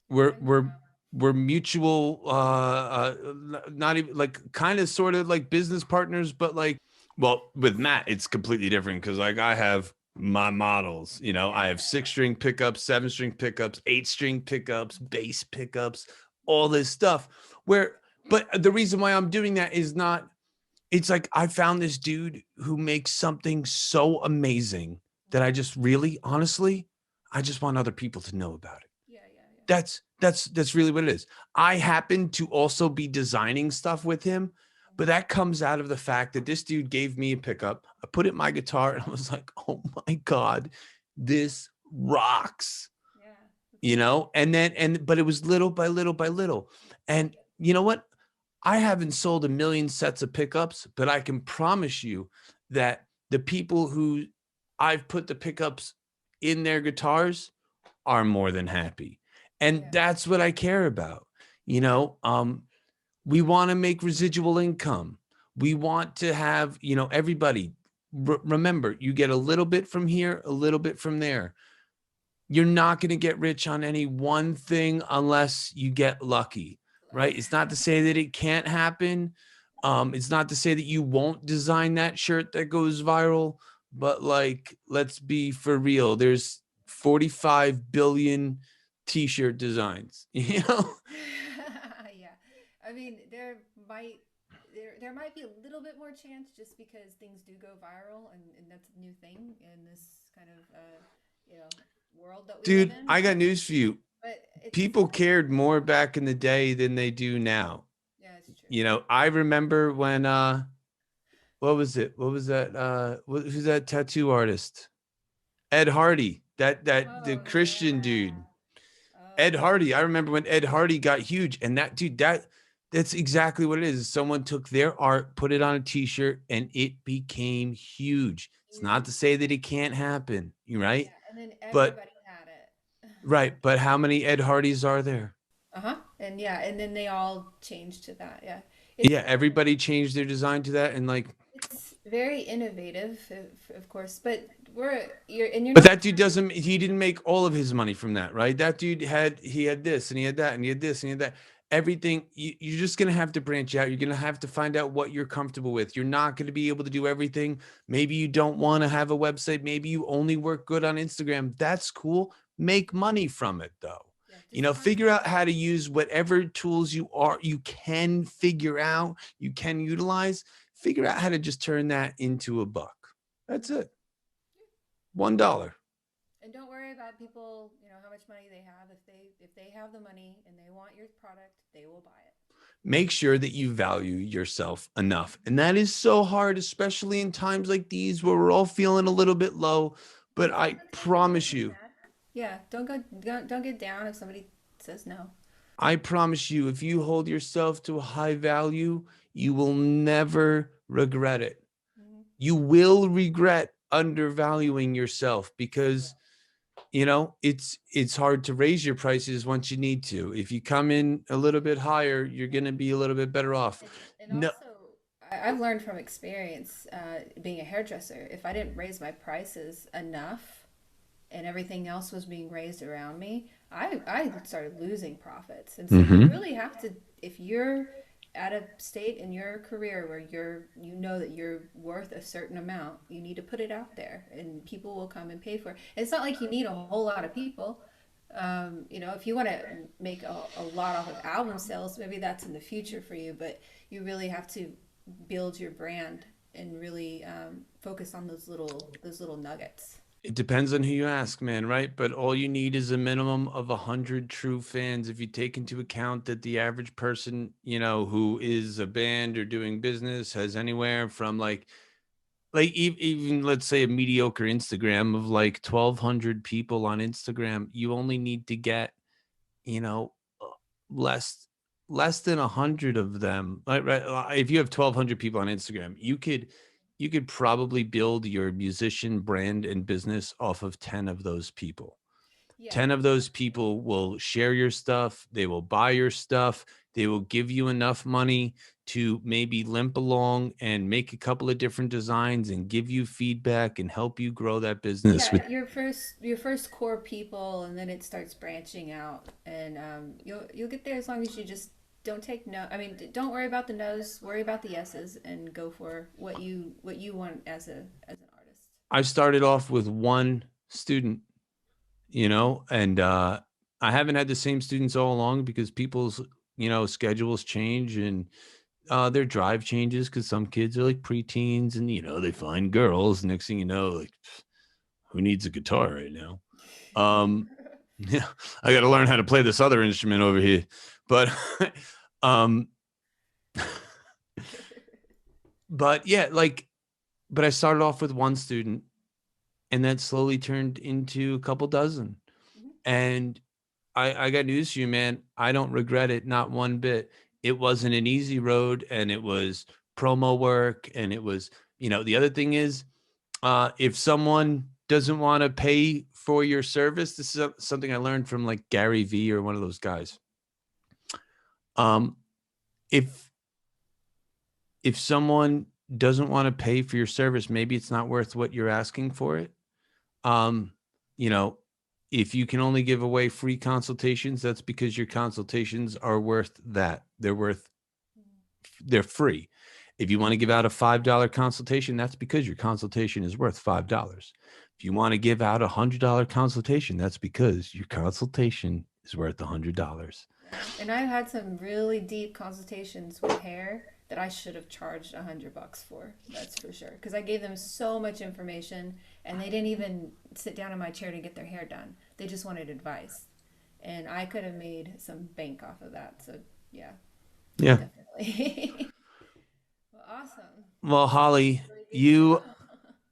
we're And we're we're mutual not even like kind of sort of like business partners, but like, well, with Matt it's completely different because like I have my models, I have yeah, 6-string pickups, 7-string pickups, 8-string pickups, bass pickups, all this stuff where, but the reason why I'm doing that is not, it's like I found this dude who makes something so amazing that I just really honestly, I just want other people to know about it. yeah, yeah, yeah. That's really what it is. I happen to also be designing stuff with him, but that comes out of the fact that this dude gave me a pickup. I put it in my guitar and I was like, "Oh my god, this rocks." Yeah, that's awesome. But it was little by little by little. And you know what? I haven't sold a million sets of pickups, but I can promise you that the people who I've put the pickups in their guitars are more than happy. And Yeah, that's what I care about. We want to make residual income. We want to have, everybody remember, you get a little bit from here, a little bit from there. You're not going to get rich on any one thing unless you get lucky, right? It's not to say that it can't happen. It's not to say that you won't design that shirt that goes viral, but like, let's be for real. There's 45 billion t-shirt designs, yeah. I mean, there might be a little bit more chance just because things do go viral, and that's a new thing in this kind of you know world that we live Dude, in. I got news for you. But it's People cared more back in the day than they do now. yeah, it's true. I remember when what was it? What was that? Who's that tattoo artist? Ed Hardy. That the Oh Christian yeah. dude. Oh Ed yeah. Hardy. I remember when Ed Hardy got huge, and that dude, that's exactly what it is. Someone took their art, put it on a t-shirt, and it became huge. It's not to Huge. say that it can't happen, you right? Yeah, and then But everybody had it. right, but how many Ed Hardys are there? Uh-huh. And yeah, and then they all changed to that. Yeah. It's Yeah, everybody changed their design to that, and like, it's very innovative, of course, but you're but not that dude doesn't. He didn't make all of his money from that, right? That dude he had this, and he had that, and he had this, and he had that. everything, you're just going to have to branch out. You're going to have to find out what you're comfortable with. You're not going to be able to do everything. Maybe you don't want to have a website. Maybe you only work good on Instagram. That's cool. Make money from it though. Yeah, Figure out how to use whatever tools you can figure out, you can utilize, figure out how to just turn that into a buck. That's it. $1. and don't worry about people, how much money they have. If they have the money and they want your product, they will buy it. Make sure that you value yourself enough. And that is so hard, especially in times like these where we're all feeling a little bit low. But I promise you, yeah, don't get down if somebody says no. I promise you, if you hold yourself to a high value, you will never regret it. Mm-hmm. You will regret undervaluing yourself because, it's hard to raise your prices once you need to. If you come in a little bit higher, you're going to be a little bit better off. And also, I've learned from experience being a hairdresser, if I didn't raise my prices enough and everything else was being raised around me, I started losing profits. And so you really have to, if you're at a state in your career where that you're worth a certain amount, you need to put it out there and people will come and pay for it. It's not like you need a whole lot of people. If you want to make a lot off of album sales, maybe that's in the future for you, but you really have to build your brand and really focus on those little nuggets. It depends on who you ask, man, right? But all you need is a minimum of 100 true fans. If you take into account that the average person, who is a band or doing business has anywhere from like even let's say a mediocre Instagram of like 1,200 people on Instagram, you only need to get, less than 100 of them. Right? If you have 1,200 people on Instagram, you could probably build your musician brand and business off of 10 of those people. Yeah. 10 of those people will share your stuff. They will buy your stuff. They will give you enough money to maybe limp along and make a couple of different designs and give you feedback and help you grow that business. Yeah, your first core people, and then it starts branching out, and you'll get there as long as you just don't take no. I mean, don't worry about the no's. Worry about the yeses, and go for what you want as an artist. I started off with one student, and I haven't had the same students all along because people's schedules change and their drive changes because some kids are like preteens and they find girls. Next thing you know, like, who needs a guitar right now? Yeah, I got to learn how to play this other instrument over here. But, but yeah, but I started off with one student and that slowly turned into a couple dozen. And I got news for you, man. I don't regret it. Not one bit. It wasn't an easy road and it was promo work. And it was, the other thing is, if someone doesn't want to pay for your service, this is something I learned from like Gary V or one of those guys. If someone doesn't want to pay for your service, maybe it's not worth what you're asking for it. If you can only give away free consultations, that's because your consultations are worth that. They're free. If you want to give out a $5 consultation, that's because your consultation is worth $5. If you want to give out a $100 consultation, that's because your consultation is worth $100. And I've had some really deep consultations with hair that I should have charged $100 for. That's for sure. Because I gave them so much information, and they didn't even sit down in my chair to get their hair done. They just wanted advice, and I could have made some bank off of that. So yeah, definitely. Well, awesome. Well, Holly, you,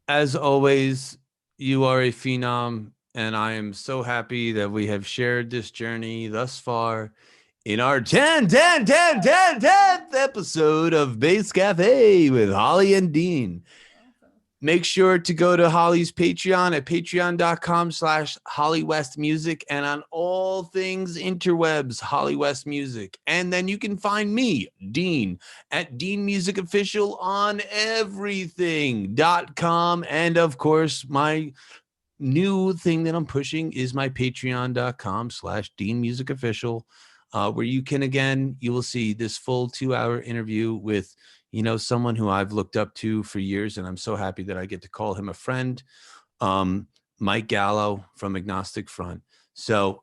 as always, you are a phenom, and I am so happy that we have shared this journey thus far in our 10th episode of Bass Cafe with Holly and Dean. Awesome. Make sure to go to Holly's Patreon at patreon.com/HollyWestMusic and on all things interwebs, Holly West Music. And then you can find me, Dean, at Dean Music Official on everything.com. And of course, my new thing that I'm pushing is my patreon.com/Dean Music Official. where you will see this full 2-hour interview with, someone who I've looked up to for years. And I'm so happy that I get to call him a friend. Mike Gallo from Agnostic Front. So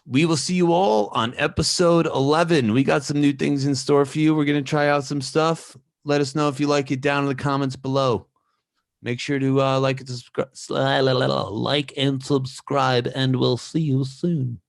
we will see you all on episode 11. We got some new things in store for you. We're going to try out some stuff. Let us know if you like it down in the comments below. Make sure to like and subscribe, and we'll see you soon.